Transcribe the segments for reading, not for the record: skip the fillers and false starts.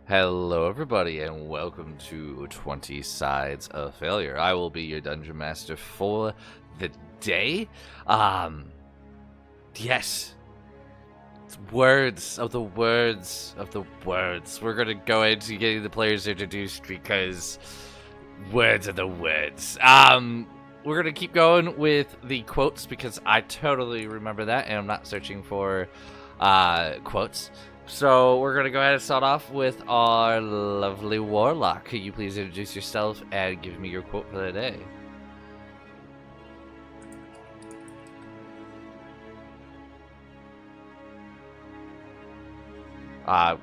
Hello, everybody, and welcome to 20 Sides of Failure. I will be your Dungeon Master for the day. Yes. Words of the words of the words. We're gonna go into getting the players introduced because words are the words. We're gonna keep going with the quotes because I totally remember that, and I'm not searching for quotes. So we're going to go ahead and start off with our lovely warlock. Could you please introduce yourself and give me your quote for the day?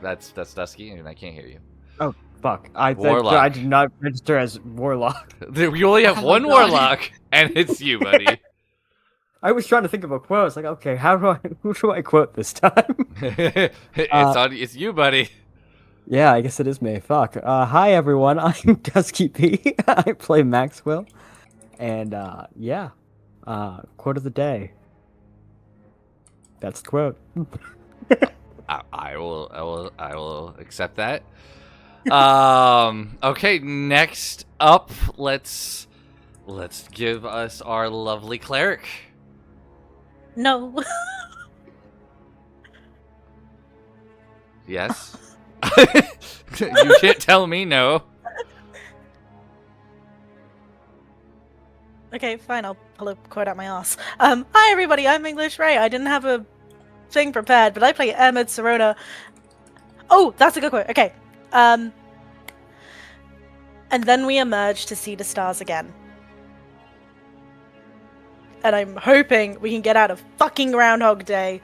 That's Dusky, and I can't hear you. Oh, fuck. I Warlock. did not register as warlock. You only have one warlock, and it's you, buddy. I was trying to think of a quote. I was like, okay, who do I quote this time? It's you, buddy. Yeah, I guess it is me. Fuck. Hi everyone, I'm Dusky P. I play Maxwell. And, yeah. Quote of the day. That's the quote. I will accept that. Okay, next up, let's give us our lovely cleric. No. Yes. You can't tell me no. Okay, fine. I'll pull a quote out my ass. Hi everybody. I'm English Ray. I didn't have a thing prepared, but I play Ahmed Serona. Oh, that's a good quote. Okay. And then we emerge to see the stars again. And I'm hoping we can get out of fucking Groundhog Day,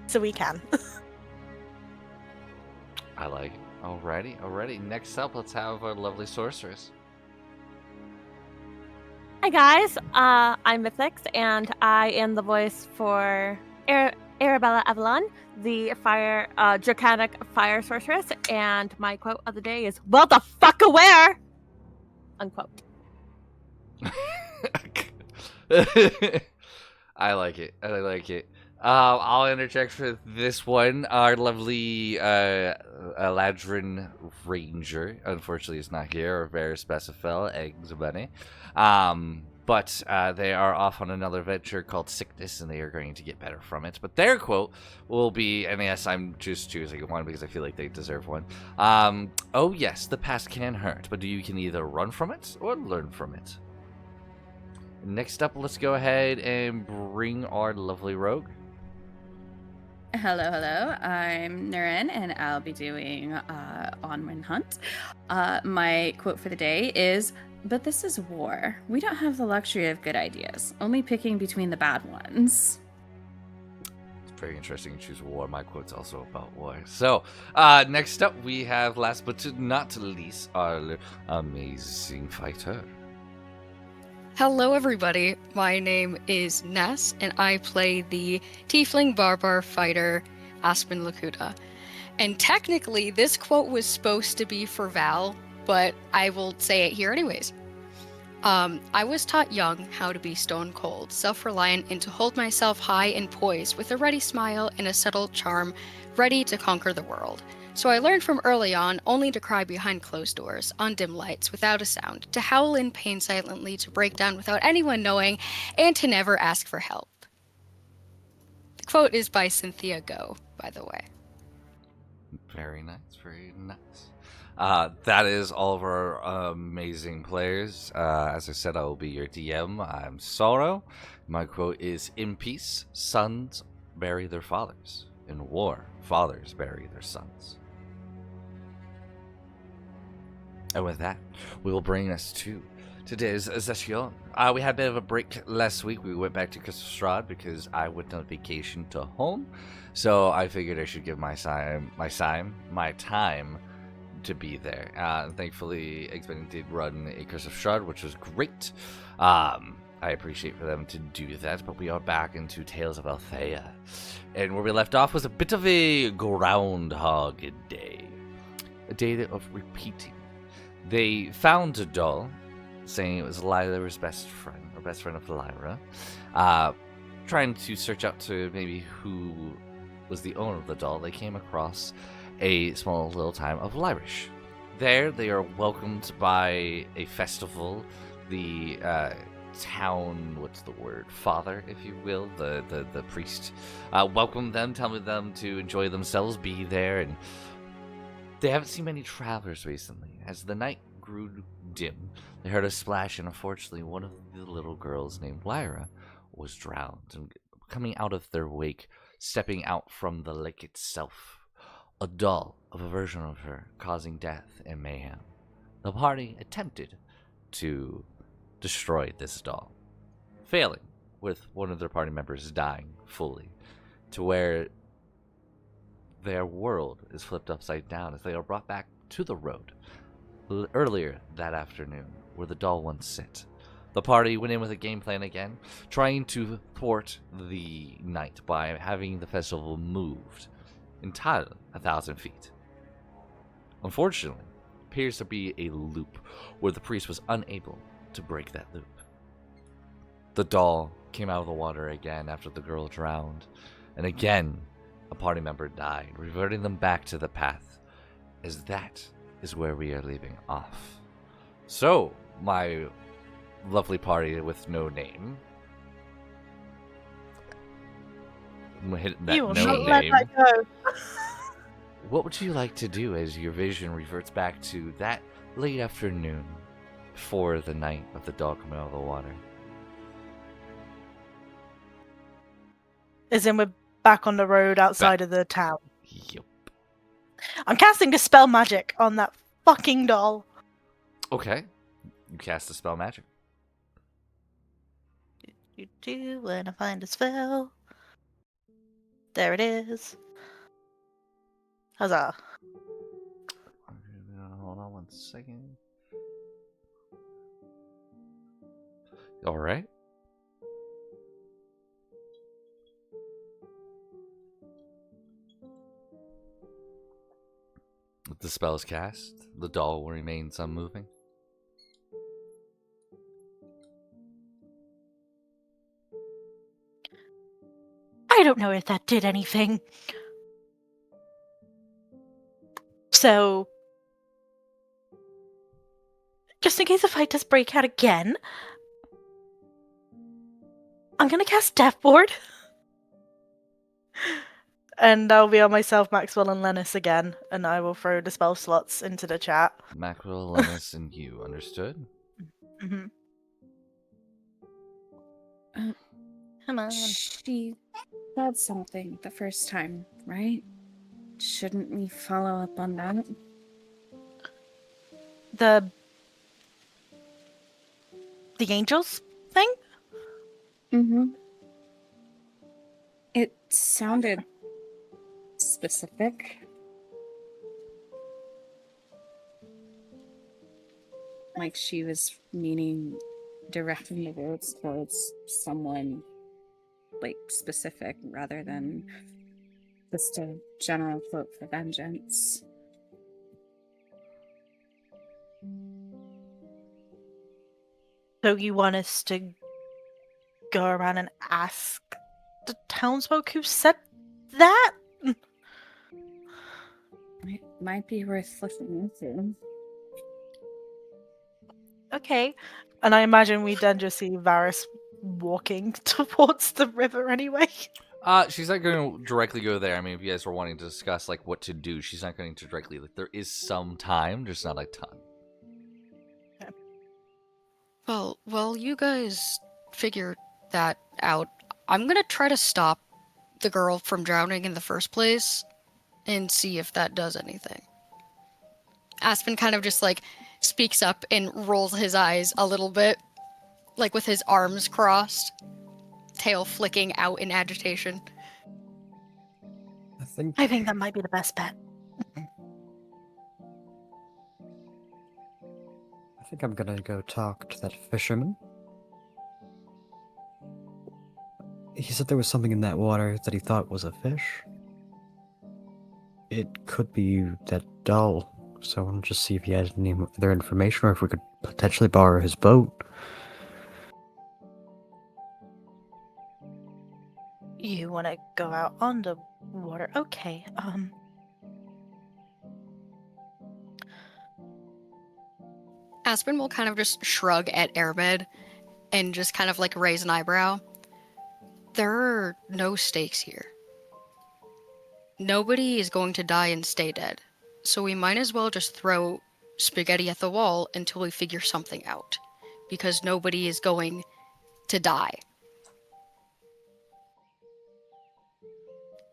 so we can. I like it. Alrighty. Next up, let's have our lovely sorceress. Hi guys, I'm Mythix, and I am the voice for Arabella Avalon, the draconic fire sorceress, and my quote of the day is, "Well, the fuck aware!" Unquote. I like it. I'll interject for this one. Our lovely Eladrin Ranger, unfortunately, is not here, or Vera Specifel, Eggs Bunny. But they are off on another venture called Sickness, and they are going to get better from it. But their quote will be, and yes, I'm just choosing one because I feel like they deserve one. Oh yes, the past can hurt, but you can either run from it or learn from it. Next up, let's go ahead and bring our lovely rogue. Hello. I'm Nurin, and I'll be doing Onwin Hunt. My quote for the day is, "But this is war. We don't have the luxury of good ideas, only picking between the bad ones." It's very interesting to choose war. My quote's also about war. So, next up, we have, last but not least, our amazing fighter. Hello everybody, my name is Ness, and I play the Tiefling Barbar Fighter, Aspen Lakuta. And technically, this quote was supposed to be for Val, but I will say it here anyways. I was taught young how to be stone cold, self-reliant, and to hold myself high and poised with a ready smile and a subtle charm, ready to conquer the world. So I learned from early on only to cry behind closed doors, on dim lights, without a sound, to howl in pain silently, to break down without anyone knowing, and to never ask for help. The quote is by Cynthia Go, by the way. Very nice. That is all of our amazing players. As I said, I will be your DM. I'm Sorrow. My quote is, "In peace, sons bury their fathers. In war, fathers bury their sons." And with that, we will bring us to today's session. We had a bit of a break last week. We went back to Strahd because I went on vacation to home. So I figured I should give my time to be there. Thankfully, X-Men did run a Curse of Strahd, which was great. I appreciate for them to do that, but we are back into Tales of Althea. And where we left off was a bit of a Groundhog Day. A day of repeating. They found a doll, saying it was Lyra's best friend, or best friend of Lyra, trying to search out to maybe who was the owner of the doll, they came across a small little town of Lyrish. There, they are welcomed by a festival. The town, what's the word? Father, if you will, the priest, welcomed them, telling them to enjoy themselves, be there, and they haven't seen many travelers recently. As the night grew dim, they heard a splash, and unfortunately, one of the little girls named Lyra was drowned. And coming out of their wake, stepping out from the lake itself, a doll of a version of her, causing death and mayhem. The party attempted to destroy this doll, failing, with one of their party members dying fully, to where their world is flipped upside down as they are brought back to the road earlier that afternoon, where the doll once sit. The party went in with a game plan again, trying to thwart the night by having the festival moved entirely 1,000 feet. Unfortunately, it appears to be a loop where the priest was unable to break that loop. The doll came out of the water again after the girl drowned, and again a party member died, reverting them back to the path, as that is where we are leaving off. So, my lovely party with no name. I'm gonna hit that You will no not let name. that go. What would you like to do as your vision reverts back to that late afternoon before the night of the dog coming out of the water? As in, we're back on the road outside of the town. Yup. I'm casting Dispel Magic on that fucking doll. Okay. You cast a spell magic. You do when I find a spell. There it is. Huzzah. Hold on 1 second. Alright. With the spell is cast, the doll will remain unmoving. I don't know if that did anything. So, just in case the fight does break out again, I'm gonna cast Death Ward. And I'll be on myself, Maxwell, and Lennis again, and I will throw the spell slots into the chat. Maxwell, Linus, and you. Understood? Mm-hmm. Come on. She said something the first time, right? Shouldn't we follow up on that? The angels thing? Mm-hmm. It sounded specific. Like she was meaning directing the words towards someone like specific rather than just a general quote for vengeance. So you want us to go around and ask the townsfolk who said that? It might be worth looking into. Okay. And I imagine we then just see Varys walking towards the river anyway. She's not going to directly go there. I mean, if you guys were wanting to discuss like what to do, she's not going to directly. Like, there is some time, just not a ton. Well, you guys figure that out. I'm gonna try to stop the girl from drowning in the first place and see if that does anything. Aspen kind of just like speaks up and rolls his eyes a little bit, like with his arms crossed, tail flicking out in agitation. I I think that might be the best bet. think I'm gonna go talk to that fisherman. He said there was something in that water that he thought was a fish. It could be that doll, so I want to just see if he has any other information or if we could potentially borrow his boat. You want to go out on the water? Okay. Aspen will kind of just shrug at Airbed and just kind of like raise an eyebrow. There are no stakes here. Nobody is going to die and stay dead, so we might as well just throw spaghetti at the wall until we figure something out, because nobody is going to die.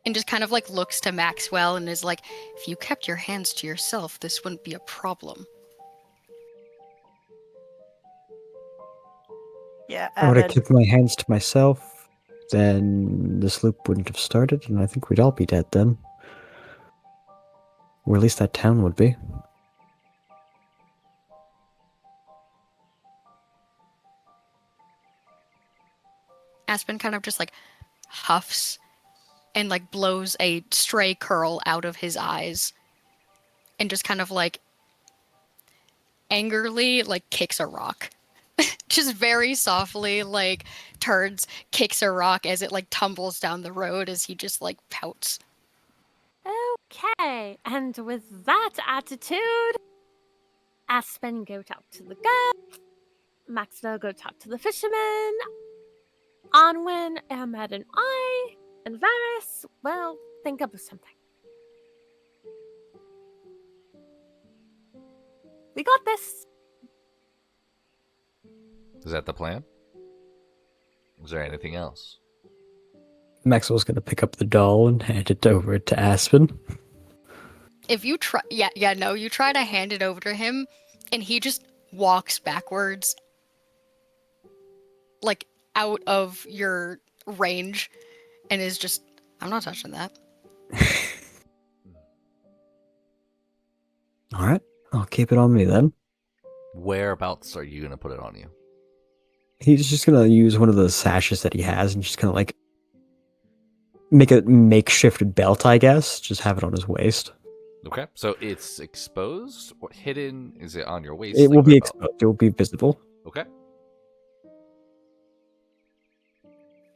And just kind of like looks to Maxwell and is like, if you kept your hands to yourself, this wouldn't be a problem. Yeah, I would have Ahmed. kept my hands to myself, then this loop wouldn't have started, and I think we'd all be dead then. Or at least that town would be. Aspen kind of just like huffs and like blows a stray curl out of his eyes and just kind of like angrily like kicks a rock. Just very softly like turns, kicks a rock as it like tumbles down the road as he just like pouts. Okay, and with that attitude, Aspen go talk to the girl, Maxwell go talk to the fisherman, Anwin, Ahmed, and I, and Varys, well, think up of something. We got this. Is that the plan? Is there anything else? Maxwell's gonna pick up the doll and hand it over to Aspen. If you try, you try to hand it over to him and he just walks backwards, like out of your range, and is just, I'm not touching that. Alright, I'll keep it on me then. Whereabouts are you going to put it on you? He's just gonna use one of the sashes that he has and just kind of like make a makeshift belt, I guess. Just have it on his waist. Okay, so it's exposed or hidden? Is it on your waist? It like will be my belt? exposed. It will be visible. Okay.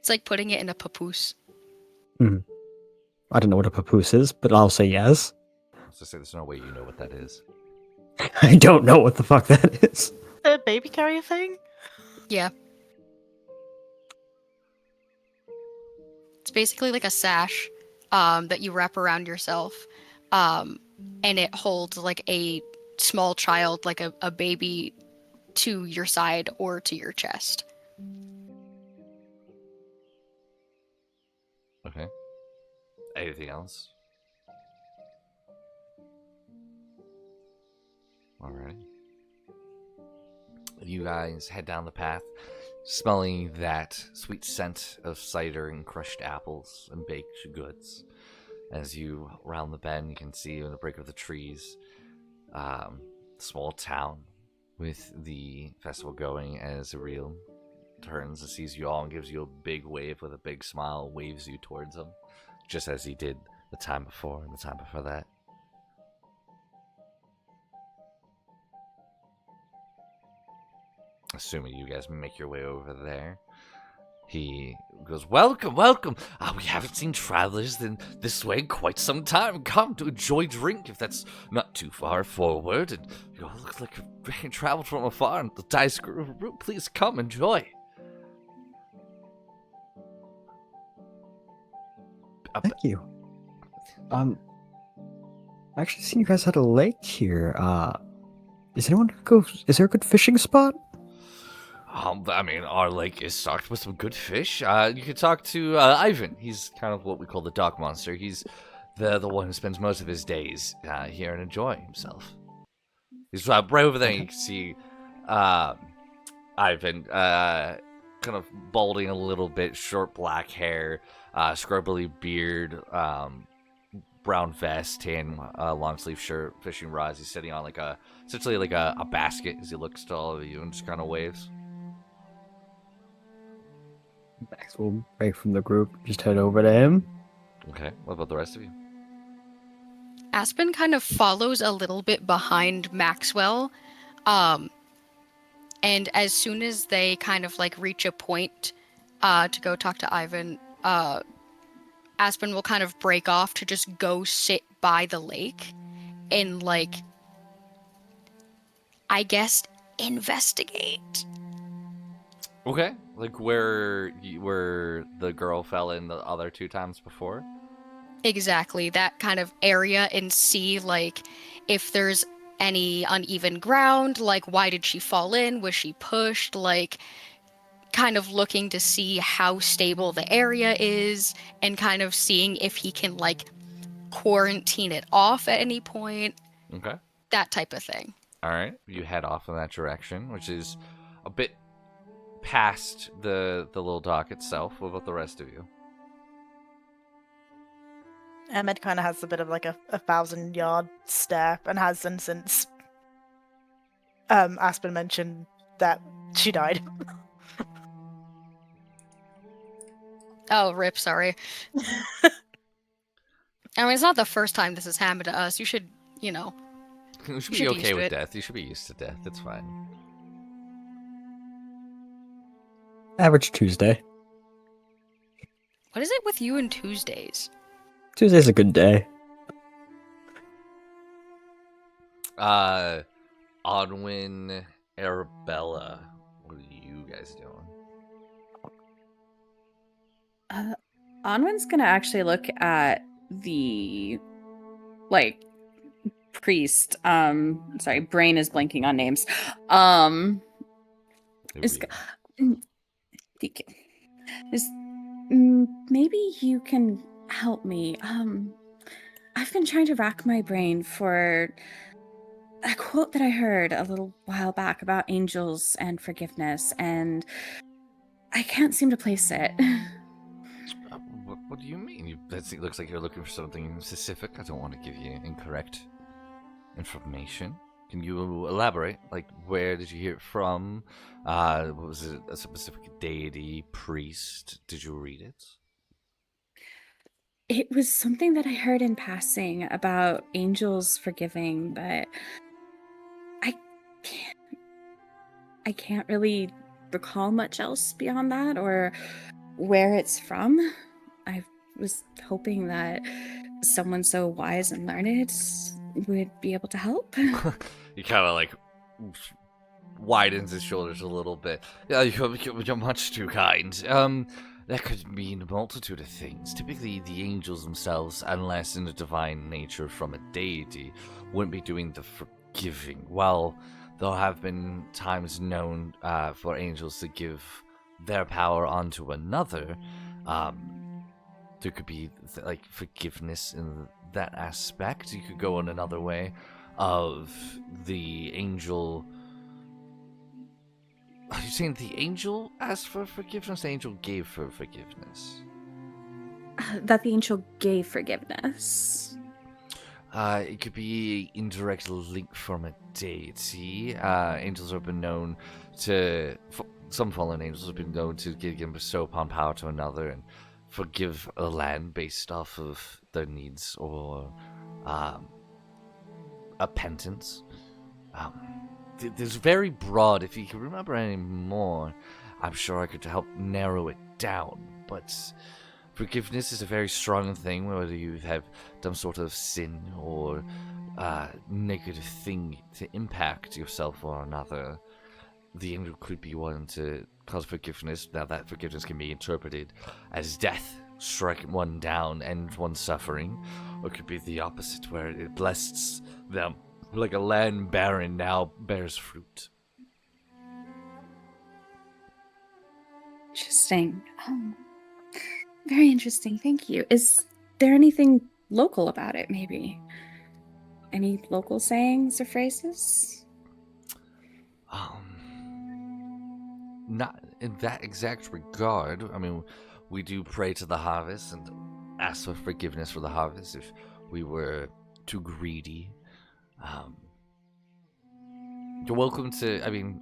It's like putting it in a papoose. I don't know what a papoose is, but I'll say yes. So say there's no way you know what that is. I don't know what the fuck that is. The baby carrier thing? Yeah. It's basically like a sash that you wrap around yourself. And it holds like a small child, like a baby, to your side or to your chest. Okay. Anything else? Alright. You guys head down the path, smelling that sweet scent of cider and crushed apples and baked goods. As you round the bend, you can see in the break of the trees, small town with the festival going as Ariel turns and sees you all and gives you a big wave with a big smile, waves you towards him, just as he did the time before and the time before that. Assuming you guys make your way over there, he goes, "Welcome, welcome. We haven't seen travelers in this way in quite some time. Come to enjoy drink if that's not too far forward. And you look like you've traveled from afar on the dice route. Please come enjoy." Thank you. I actually seen you guys had a lake here. Is there a good fishing spot? I mean, our lake is stocked with some good fish. You could talk to Ivan. He's kind of what we call the dock monster. He's the one who spends most of his days here and enjoying himself. He's right over there. You can see Ivan, kind of balding a little bit, short black hair, scrubbly beard, brown vest, tan long sleeve shirt, fishing rods. He's sitting on essentially like a basket as he looks to all of you and just kind of waves. Max will break from the group, just head over to him. Okay, what about the rest of you? Aspen kind of follows a little bit behind Maxwell. And as soon as they kind of like reach a point to go talk to Ivan, Aspen will kind of break off to just go sit by the lake and, like, I guess, investigate. Okay, like where the girl fell in the other 2 times before. Exactly, that kind of area, and see, like, if there's any uneven ground, like, why did she fall in? Was she pushed? Like, kind of looking to see how stable the area is, and kind of seeing if he can, like, quarantine it off at any point, Okay. that type of thing. All right, you head off in that direction, which is a bit past the little dock itself. What about the rest of you? Ahmed kind of has a bit of like a 1,000-yard stare, and has been since Aspen mentioned that she died. Oh, rip, sorry. I mean, it's not the first time this has happened to us. You should, you know. You should You be should be okay used to with it. death. You should be used to death. It's fine. Average Tuesday. What is it with you and Tuesdays? Tuesday's a good day. Odwin, Arabella, what are you guys doing? Onwin's gonna actually look at the like priest. Sorry, brain is blanking on names. Is maybe you can help me. I've been trying to rack my brain for a quote that I heard a little while back about angels and forgiveness, and I can't seem to place it. What do you mean? It looks like you're looking for something specific. I don't want to give you incorrect information. Can you elaborate? Like, where did you hear it from? Was it a specific deity, priest? Did you read it? It was something that I heard in passing about angels forgiving, but I can't really recall much else beyond that or where it's from. I was hoping that someone so wise and learned would be able to help. He kind of like widens his shoulders a little bit. Yeah, you're much too kind. That could mean a multitude of things. Typically, the angels themselves, unless in a divine nature from a deity, wouldn't be doing the forgiving. While there have been times known for angels to give their power onto another, there could be like forgiveness in that aspect. You could go in another way of the angel. Are you saying the angel asked for forgiveness? The angel gave for forgiveness. That the angel gave forgiveness. It could be an indirect link from a deity. Angels have been known to. Some fallen angels have been known to bestow upon power to another and forgive a land based off of their needs or a penance. There's very broad. If you can remember any more, I'm sure I could help narrow it down. But forgiveness is a very strong thing, whether you have done sort of sin or negative thing to impact yourself or another. The angel could be one to cause forgiveness. Now that forgiveness can be interpreted as death, striking one down, end one's suffering, or it could be the opposite, where it blesses them. Like a land barren now bears fruit. Interesting. Very interesting. Thank you. Is there anything local about it, maybe? Any local sayings or phrases? Not in that exact regard. I mean, we do pray to the harvest and ask for forgiveness for the harvest if we were too greedy. You're welcome to, I mean,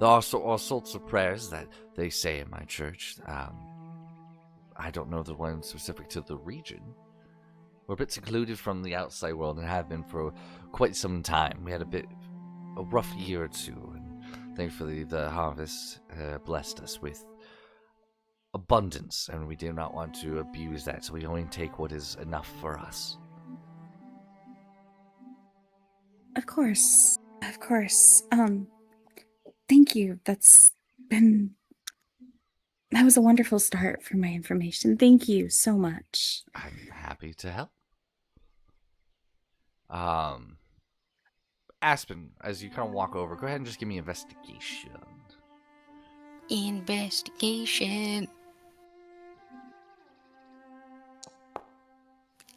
there are all sorts of prayers that they say in my church. I don't know the one specific to the region. We're a bit secluded from the outside world and have been for quite some time. We had a rough year or two, and thankfully the harvest blessed us with abundance, and we do not want to abuse that, so we only take what is enough for us. Of course. Of course. Thank you. That was a wonderful start for my information. Thank you so much. I'm happy to help. Aspen, as you kind of walk over, go ahead and just give me investigation. Investigation.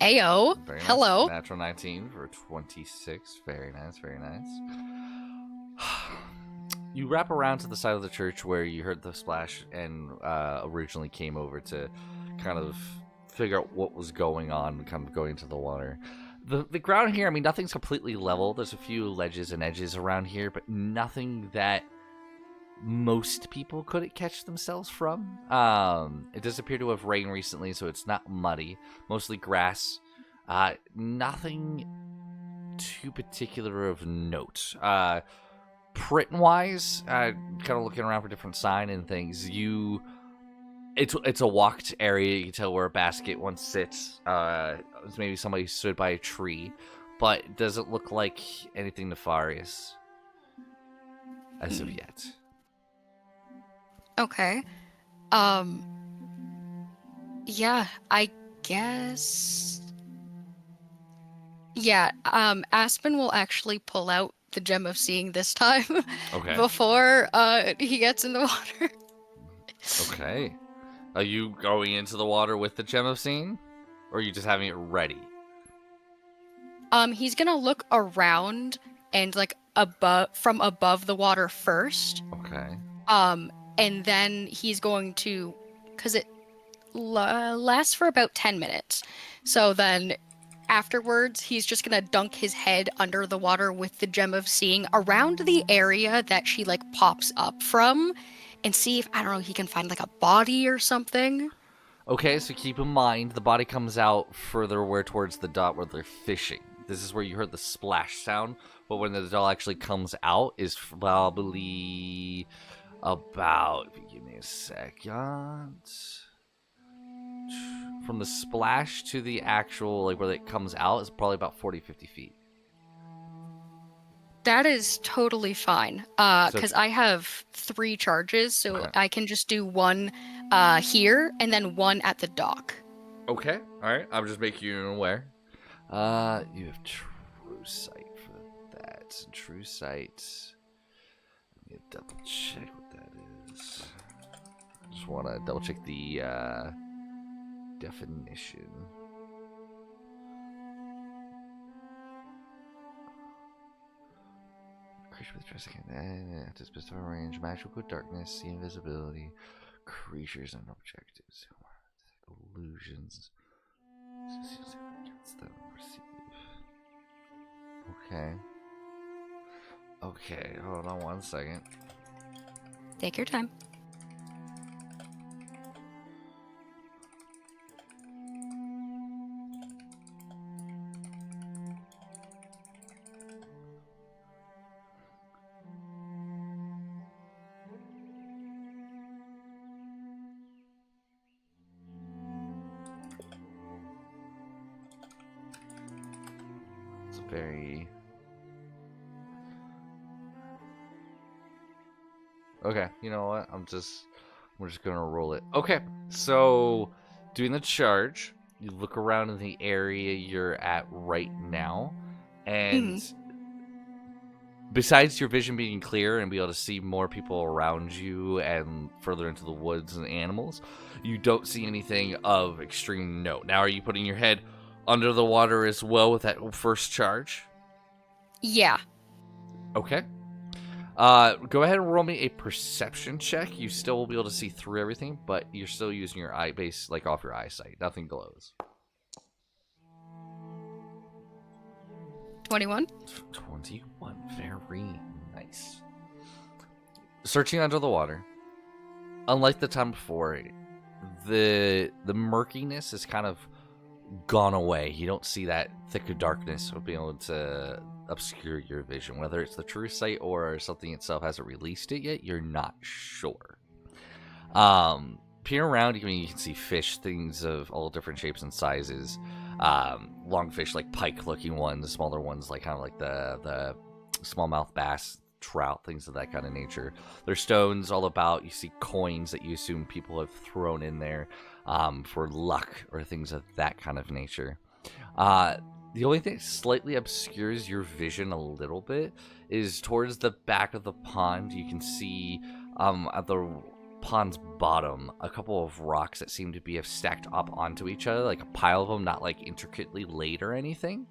Ayo. Very nice. Hello. Natural 19 for 26. Very nice, very nice. You wrap around to the side of the church where you heard the splash and originally came over to kind of figure out what was going on, kind of going into the water. The ground here, I mean, nothing's completely level. There's a few ledges and edges around here, but nothing that most people couldn't catch themselves from. It does appear to have rained recently, so it's not muddy. Mostly grass. Nothing too particular of note. Print-wise, kind of looking around for different sign and things, it's a walked area. You can tell where a basket once sits. Maybe somebody stood by a tree, but it doesn't look like anything nefarious as of yet. Okay. Yeah, I guess. Yeah, Aspen will actually pull out the Gem of Seeing this time Okay. before he gets in the water. Okay. Are you going into the water with the Gem of Seeing? Or are you just having it ready? He's gonna look around and like from above the water first. Okay. And then he's going to, because it lasts for about 10 minutes. So then afterwards, he's just gonna dunk his head under the water with the Gem of Seeing around the area that she like pops up from and see if, I don't know, he can find like a body or something. Okay, so keep in mind, the body comes out further where towards the dot where they're fishing. This is where you heard the splash sound, but when the doll actually comes out is probably about, if you give me a second, from the splash to the actual, like, where it comes out is probably about 40-50 feet. That is totally fine, because I have 3 charges, so Okay. I can just do one here and then one at the dock. Okay, alright, I'm just making you aware. You have True Sight for that. True Sight. Let me double check what that is. Just want to double check the definition. Creature with dressing to specify range, magical darkness, see invisibility, creatures and objectives, illusions. Against them, receive. Okay. Okay, hold on one second. Take your time. It's very... Okay, you know what? We're just gonna roll it. Okay, so doing the charge, you look around in the area you're at right now, and besides your vision being clear and be able to see more people around you and further into the woods and animals, you don't see anything of extreme note. Now, are you putting your head under the water as well with that first charge? Yeah. Okay. Go ahead and roll me a perception check. You still will be able to see through everything, but you're still using your eye base, like off your eyesight. Nothing glows. 21. 21. Very nice. Searching under the water. Unlike the time before, the murkiness has kind of gone away. You don't see that thicker darkness of being able to obscure your vision. Whether it's the True Sight or something itself hasn't released it yet, you're not sure. peer around, you can see fish, things of all different shapes and sizes. Long fish, like pike-looking ones, smaller ones, like kind of like the smallmouth bass, trout, things of that kind of nature. There's stones all about. You see coins that you assume people have thrown in there for luck or things of that kind of nature. The only thing that slightly obscures your vision a little bit is towards the back of the pond. You can see at the pond's bottom a couple of rocks that seem to be stacked up onto each other, like a pile of them, not like intricately laid or anything.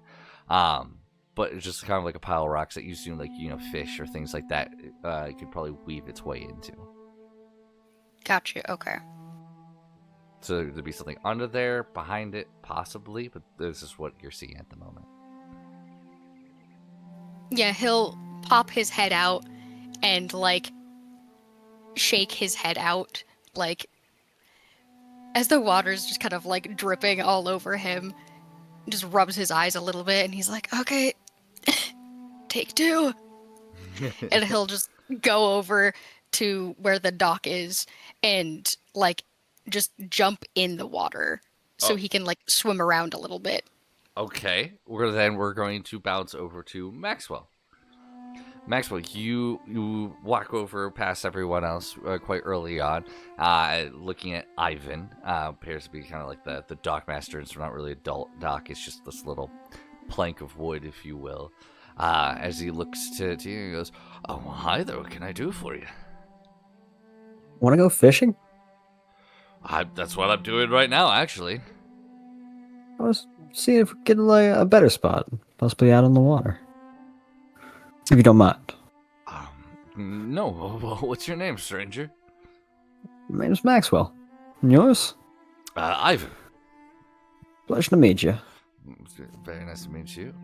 But it's just kind of like a pile of rocks that you assume, like, fish or things like that could probably weave its way into. Gotcha. Okay. So there'd be something under there, behind it, possibly, but this is what you're seeing at the moment. Yeah, he'll pop his head out and, like, shake his head out, like, as the water's just kind of, like, dripping all over him, just rubs his eyes a little bit, and he's like, okay, take 2. And he'll just go over to where the dock is and, like, just jump in the water so he can, like, swim around a little bit. Okay, we're going to bounce over to Maxwell. Maxwell, you walk over past everyone else quite early on, looking at Ivan. Appears to be kind of like the dock master. It's not really a dock. It's just this little plank of wood, if you will. As he looks to you, he goes, "Oh, well, hi there. What can I do for you?" Want to go fishing? That's what I'm doing right now, actually. I was seeing if we could get like a better spot, possibly out on the water. If you don't mind. No. What's your name, stranger? My name's Maxwell. And yours? Ivan. Pleasure to meet you. Very nice to meet you.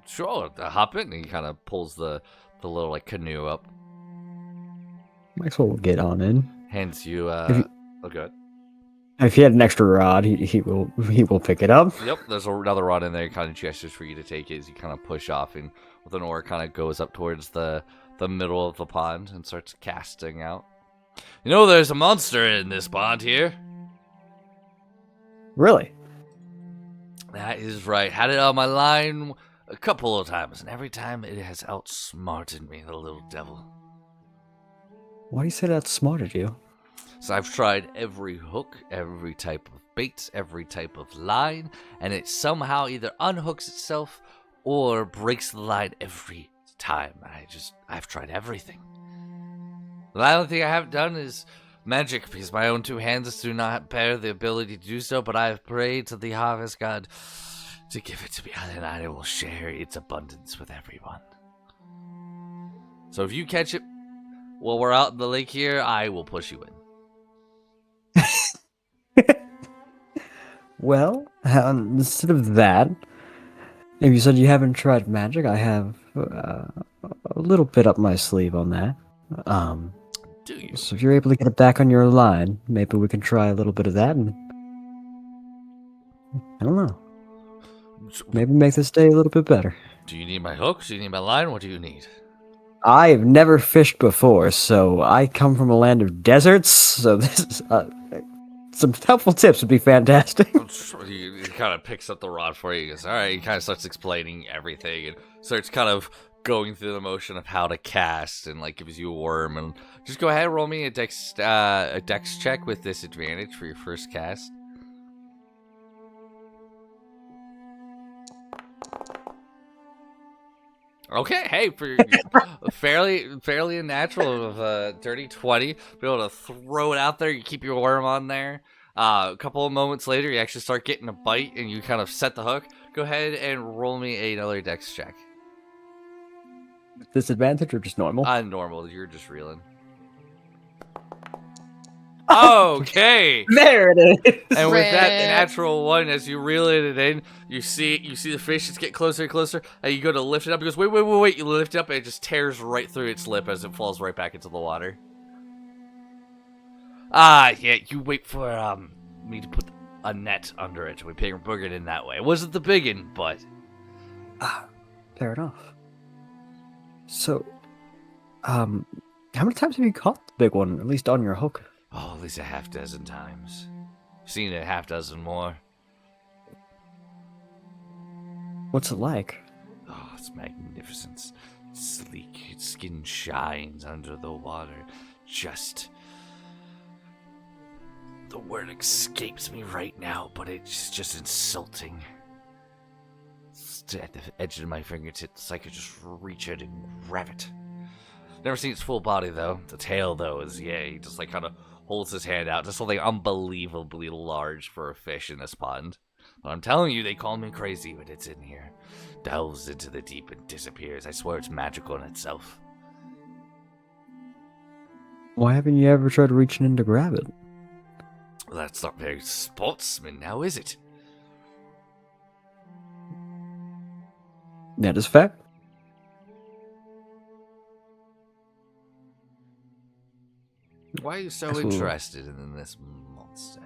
Sure, hop in. And he kind of pulls the little like canoe up. Maxwell will get on in. Hands you. you- Oh, good. If he had an extra rod, he will pick it up. Yep, there's another rod in there. He kind of gestures for you to take it as you kind of push off, and with an oar, kind of goes up towards the middle of the pond and starts casting out. There's a monster in this pond here. Really? That is right. Had it on my line a couple of times, and every time it has outsmarted me, the little devil. Why do you say that smarted you? So I've tried every hook, every type of bait, every type of line, and it somehow either unhooks itself or breaks the line every time. I've tried everything. The only thing I haven't done is magic, because my own 2 hands do not bear the ability to do so, but I have prayed to the harvest god to give it to me, and I will share its abundance with everyone. So if you catch it while we're out in the lake here, I will push you in. Well, instead of that, if you said you haven't tried magic, I have a little bit up my sleeve on that. Do you? So if you're able to get it back on your line, maybe we can try a little bit of that, and I don't know, maybe make this day a little bit better. Do you need my hooks? Do you need my line? What do you need? I've never fished before, so I come from a land of deserts, so this is, some helpful tips would be fantastic. He kind of picks up the rod for you. He goes, all right. He kind of starts explaining everything and starts kind of going through the motion of how to cast and like gives you a worm. And just go ahead and roll me a dex check with disadvantage for your first cast. Okay, hey, for fairly a natural of a dirty 20, be able to throw it out there, you keep your worm on there. A couple of moments later, you actually start getting a bite, and you kind of set the hook. Go ahead and roll me another dex check. Disadvantage or just normal? Normal, you're just reeling. Okay. There it is. And with that Rip. natural one, as you reel it in, you see the fish. It's get closer and closer, and you go to lift it up. It goes, wait! You lift it up, and it just tears right through its lip as it falls right back into the water. Yeah. You wait for me to put a net under it. We booger it in that way. It wasn't the big one, but Fair enough. So, how many times have you caught the big one, at least on your hook? Oh, at least a half dozen times. Seen it a half dozen more. What's it like? Oh, it's magnificent. Sleek, its skin shines under the water. Just... The word escapes me right now, but it's just insulting. It's at the edge of my fingertips, I could just reach it and grab it. Never seen its full body, though. The tail, though, is, yeah, he just, like, kind of holds his hand out. Just something unbelievably large for a fish in this pond. But I'm telling you, they call me crazy, but it's in here. Delves into the deep and disappears. I swear it's magical in itself. Why haven't you ever tried reaching in to grab it? Well, that's not very sportsman now, is it? That is fact. Why are you so Absolutely. interested in this monster?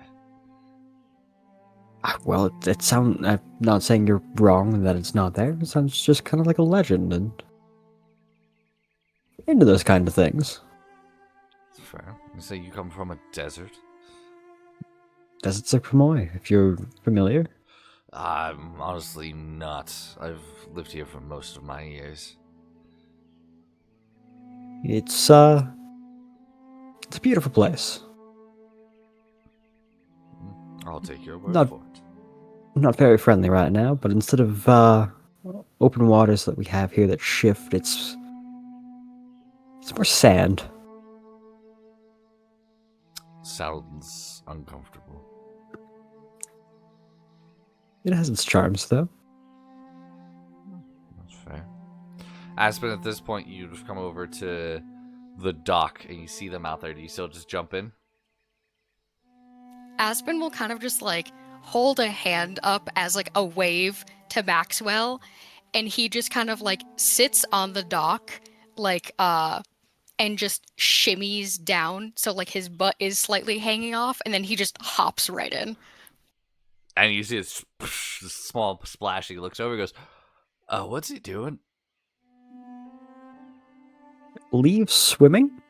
Well, it sounds. I'm not saying you're wrong that it's not there. It sounds just kind of like a legend and into those kind of things. Fair. You say you come from a desert? Desert Sycamore, if you're familiar. I'm honestly not. I've lived here for most of my years. It's a beautiful place. I'll take your word Not- for it. Not very friendly right now, but instead of open waters that we have here that shift, it's more sand. Sounds uncomfortable. It has its charms, though. That's fair. Aspen, at this point, you just come over to the dock and you see them out there. Do you still just jump in? Aspen will kind of just like hold a hand up as like a wave to Maxwell, and he just kind of like sits on the dock, like and just shimmies down, so like his butt is slightly hanging off, and then he just hops right in. And you see this small splash. He looks over and goes, what's he doing? Leave swimming?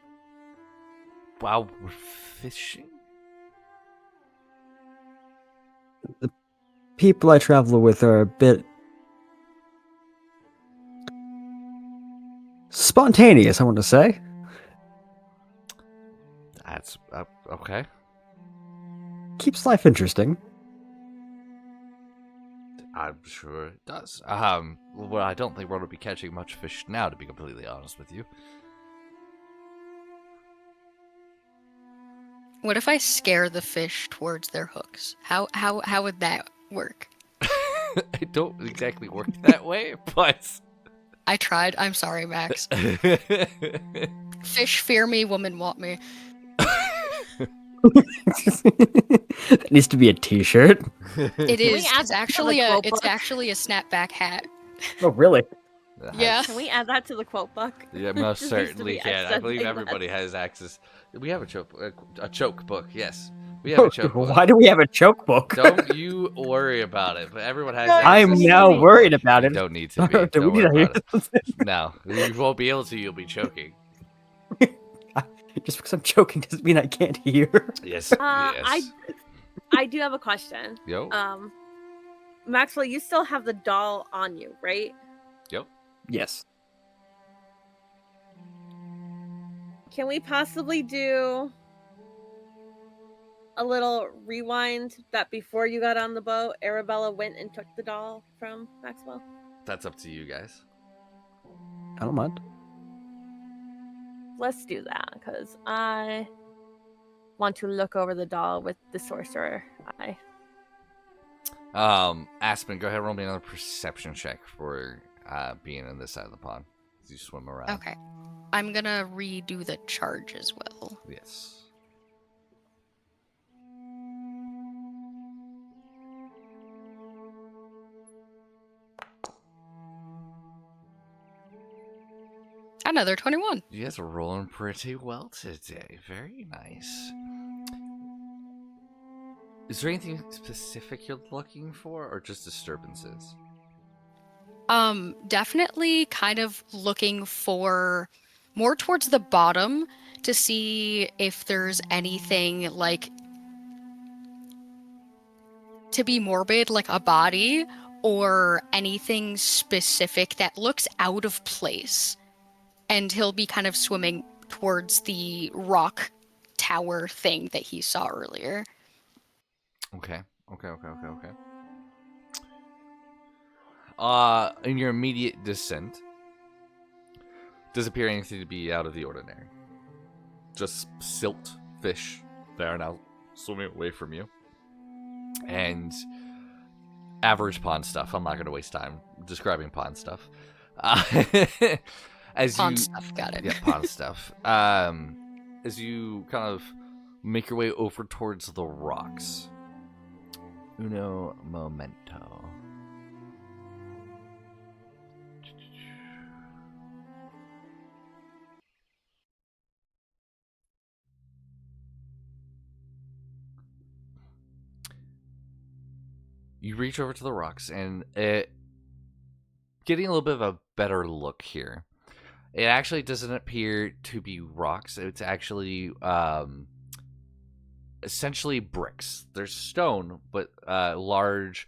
Wow, we're fishing? People I travel with are a bit spontaneous, I want to say. That's okay. Keeps life interesting. I'm sure it does. Well, I don't think we're going to be catching much fish now, to be completely honest with you. What if I scare the fish towards their hooks? How would that work? I don't exactly work that way, but... I tried. I'm sorry, Max. Fish fear me, women want me. That needs to be a t-shirt. It we is. add It's that to the actually quote it's book? actually a snapback hat. Oh, really? Yeah. Can we add that to the quote book? Yeah, most Just needs to certainly be can. I said believe like everybody that. has access. We have a choke book, yes. We have a choke book. Why do we have a choke book? Don't you worry about it, but everyone has Guys, I'm access. now Please. worried about You it. don't need to be. Do Don't we worry need about it. to hear No, you won't be able to. You'll be choking. Just because I'm choking doesn't mean I can't hear. Yes. I do have a question. Yo. Maxwell, you still have the doll on you, right? Yep. Yes. Can we possibly do a little rewind that before you got on the boat, Arabella went and took the doll from Maxwell? That's up to you guys. I don't mind. Let's do that, because I want to look over the doll with the sorcerer eye. Aspen, go ahead and roll me another perception check for being on this side of the pond as you swim around. Okay. I'm gonna redo the charge as well. Yes. Another 21. You guys are rolling pretty well today. Very nice. Is there anything specific you're looking for, or just disturbances? Definitely kind of looking for more towards the bottom, to see if there's anything, like, to be morbid, like a body, or anything specific that looks out of place. And he'll be kind of swimming towards the rock tower thing that he saw earlier. Okay. In your immediate descent, does appear anything to be out of the ordinary. Just silt fish that are now swimming away from you. And average pond stuff. I'm not going to waste time describing pond stuff. Pond stuff, got it. Yeah, pond stuff. As you kind of make your way over towards the rocks. Uno momento. You reach over to the rocks, and getting a little bit of a better look here. It actually doesn't appear to be rocks. It's actually essentially bricks. There's stone, but large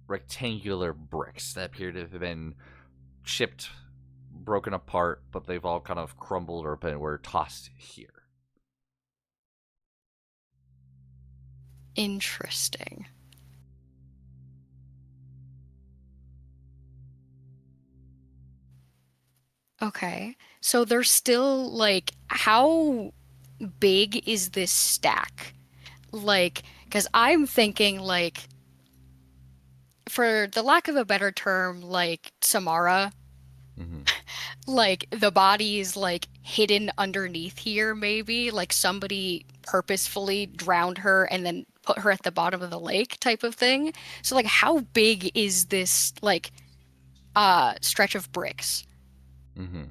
rectangular bricks that appear to have been chipped, broken apart, but they've all kind of crumbled or were tossed here. Interesting. Okay. So there's still, like, how big is this stack? Like, because I'm thinking, like, for the lack of a better term, like Samara, Mm-hmm. like the body is like hidden underneath here, maybe like somebody purposefully drowned her and then put her at the bottom of the lake type of thing. So like how big is this like stretch of bricks? Mm-hmm.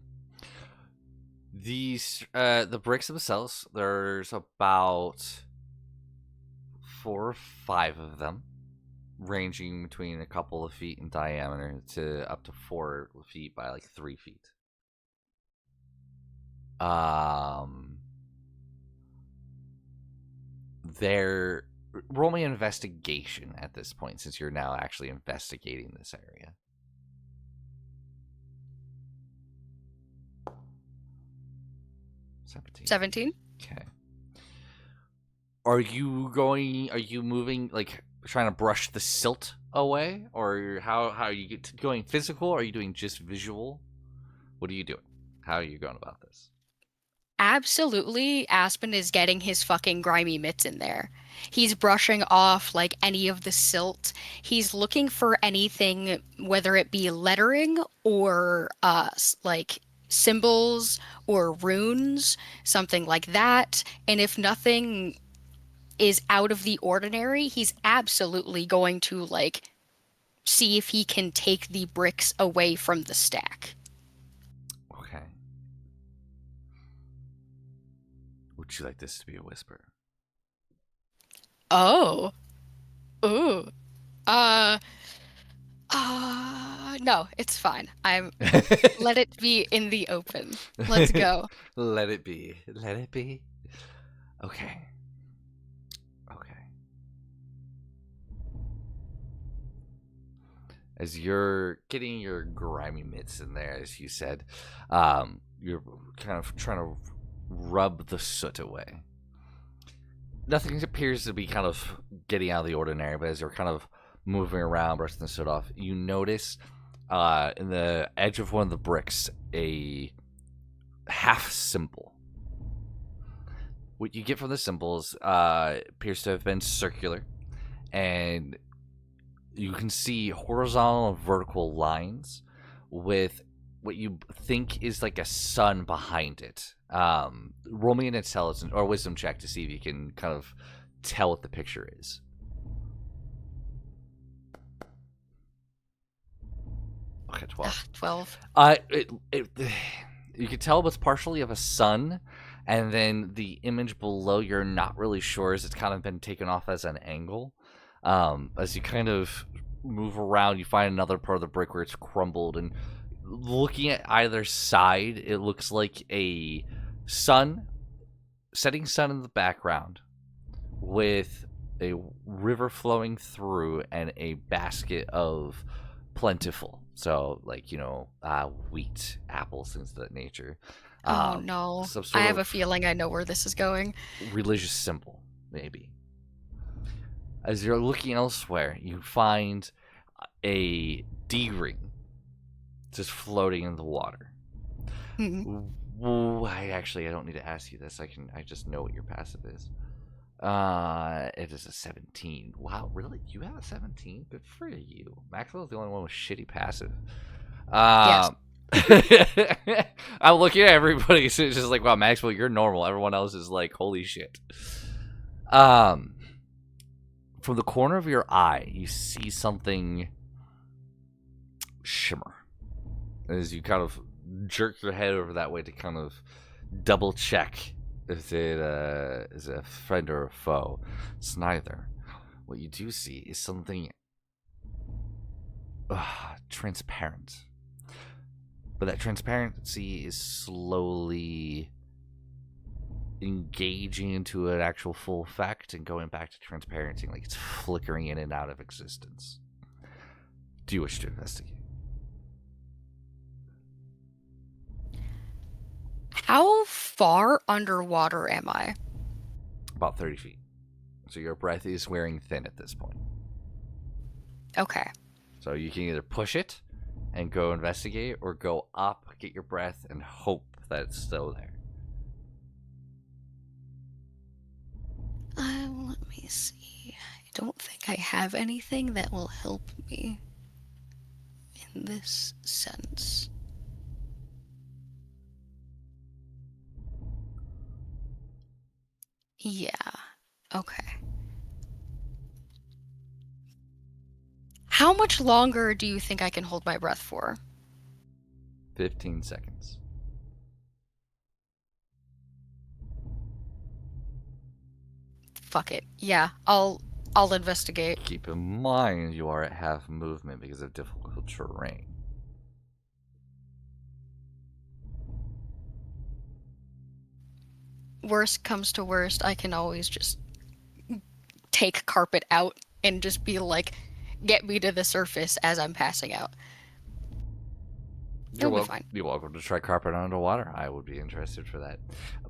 The bricks themselves, there's about 4 or 5 of them, ranging between a couple of feet in diameter to up to 4 feet by like 3 feet. They're roll me investigation at this point, since you're now actually investigating this area. 17. Okay. Are you moving, like, trying to brush the silt away? Or how are you going physical? Or are you doing just visual? What are you doing? How are you going about this? Absolutely, Aspen is getting his fucking grimy mitts in there. He's brushing off like any of the silt. He's looking for anything, whether it be lettering or like symbols or runes, something like that. And if nothing is out of the ordinary, he's absolutely going to like see if he can take the bricks away from the stack. Okay. Would you like this to be a whisper? Oh. Ooh. No, it's fine. Let it be in the open. Let's go. Let it be. Let it be. Okay. As you're getting your grimy mitts in there, as you said, you're kind of trying to rub the soot away. Nothing appears to be kind of getting out of the ordinary, but as you're kind of moving around, brushing the soot off, you notice in the edge of one of the bricks a half symbol. What you get from the symbols appears to have been circular, and you can see horizontal and vertical lines with what you think is like a sun behind it. Roll me an intelligence or wisdom check to see if you can kind of tell what the picture is. Okay, 12. 12. You can tell it's partially of a sun, and then the image below you're not really sure, as it's kind of been taken off as an angle. As you kind of move around, you find another part of the brick where it's crumbled, and looking at either side, it looks like a setting sun in the background with a river flowing through and a basket of plentiful. So, like, wheat, apples, things of that nature. Oh no. Some I sort have a of feeling I know where this is going. religious symbol, maybe. As you're looking elsewhere, you find a D ring just floating in the water. Hmm. Ooh, I don't need to ask you this. I just know what your passive is. It is a 17. Wow, really? You have a 17? Good for you. Maxwell's the only one with shitty passive. Yes. I'm looking at everybody, so it's just like, wow, Maxwell, you're normal. Everyone else is like, holy shit. From the corner of your eye, you see something shimmer as you kind of jerk your head over that way to kind of double check if it is a friend or a foe. It's neither. What you do see is something transparent. But that transparency is slowly engaging into an actual full effect and going back to transparency, like it's flickering in and out of existence. Do you wish to investigate? How far underwater am I? About 30 feet. So your breath is wearing thin at this point. Okay. So you can either push it and go investigate, or go up, get your breath, and hope that it's still there. Let me see. I don't think I have anything that will help me in this sense. Yeah. Okay. How much longer do you think I can hold my breath for? 15 seconds. Fuck it. Yeah, I'll investigate. Keep in mind you are at half movement because of difficult terrain. Worst comes to worst, I can always just take carpet out and just be like, get me to the surface as I'm passing out. It'll be fine. You're welcome to try carpet underwater. I would be interested for that.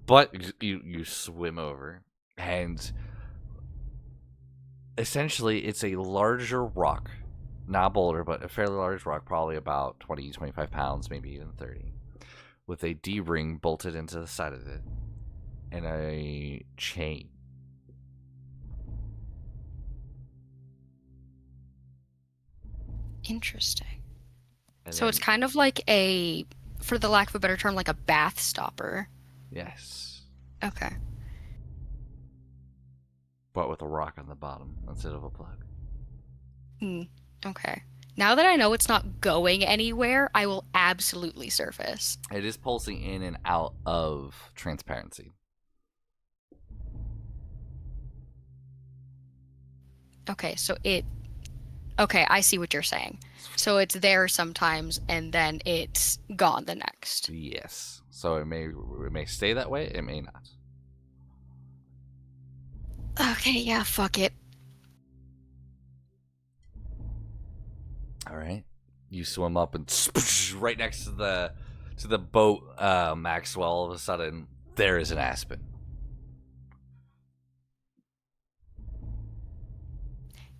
But you swim over, and essentially it's a larger rock. Not a boulder, but a fairly large rock, probably about 20, 25 pounds, maybe even 30, with a D-ring bolted into the side of it, and a chain. Interesting. And So it's then- kind of like a, for the lack of a better term, like a bath stopper. Yes. Okay. But with a rock on the bottom instead of a plug. Okay. Now that I know it's not going anywhere, I will absolutely surface. It is pulsing in and out of transparency. Okay, so okay, I see what you're saying. So it's there sometimes and then it's gone the next. Yes. So it may stay that way, it may not. Okay, yeah, fuck it. All right. You swim up and right next to the boat, Maxwell. All of a sudden, there is an aspen.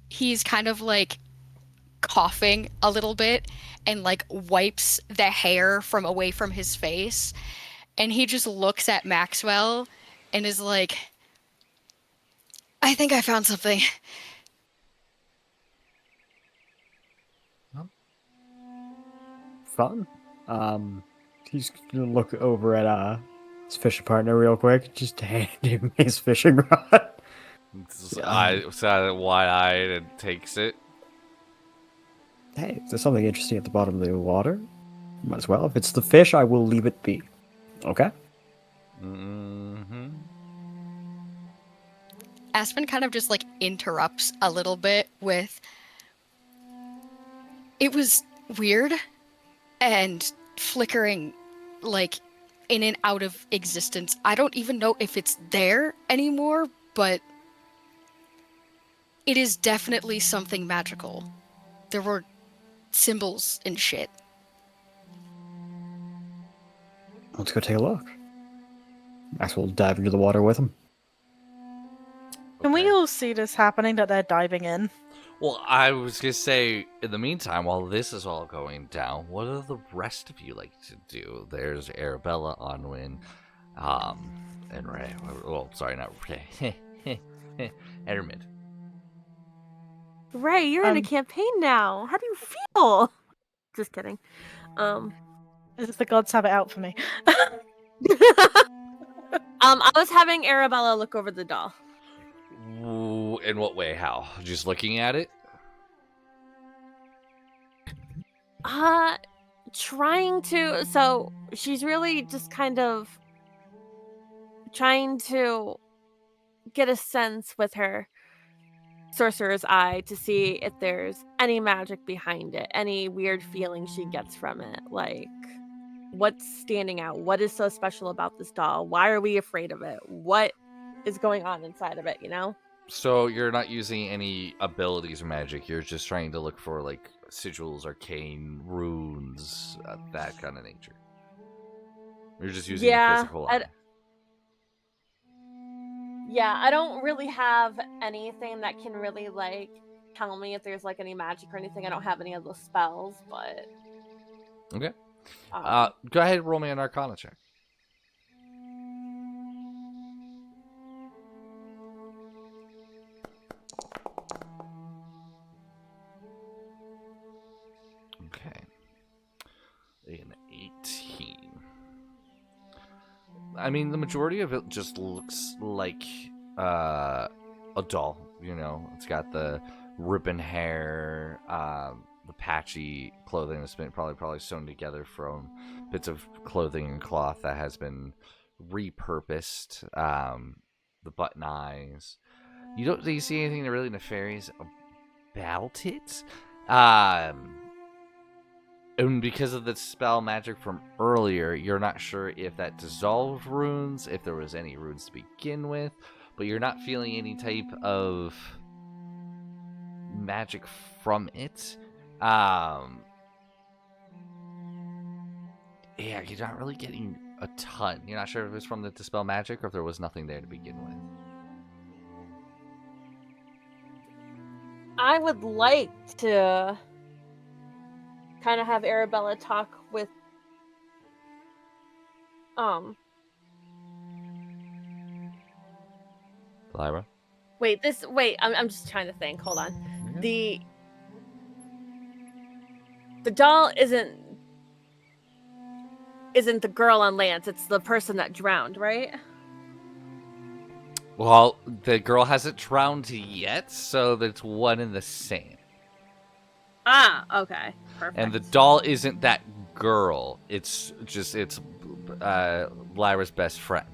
He's kind of like coughing a little bit and like wipes the hair from away from his face, and he just looks at Maxwell and is like, I think I found something. Fun. He's gonna look over at his fishing partner real quick. Just hand him his fishing rod. I wide-eyed and takes it. Hey, if there's something interesting at the bottom of the water, might as well. If it's the fish, I will leave it be. Okay? Mm-hmm. Aspen kind of just like interrupts a little bit with, it was weird and flickering, like, in and out of existence. I don't even know if it's there anymore, but it is definitely something magical. There were symbols and shit. Let's go take a look. Maxwell will dive into the water with him. Can we Okay. all see this happening that they're diving in? Well, I was gonna say, in the meantime, while this is all going down, what do the rest of you like to do? There's Arabella, Onwin, and Ray. Well, sorry, not Ray. Ermid. Ray, you're in a Um, campaign now. How do you feel? Just kidding. As if the gods have it out for me. I was having Arabella look over the doll. Ooh, in what way? How? Just looking at it? Trying to. So she's really just kind of trying to get a sense with her sorcerer's eye to see if there's any magic behind it, any weird feeling she gets from it. Like, what's standing out? What is so special about this doll? Why are we afraid of it? What is going on inside of it, you know? So you're not using any abilities or magic. You're just trying to look for like sigils, arcane runes, that kind of nature. You're just using the physical eye. Yeah, I don't really have anything that can really like tell me if there's like any magic or anything. I don't have any of those spells, but Okay. Go ahead and roll me an Arcana check. Okay. An 18. I mean, the majority of it just looks like a doll. You know, it's got the ribbon hair, the patchy clothing that's been probably sewn together from bits of clothing and cloth that has been repurposed. The button eyes. Do you see anything really nefarious about it? And because of the spell magic from earlier, you're not sure if that dissolved runes, if there was any runes to begin with, but you're not feeling any type of magic from it. Yeah, you're not really getting a ton. You're not sure if it's from the dispel magic or if there was nothing there to begin with. I would like to kind of have Arabella talk with Lyra? wait, I'm just trying to think. Hold on. Okay. The doll isn't the girl on Lance, it's the person that drowned, right? Well, the girl hasn't drowned yet, so that's one and the same. Ah, okay. Perfect. And the doll isn't that girl. It's Lyra's best friend.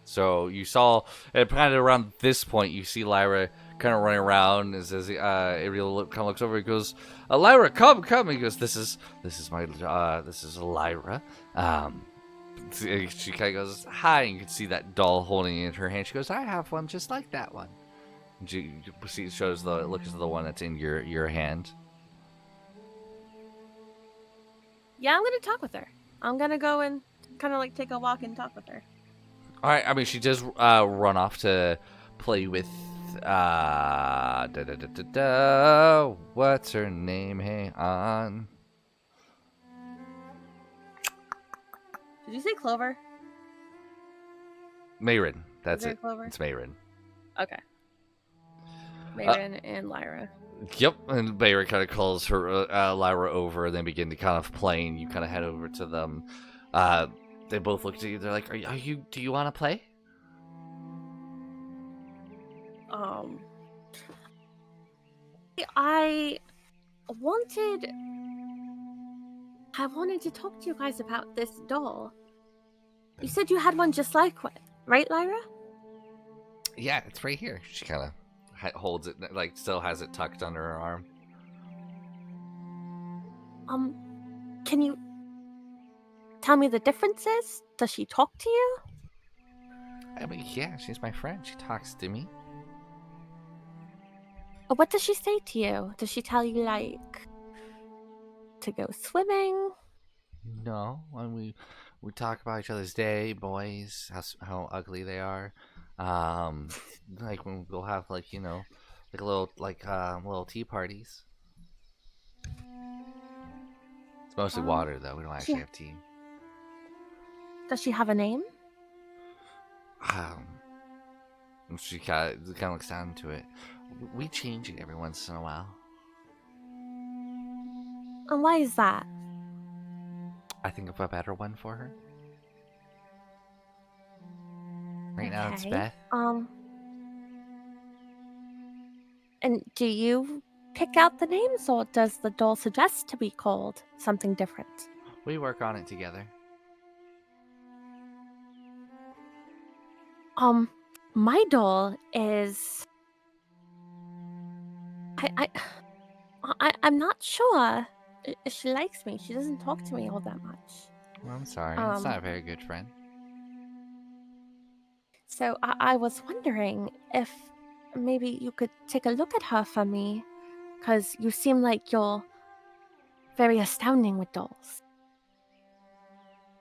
So you saw, and kind of around this point, you see Lyra kind of running around as Ariel kind of looks over and goes, Lyra, come. He goes, this is Lyra. She kind of goes, hi, and you can see that doll holding it in her hand. She goes, I have one just like that one. And she looks at the one that's in your hand. Yeah, I'm gonna talk with her. I'm gonna go and kind of like take a walk and talk with her. All right. I mean, she does run off to play with what's her name? Hang on. Did you say Clover? Mayrin. That's Is there it. Clover? It's Mayrin. Okay. Mayrin and Lyra. Yep. And Mayrin kind of calls her Lyra over, and then begin to kind of play. And you kind of head over to them. They both look at you. They're like, "Are you? Do you want to play?" I wanted to talk to you guys about this doll. You said you had one just like one, right, Lyra? Yeah, it's right here. She kind of holds it, like still has it tucked under her arm. Can you tell me the differences? Does she talk to you? I mean, yeah, she's my friend. She talks to me. What does she say to you? Does she tell you, like, to go swimming? No, when we talk about each other's day, boys, how ugly they are. Um, like when we'll have like like a little little tea parties. It's mostly water though. We don't actually Yeah. have tea. Does she have a name? Um, she kind of looks down into it. We change it every once in a while. And why is that? I think of a better one for her. Right now it's Okay. Beth. And do you pick out the names, or does the doll suggest to be called something different? We work on it together. My doll is. I'm not sure if she likes me. She doesn't talk to me all that much. Well, I'm sorry. It's not a very good friend. So I was wondering if maybe you could take a look at her for me, because you seem like you're very astounding with dolls.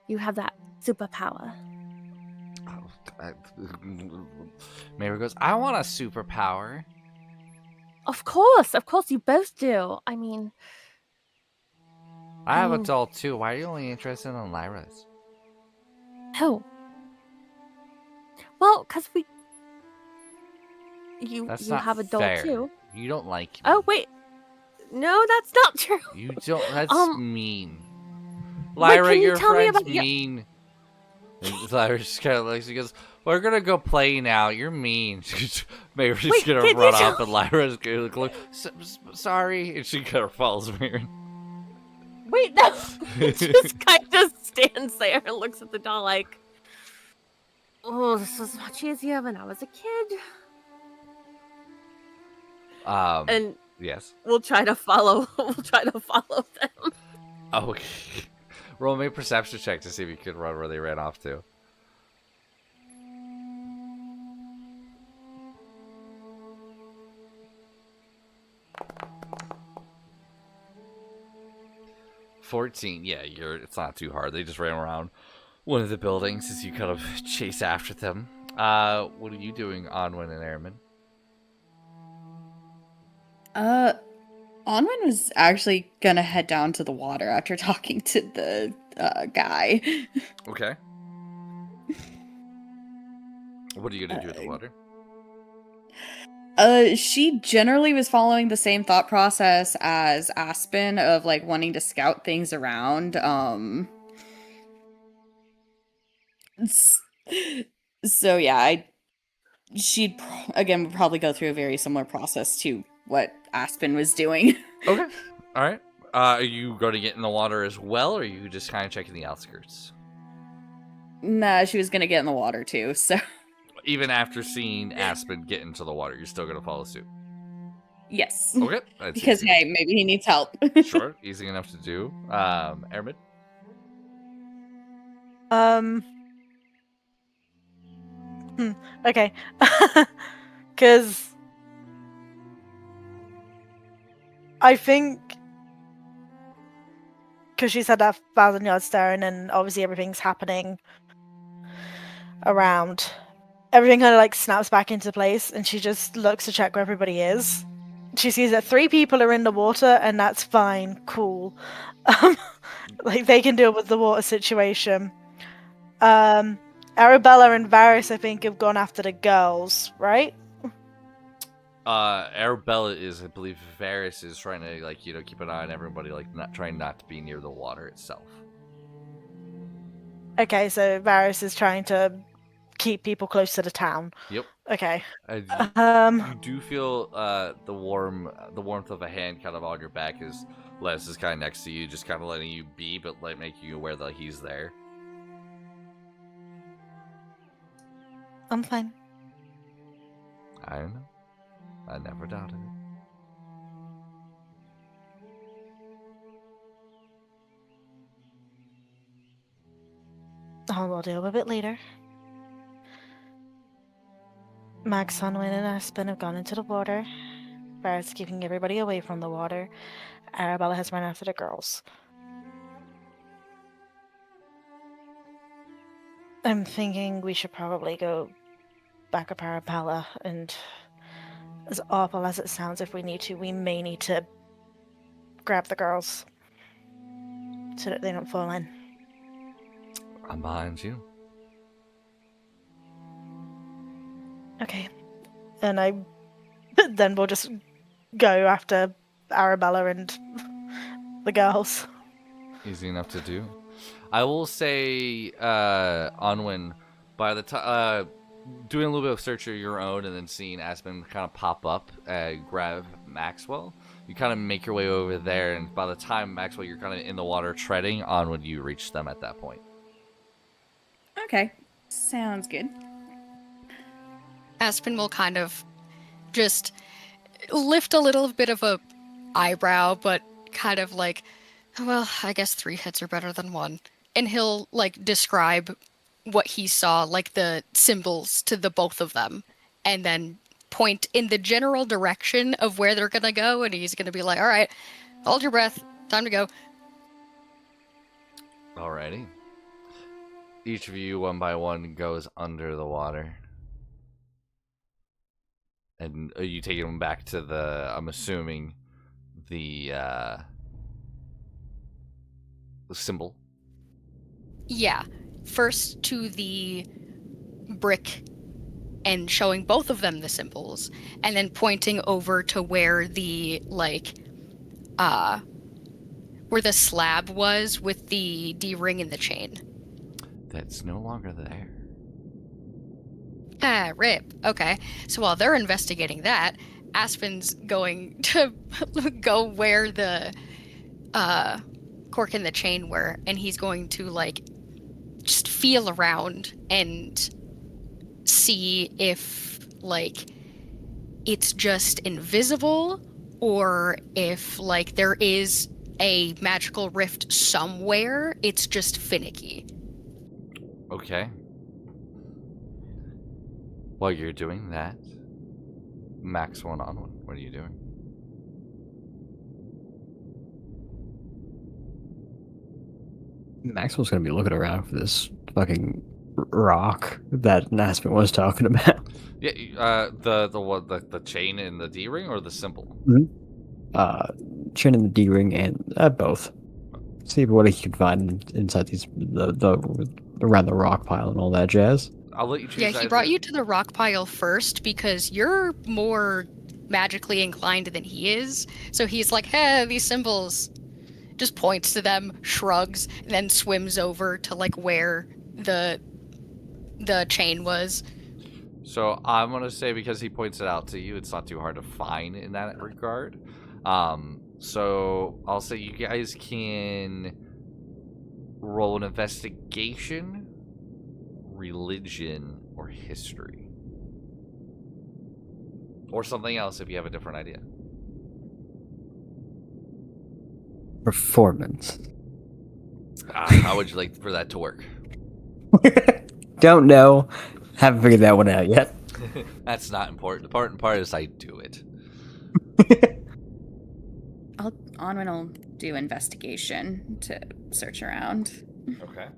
You have that superpower. Mary goes, I want a superpower. Of course, you both do. I mean, I have a doll too. Why are you only interested in Lyra's? oh. Well, because you That's you not have a doll fair. too. You don't like me. Oh wait, no, that's not true. You don't. That's mean. Wait, Lyra, can you your tell me friend's about your- mean. And Lyra just kind of like, she goes, we're gonna go play now. You're mean. Mary's Wait, gonna can you run tell- off, and Lyra's gonna go, sorry, and she kind of follows Mary. Wait, no. Just kind of stands there and looks at the doll like, oh, this was much easier when I was a kid. And yes. we'll try to follow. We'll try to follow them. Okay. Roll me a perception check to see if you can run where they ran off to. $14. Yeah, it's not too hard. They just ran around one of the buildings as you kind of chase after them. What are you doing, Onwin and Airman? Onwin was actually gonna head down to the water after talking to the guy. Okay. What are you gonna do with the water? She generally was following the same thought process as Aspen of like wanting to scout things around. So yeah, she'd again would probably go through a very similar process to what Aspen was doing. Okay. All right. Are you going to get in the water as well, or are you just kind of checking the outskirts? Nah, she was gonna get in the water too, so. Even after seeing Aspen get into the water, you're still going to follow suit. Yes. Okay. That's Because, easy. hey, maybe he needs help. Sure. Easy enough to do. Airman? Okay. Because I think because she's had that 1,000-yard stare, and then obviously everything's happening around. Everything kind of like snaps back into place, and she just looks to check where everybody is. She sees that 3 people are in the water, and that's fine, cool. Like they can deal with the water situation. Arabella and Varys, I think, have gone after the girls, right? Arabella is, I believe, Varys is trying to, like, keep an eye on everybody, like, trying not to be near the water itself. Okay, so Varys is trying to keep people close to the town. Yep. Okay. You do feel the warmth of a hand kind of on your back as Les is kind of next to you, just kind of letting you be, but like making you aware that he's there. I'm fine. I don't know. I never doubted it. We'll deal with it later. Max, Sunwin, and Aspen have gone into the water. Barrett's keeping everybody away from the water. Arabella has run after the girls. I'm thinking we should probably go back up Arabella, and as awful as it sounds, if we need to, we may need to grab the girls so that they don't fall in. I'm behind you. Okay. And then we'll just go after Arabella and the girls. Easy enough to do. I will say, Onwin, by the time doing a little bit of search of your own and then seeing Aspen kind of pop up and grab Maxwell, you kind of make your way over there, and by the time Maxwell, you're kind of in the water treading on when you reach them at that point. Okay, sounds good. Aspen will kind of just lift a little bit of a eyebrow, but kind of like, well, I guess 3 heads are better than 1. And he'll like describe what he saw, like the symbols to the both of them, and then point in the general direction of where they're gonna go, and he's gonna be like, all right, hold your breath, time to go. Alrighty. Each of you, one by one, goes under the water. And are you taking them back to the, I'm assuming, the symbol? Yeah, first to the brick and showing both of them the symbols, and then pointing over to where the where the slab was with the D-ring and the chain. That's no longer there. Ah, rip. Okay. So while they're investigating that, Aspen's going to go where the cork and the chain were, and he's going to like just feel around and see if like it's just invisible, or if like there is a magical rift somewhere, it's just finicky. Okay. While you're doing that, Maxwell and Onwin, what are you doing? Maxwell's gonna be looking around for this fucking rock that Aspen was talking about. Yeah, the chain and the D-ring, or the symbol? Chain and the D-ring, and both. See what he can find inside these the around the rock pile and all that jazz. I'll let you choose. Yeah, he brought you to the rock pile first because you're more magically inclined than he is. So he's like, hey, these symbols. Just points to them, shrugs, and then swims over to like where the chain was. So I'm gonna say, because he points it out to you, it's not too hard to find in that regard. So I'll say you guys can roll an investigation, religion, or history. Or something else if you have a different idea. Performance. How would you like for that to work? Don't know. Haven't figured that one out yet. That's not important. The important part is I do it. Onwin will do investigation to search around. Okay.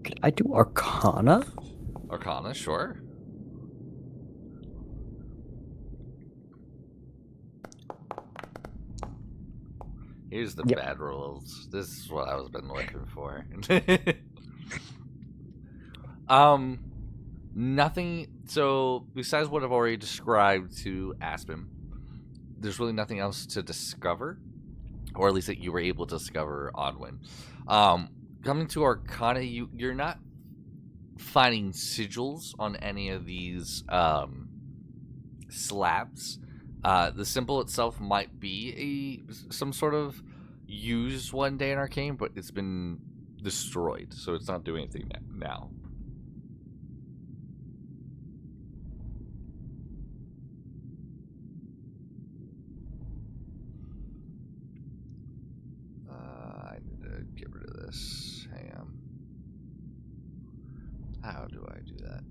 Could I do Arcana? Arcana, sure. Here's the Yep. bad rolls. This is what I was been looking for. Nothing. So besides what I've already described to Aspen, there's really nothing else to discover, or at least that you were able to discover, Onwin. Coming to Arcana, you're not finding sigils on any of these slabs. The symbol itself might be some sort of used one day in Arcane, but it's been destroyed, so it's not doing anything now. I need to get rid of this. Hang on. How do I do that?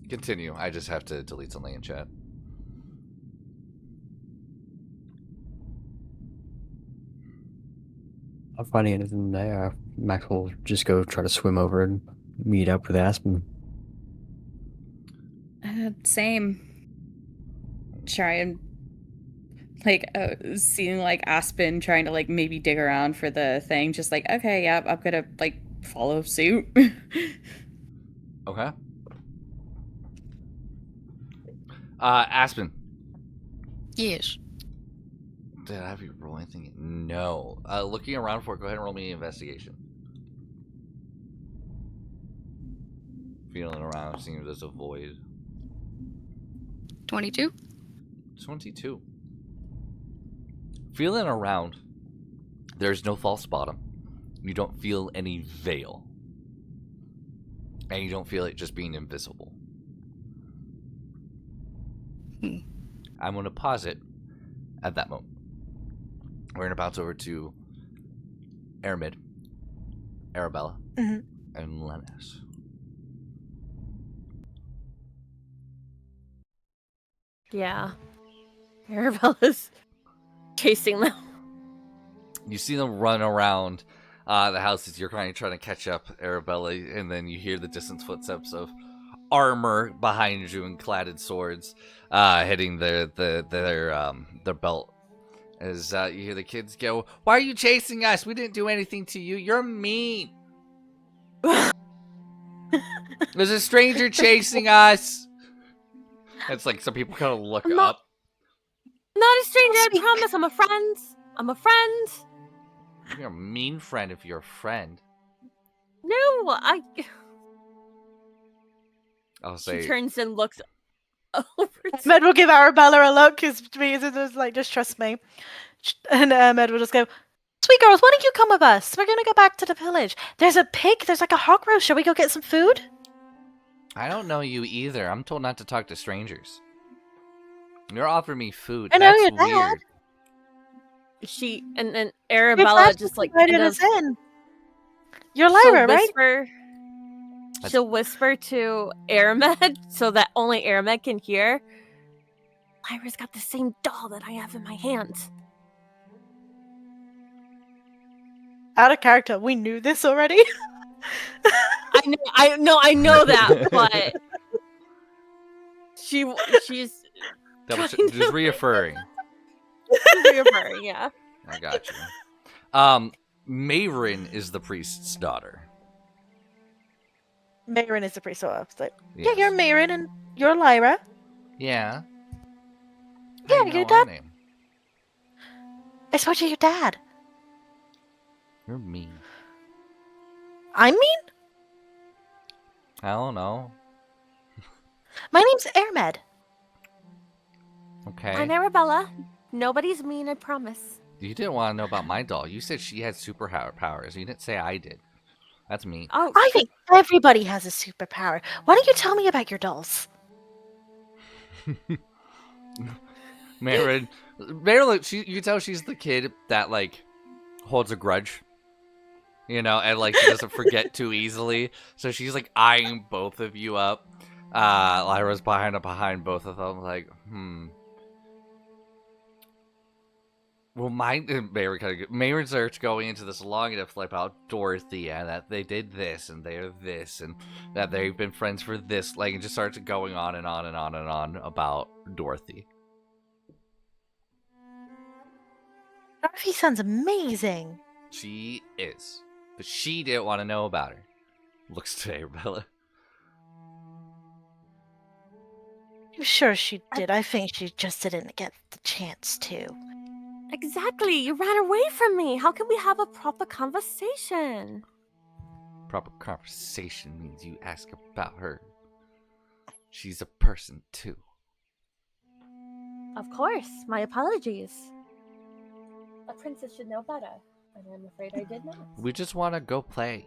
Continue. I just have to delete something in chat. Not finding anything there. Maxwell will just go try to swim over and meet up with Aspen. Same. Try and seeing like Aspen trying to like maybe dig around for the thing. Just like, okay, yeah, I'm gonna like follow suit. Okay. Aspen. Yes. Did I have you roll anything? No. Looking around for it, go ahead and roll me an investigation. Feeling around, seeing if there's a void. 22. 22. Feeling around, there's no false bottom. You don't feel any veil. And you don't feel it just being invisible. I'm going to pause it at that moment. We're going to bounce over to Aramid, Arabella, and Lennis. Yeah. Arabella's chasing them. You see them run around the houses. You're kind of trying to catch up, Arabella, and then you hear the distant footsteps of armor behind you and cladded swords hitting their belt. As you hear the kids go, "Why are you chasing us? We didn't do anything to you. You're mean." There's a stranger chasing us. It's like some people kind of look up. Not a stranger, I promise. I'm a friend. I'm a friend. You're a mean friend if you're a friend. No, I'll say. She turns and looks over to Med will give Arabella a look because it's like, just trust me. And Med will just go, "Sweet girls, why don't you come with us? We're gonna go back to the village. There's a pig. There's like a hog roast. Shall we go get some food?" I don't know you either. I'm told not to talk to strangers. You're offering me food. I know That's your dad. weird. she and then Your Arabella dad just like invited kind us of in. You're Lyra, right? She'll whisper to Aramed so that only Aramed can hear. Lyra's got the same doll that I have in my hand. Out of character. We knew this already. I know that, but she's Just reassuring. reaffirming, yeah. I got you. Mavrin is the priest's daughter. Mayrin is the priest. So I was like, Yes. yeah, you're Mayrin and you're Lyra. Yeah. Yeah, How do you your know our dad. name? I spoke to your dad. You're mean. I mean, I don't know. my name's Airmed. Okay. I'm Arabella. Nobody's mean, I promise. You didn't want to know about my doll. You said she had superpowers. You didn't say I did. That's mean. Oh, I think everybody has a superpower. Why don't you tell me about your dolls? Marilyn, you can tell she's the kid that like holds a grudge, you know, and like she doesn't forget too easily. So she's like eyeing both of you up. Lyra's behind both of them, like, Well, Mayron starts going into this long enough about Dorothy and that they did this and they're this and that they've been friends for this, like, it just starts going on and on and on and on about Dorothy. Dorothy sounds amazing. She is, but she didn't want to know about her. Looks to Arabella. I'm sure she did. I think she just didn't get the chance to. exactly. You ran away from me. How can we have a proper conversation? Proper conversation means you ask about her. She's a person too. Of course. My apologies. A princess should know better, and I'm afraid I did not. We just want to go play.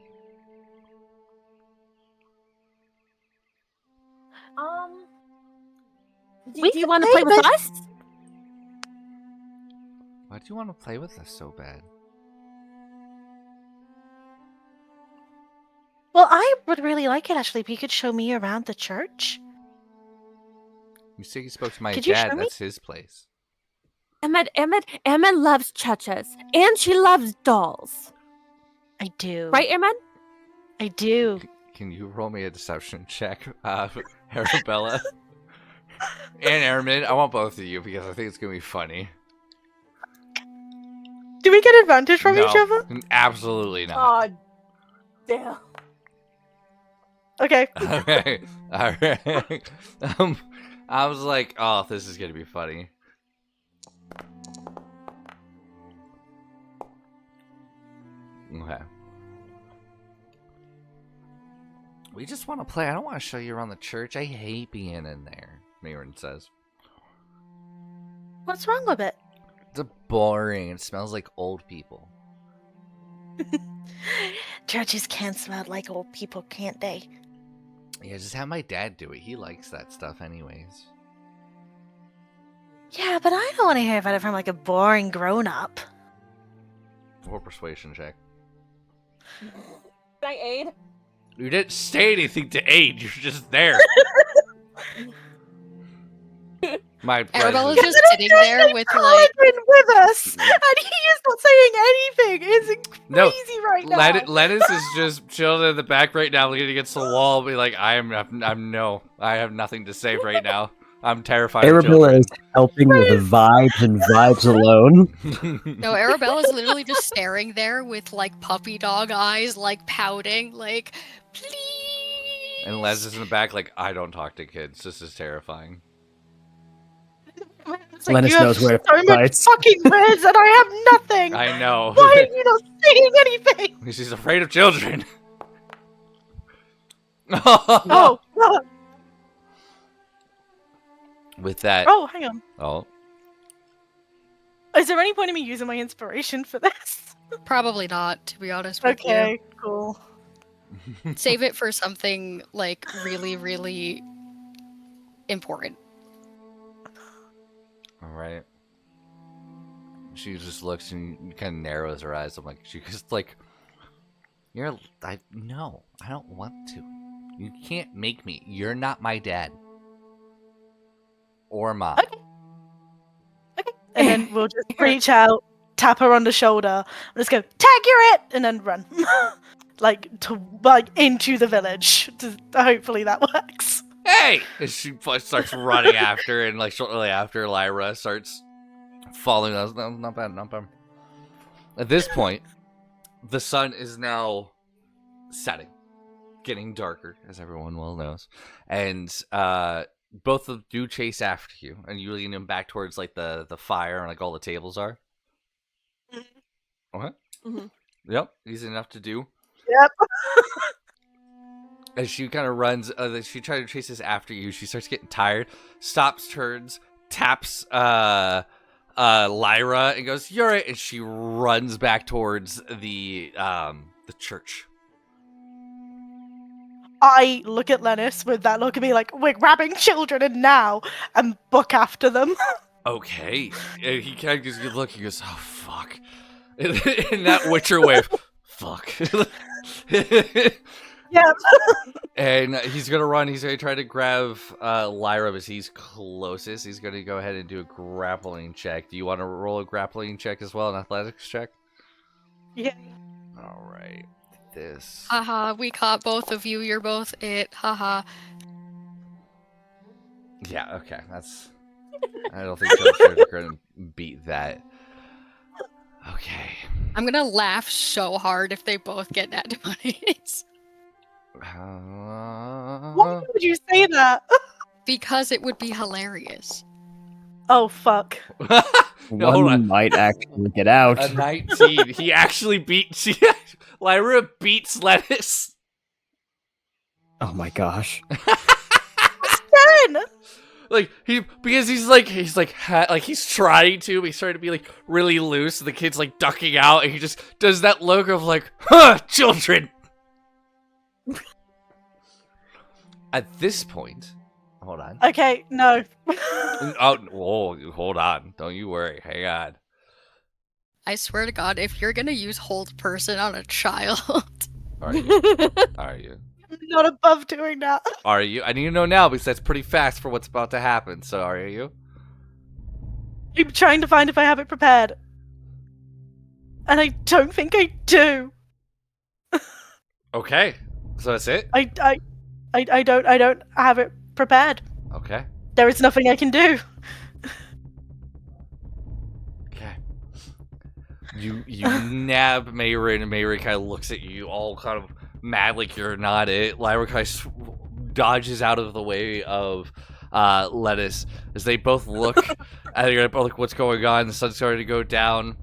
Do We you can want to play, play with but- us? do you want to play with us so bad? Well, I would really like it actually if you could show me around the church. You say you spoke to my Could you dad. show me? That's his place. Emma loves churches, and she loves dolls. I do. Right, Emma? I do. Can you roll me a deception check, Arabella? And Airman, I want both of you because I think it's gonna be funny. Do we get advantage from No, each other? absolutely not. Oh, damn. Okay. Okay, all right. I was like, oh, this is gonna be funny. Okay. We just want to play. I don't want to show you around the church. I hate being in there, Mayron says. What's wrong with it? It's boring. It smells like old people. Churches can smell like old people, can't they? Yeah, just have my dad do it. He likes that stuff anyways. Yeah, but I don't want to hear about it from like a boring grown-up. Or persuasion check. Can I aid? You didn't say anything to aid. You're just there. My Arabella's pleasure. just sitting there with like. Been with us, and he is not saying anything. It's No, crazy right now. Lennis is just chilling in the back right now, leaning against the wall, be like, I have nothing to say right now. I'm terrified. of Arabella children." is helping with the vibes and vibes alone. No, Arabella's literally just staring there with like puppy dog eyes, like pouting, like, please. And Les is in the back, like, I don't talk to kids. This is terrifying. It's like, Lennis you have knows where to so put much lights. fucking words, and I have nothing. I know. Why are you not saying anything? She's afraid of children. Oh, oh, With that. oh, hang on. Oh. Is there any point in me using my inspiration for this? Probably not, to be honest with Okay, cool. you. Save it for something like really, really important. All right. She just looks and kind of narrows her eyes. I'm like, she just like, no, I don't want to. You can't make me. You're not my dad. Or mom. Okay. And then we'll just reach out, tap her on the shoulder, and just go, tag, you're it! And then run. like into the village. Hopefully that works. Hey! And she starts running after, and like shortly after, Lyra starts following us. No, not bad, not bad. At this point, the sun is now setting, getting darker, as everyone well knows, and both of them do chase after you, and you lean them back towards like the fire and like all the tables are. Okay. Mhm. Yep, easy enough to do. Yep. As she kind of runs, she tries to chase after you. She starts getting tired, stops, turns, taps Lyra, and goes, "You're right." And she runs back towards the church. I look at Lennis with that look at me like, we're grabbing children and now, and book after them. Okay, and he kind of gives you a look. He goes, "Oh fuck," in that Witcher wave. Fuck. Yeah. And he's gonna run. He's gonna try to grab Lyra, but he's closest. He's gonna go ahead and do a grappling check. Do you want to roll a grappling check as well, an athletics check? Yeah. All right. This. Haha, we caught both of you. You're both it. Haha. Yeah. Okay. That's. I don't think Joe's gonna beat that. Okay. I'm gonna laugh so hard if they both get nat 20s. Why would you say that? Because it would be hilarious. Oh, fuck. No, hold One on. might actually get out. A 19. He actually beats. Lyra beats Lettuce. Oh my gosh. 10! Like because he's trying to. He's trying to be like really loose. And the kid's like ducking out, and he just does that look of like, "Huh, children." At this point, hold on. Okay, no. Oh, whoa, hold on. Don't you worry. Hang on. I swear to God, if you're gonna use hold person on a child, Are you? Are you? I'm not above doing that. Are you? I need to know now because that's pretty fast for what's about to happen. So are you? I'm trying to find if I have it prepared. And I don't think I do. Okay. So that's it? I don't have it prepared. Okay. There is nothing I can do. Okay. You nab Mayrin, and Mayrin kind of looks at you all kind of mad like you're not it. Lyra kind of dodges out of the way of Lettuce as they both look and you're both like, what's going on? The sun's starting to go down.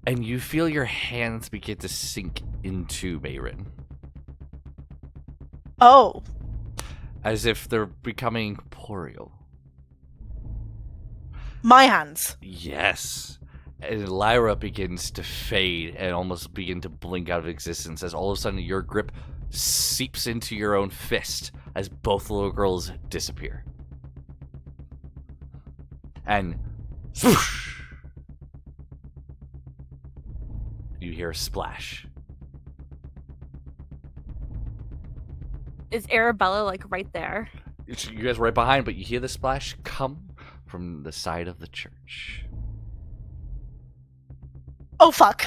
And you feel your hands begin to sink into Mayrin. Oh. As if they're becoming corporeal. My hands. Yes. And Lyra begins to fade and almost begin to blink out of existence as all of a sudden your grip seeps into your own fist as both little girls disappear. And swoosh, you hear a splash. Is Arabella like right there? You guys are right behind, but you hear the splash come from the side of the church. Oh fuck.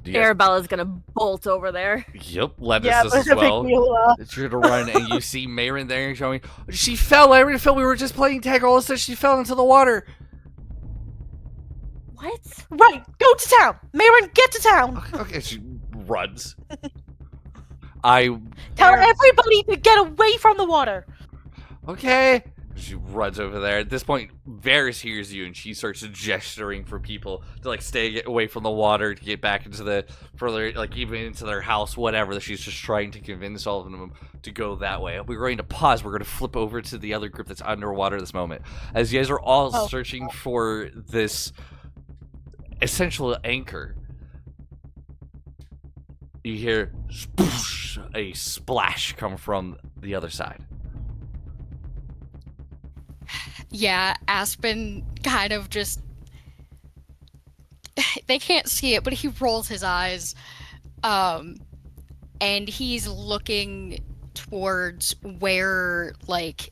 Do you guys- Arabella's gonna bolt over there. Yep, Levis Yeah, does but as I think well. we'll, It's you're gonna run, and you see Mayrin there and showing, she fell. I already fell. We were just playing tag. All of a sudden, she fell into the water. What? Right, go to town. Mayron, get to town. Okay, she runs. I Tell everybody to get away from the water. okay. She runs over there. At this point, Varys hears you, and she starts gesturing for people to like stay away from the water to get back into the further, like even into their house, whatever. She's just trying to convince all of them to go that way. We're going to pause. We're going to flip over to the other group that's underwater at this moment, as you guys are all searching for this essential anchor. You hear spoosh, a splash come from the other side. yeah, Aspen kind of just. They can't see it, but he rolls his eyes. And he's looking towards where, like.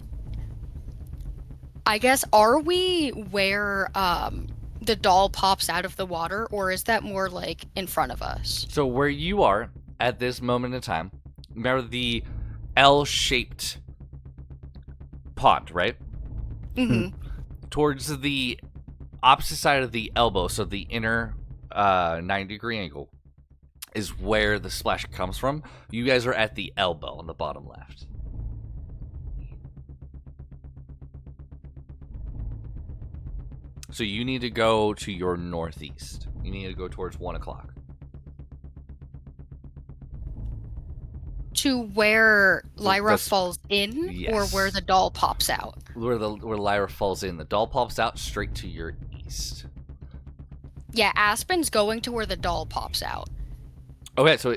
I guess, are we where the doll pops out of the water, or is that more like in front of us? So where you are at this moment in time, remember the L-shaped pond, right? Mm-hmm. Towards the opposite side of the elbow, so the inner 90-degree angle, is where the splash comes from. You guys are at the elbow on the bottom left. So you need to go to your northeast. You need to go towards 1 o'clock. To where Lyra that's- falls in, or Yes. where the doll pops out? Where Lyra falls in. The doll pops out straight to your east. Yeah, Aspen's going to where the doll pops out. Okay, so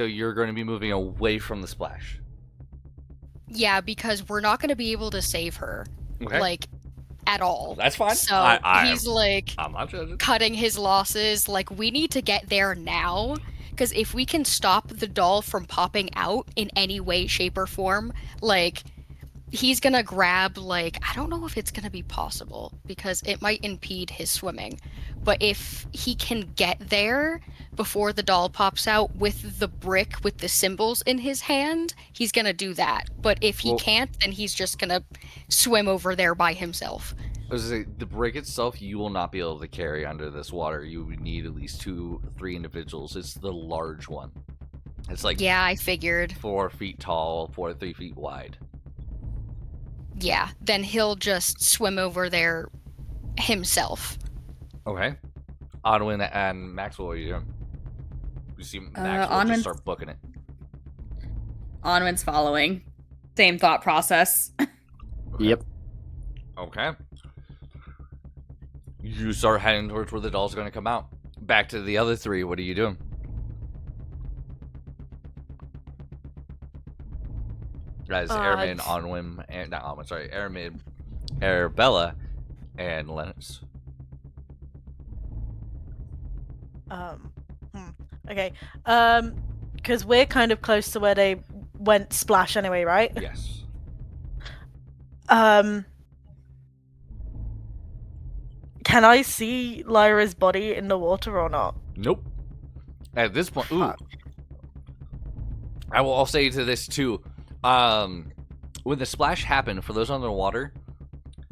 you're going to be moving away from the splash. Yeah, because we're not going to be able to save her, Okay. like, at all. That's fine. So he's like I'm not judging. cutting his losses. Like, we need to get there now, because if we can stop the doll from popping out in any way, shape, or form, like, he's gonna grab, like, I don't know if it's gonna be possible because it might impede his swimming, but if he can get there before the doll pops out with the brick with the symbols in his hand, he's gonna do that. But if he can't, then he's just gonna swim over there by himself. I was gonna say, the brick itself, you will not be able to carry under this water. You would need at least 2-3 individuals. It's the large one. It's like Yeah, I figured. 4 feet tall, 3 feet wide. Yeah, then he'll just swim over there himself. Okay. Onwin and Maxwell, what are you doing? You see Maxwell Onwin- just start booking it. Onwin's following. Same thought process. Yep. Okay. You start heading towards where the doll's going to come out. Back to the other 3, what are you doing? Guys, Airman, Onwim, and not Onwim, sorry, Airman, Arabella, and Lennox. Um, okay. Because we're kind of close to where they went splash anyway, right? Yes. Can I see Lyra's body in the water or not? Nope. At this point, ooh. Fuck. I'll say to this too. When the splash happened, for those on the water,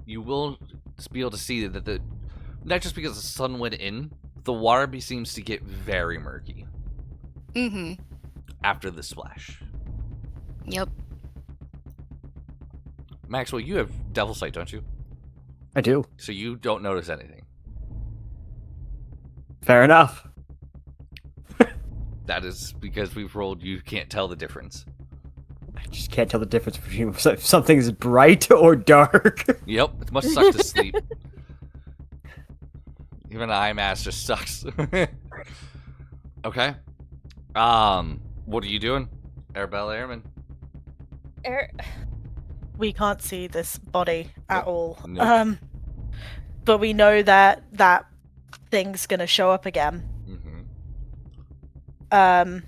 you will be able to see that not just because the sun went in, the water seems to get very murky Mm-hmm. after the splash. Yep. Maxwell, you have Devil Sight, don't you? I do. So you don't notice anything. Fair enough. That is because we've rolled. You can't tell the difference. I just can't tell the difference between if something's bright or dark. Yep, it must suck to sleep. Even eye mask just sucks. Okay. What are you doing, Arabella Airman? We can't see this body at all. Nope. But we know that that thing's gonna show up again. Mm-hmm.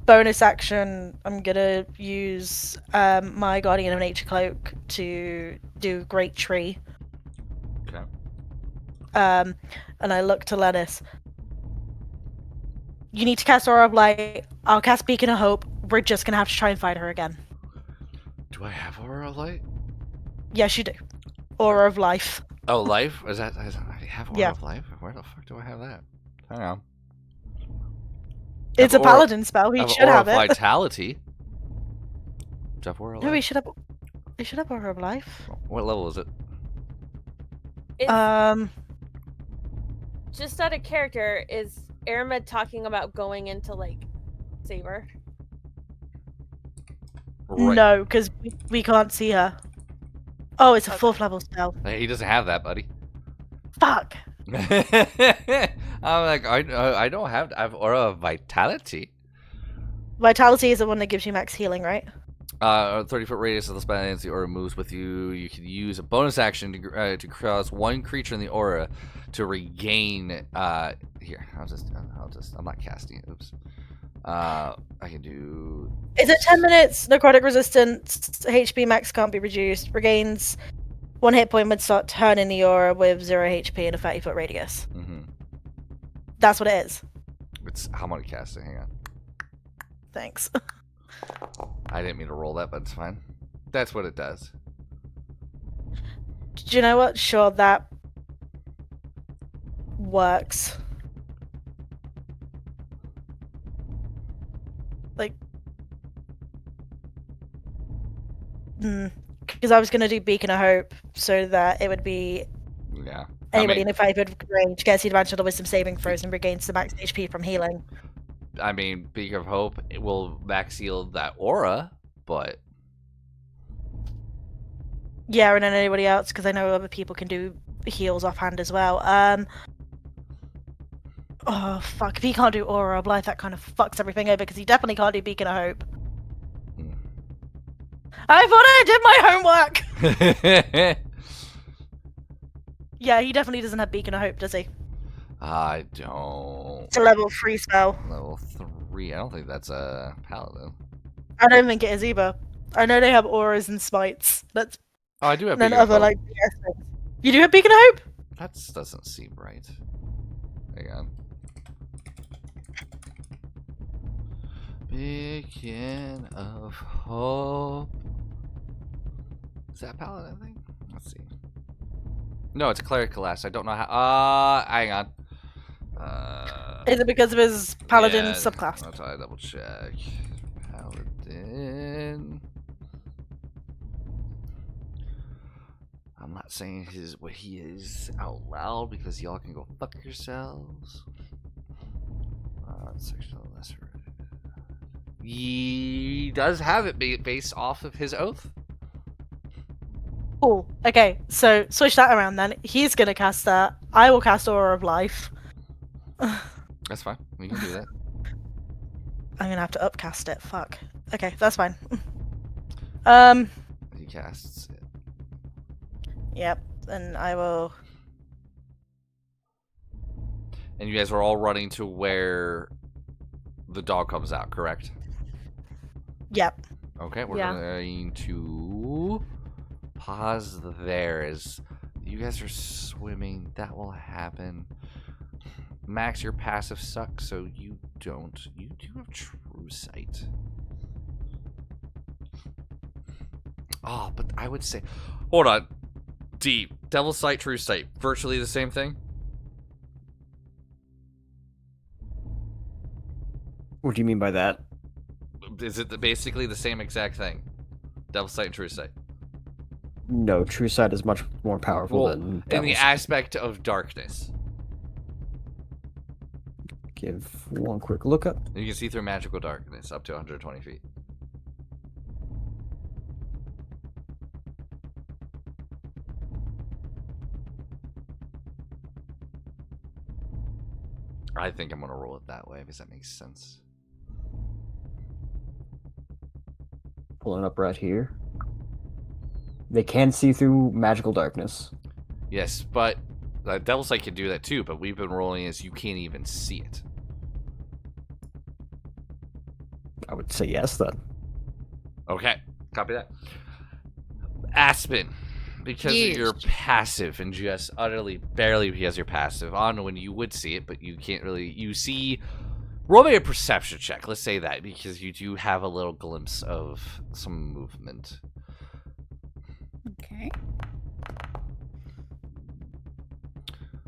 Bonus action, I'm gonna use my Guardian of Nature cloak to do Great Tree. Okay. And I look to Lennis. You need to cast Aura of Light. I'll cast Beacon of Hope. We're just gonna have to try and fight her again. Do I have Aura of Light? Yes, you do. Aura of Life. Oh, life? I have Aura Yeah. of Life? Where the fuck do I have that? Hang on. It's a Aura- paladin spell. I We have should Aura have of it. Vitality. Do you have Aura of No, Life? we should have. We should have Aura of Life. What level is it? It's just out of character. Is Aramed talking about going into like Saber? Right. No, because we can't see her. Oh, it's a Okay. 4th level spell. He doesn't have that, buddy. Fuck. I'm like, I don't have. I have Aura of Vitality. Vitality is the one that gives you max healing, right? 30-foot radius of the spell ends. The aura moves with you. You can use a bonus action to cause one creature in the aura to regain. Here, I'm not casting it. Oops. I can do. Is it 10 minutes? Necrotic resistance. HP max can't be reduced. Regains 1 hit point when start turning the aura with 0 HP in a 30-foot radius. Mm-hmm. That's what it is. It's how many casting? Hang on. Thanks. I didn't mean to roll that, but it's fine. That's what it does. Do you know what? Sure, that works. Like, because I was gonna do Beacon of Hope so that it would be Yeah. anybody in a 5-foot range gets the advantage of the Wisdom saving throws and regains the max HP from healing. I mean, Beacon of Hope it will max heal that aura, but Yeah, and then anybody else, because I know other people can do heals offhand as well. Oh fuck! If he can't do Aura of Life, that kind of fucks everything over because he definitely can't do Beacon of Hope. Hmm. I thought I did my homework. Yeah, he definitely doesn't have Beacon of Hope, does he? I don't. It's a level 3 spell. Level 3. I don't think that's a paladin. I don't think it is either. I know they have auras and smites. That's Oh, I do have and then Beacon of other Hope. like BS things. You do have Beacon of Hope? That doesn't seem right. Hang on. Beacon of Hope. Is that paladin thing? Let's see. No, it's a cleric class. I don't know how. Hang on. Is it because of his paladin yeah, subclass? That's why I double check. Paladin. I'm not saying what he is out loud because y'all can go fuck yourselves. Section of the lesser. He does have it based off of his oath. Cool. Okay, so switch that around then. He's gonna cast that. I will cast Aura of Life. That's fine. We can do that. I'm gonna have to upcast it. Fuck. Okay, that's fine. He casts it. Yep. And I will. And you guys are all running to where the dog comes out, correct? Yep. Okay, we're Yeah. going to pause there as you guys are swimming. That will happen. Max, your passive sucks, so you don't. You do have true sight. Oh, but I would say... Hold on. D. Devil sight, true sight. Virtually the same thing? What do you mean by that? Is it basically the same exact thing? Devil sight and true sight. No, true sight is much more powerful Well, than in the devil's. aspect of darkness. Give one quick look up. You can see through magical darkness up to 120 feet. I think I'm going to roll it that way because that makes sense. Pulling up right here. They can see through magical darkness. Yes, but Devil Sight can do that too, but we've been rolling as you can't even see it. I would say yes then. Okay, copy that. Aspen, because Yes. you're passive and just utterly, barely because you're passive, on when you would see it, but you can't really, you see, roll me a perception check, let's say that, because you do have a little glimpse of some movement. Okay.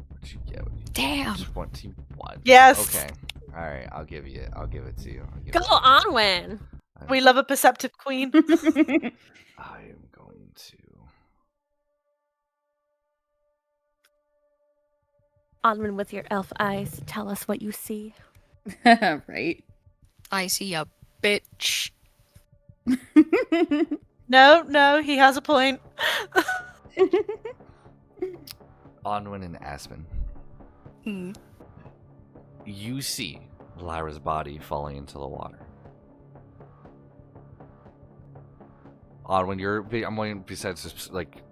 What'd you get? Damn. 21. Yes. Okay. Alright, I'll give it to you. Go on, win. We love a perceptive queen. I am going to... Onwin, with your elf eyes, tell us what you see. Right. I see a bitch. No, he has a point. Onwin and Aspen. Hmm. You see Lyra's body falling into the water. Onwin, I'm going besides just, like,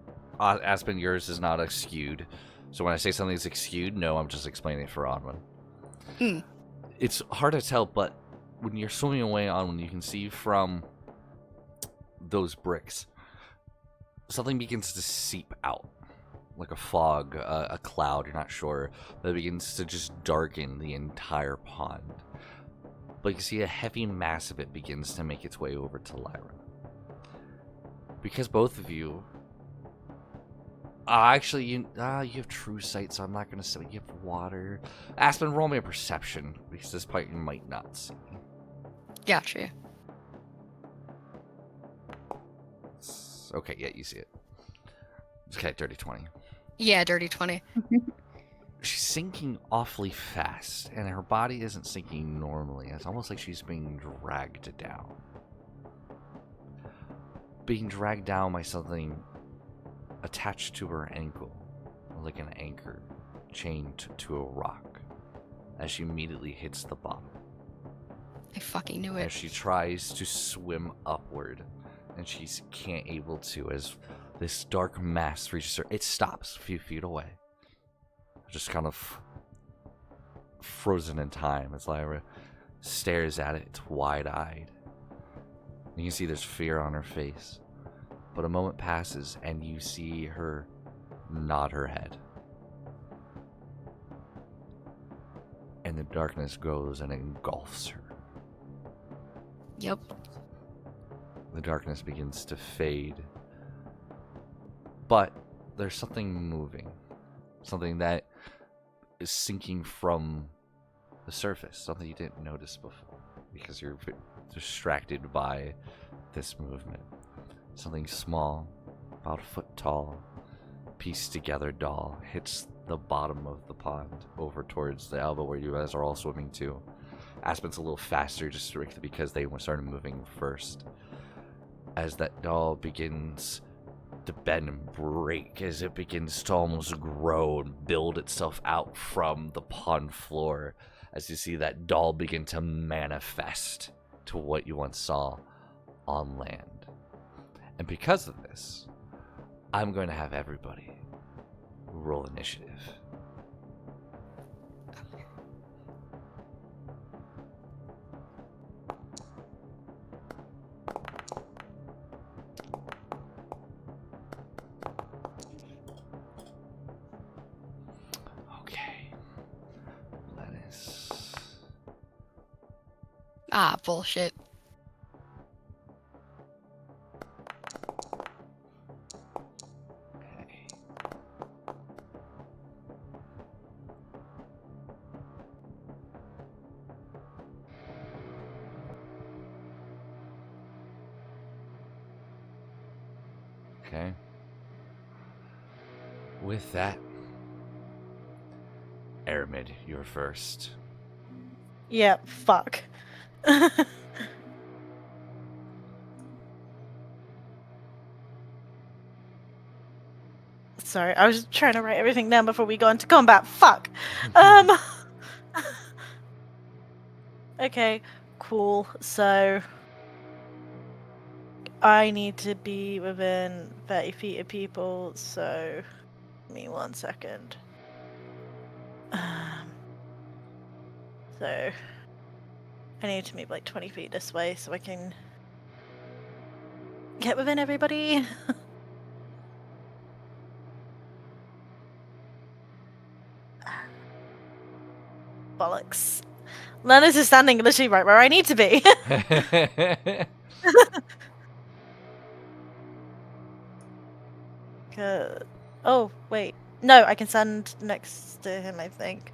Aspen, yours is not skewed. So when I say something's skewed, no, I'm just explaining it for Onwin. Hmm. It's hard to tell, but when you're swimming away, Onwin, you can see from those bricks, something begins to seep out. Like a fog, a cloud, you're not sure, but it begins to just darken the entire pond. But you can see a heavy mass of it begins to make its way over to Lyra. Because both of you... actually, you have true sight, so I'm not going to say you have water. Aspen, roll me a perception, because this part you might not see. Gotcha. Okay, yeah, you see it. Okay, dirty 20. Yeah, dirty 20. She's sinking awfully fast, and her body isn't sinking normally. It's almost like she's being dragged down. Being dragged down by something attached to her ankle, like an anchor chained to a rock, as she immediately hits the bottom. I fucking knew As it. she tries to swim upward, and she can't able to, as this dark mass reaches her. It stops a few feet away. Just kind of frozen in time as Lyra stares at it, wide-eyed. You can see there's fear on her face. But a moment passes, and you see her nod her head. And the darkness goes and engulfs her. Yep. The darkness begins to fade. But there's something moving. Something that is sinking from the surface. Something you didn't notice before. Because you're distracted by this movement. Something small, about a foot tall, pieced together doll hits the bottom of the pond over towards the elbow where you guys are all swimming to. Aspen's a little faster just strictly because they started moving first. As that doll begins to bend and break, as it begins to almost grow and build itself out from the pond floor, as you see that doll begin to manifest to what you once saw on land. And because of this, I'm going to have everybody roll initiative. Ah, bullshit. Okay. Okay. With that, Aramid, you're first. Yeah, fuck. Sorry, I was trying to write everything down before we go into combat. Fuck. Okay, cool. So I need to be within 30 feet of people, so give me 1 second. So I need to move like 20 feet this way so I can get within everybody. Bollocks. Leonard is standing literally right where I need to be. Oh, wait. No, I can stand next to him, I think.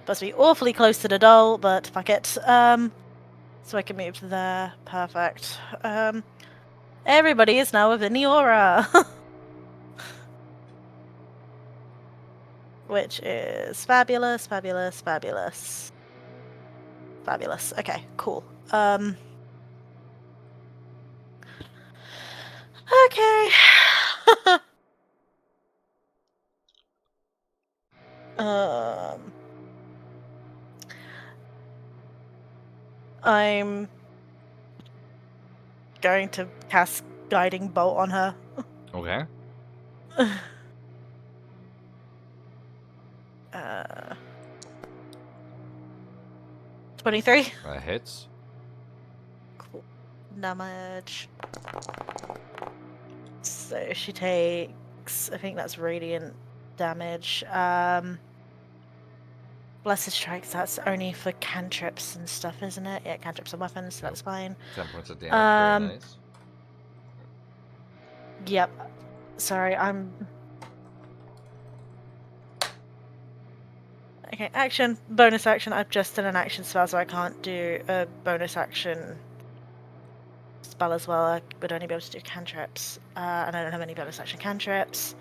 Must be awfully close to the doll, but fuck it. So I can move to there. Perfect. Everybody is now within the aura. Which is fabulous, fabulous, fabulous. Fabulous. Okay, cool. Okay. I'm going to cast Guiding Bolt on her. Okay. 23. That hits. Cool. Damage. So she takes, I think that's radiant damage. Blessed Strikes, that's only for cantrips and stuff, isn't it? Yeah, cantrips and weapons, so that's fine. 10 points of damage. Very nice. Yep. Sorry, I'm... Okay, action, bonus action. I've just done an action spell, so I can't do a bonus action spell as well. I would only be able to do cantrips. And I don't have any bonus action cantrips.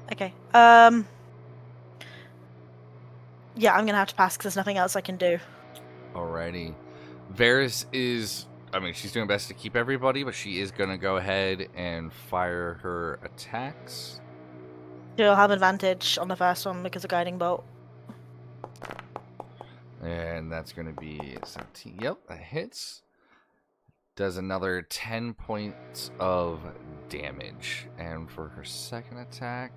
Okay. Yeah, I'm gonna have to pass because there's nothing else I can do. Alrighty. Varys is, I mean, she's doing best to keep everybody, but she is going to go ahead and fire her attacks. She'll have advantage on the first one because of Guiding Bolt. And that's going to be 17. Yep, that hits. Does another 10 points of damage. And for her second attack,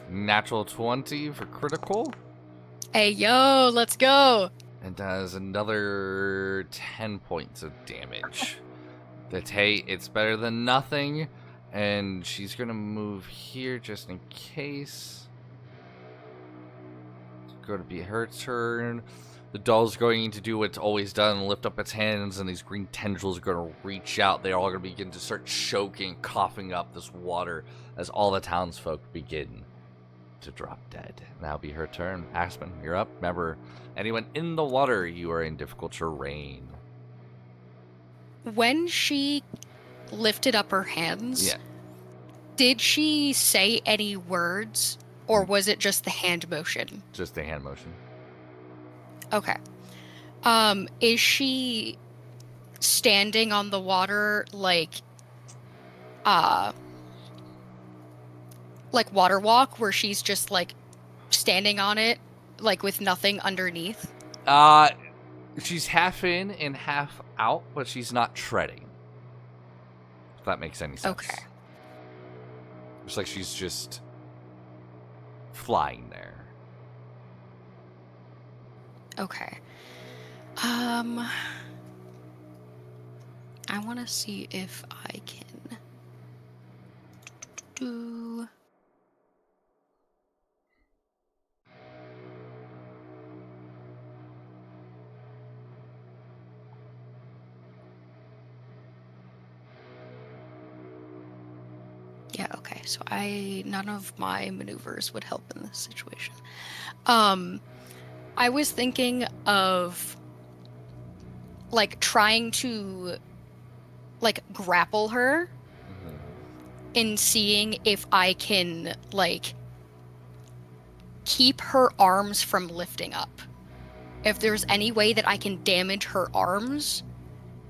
natural 20 for critical. Hey, yo, let's go. And does another 10 points of damage. That's, hey, it's better than nothing. And she's going to move here just in case. It's going to be her turn. The doll's going to do what it's always done, lift up its hands, and these green tendrils are going to reach out. They're all going to begin to start choking, coughing up this water as all the townsfolk begin to drop dead. That'll be her turn. Aspen, you're up. Remember, anyone in the water, you are in difficult terrain. When she lifted up her hands, Yeah. did she say any words, or was it just the hand motion? Just the hand motion. Okay. Is she standing on the water like water walk, where she's just like standing on it, like with nothing underneath? She's half in and half out, but she's not treading. If that makes any sense. Okay. It's like she's just flying there. Okay. I want to see if I can do. Yeah, okay. So none of my maneuvers would help in this situation. I was thinking of like trying to like grapple her and seeing if I can like keep her arms from lifting up. If there's any way that I can damage her arms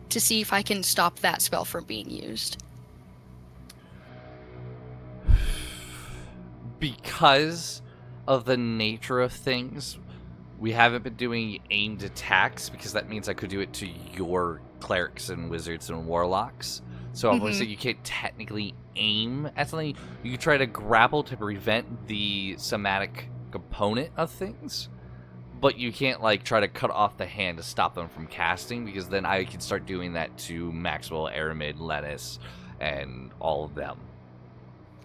to see if I can stop that spell from being used. Because of the nature of things, we haven't been doing aimed attacks because that means I could do it to your clerics and wizards and warlocks. So I'm going to say you can't technically aim at something. You can try to grapple to prevent the somatic component of things, but you can't like try to cut off the hand to stop them from casting, because then I can start doing that to Maxwell, Aramid, Lennis, and all of them.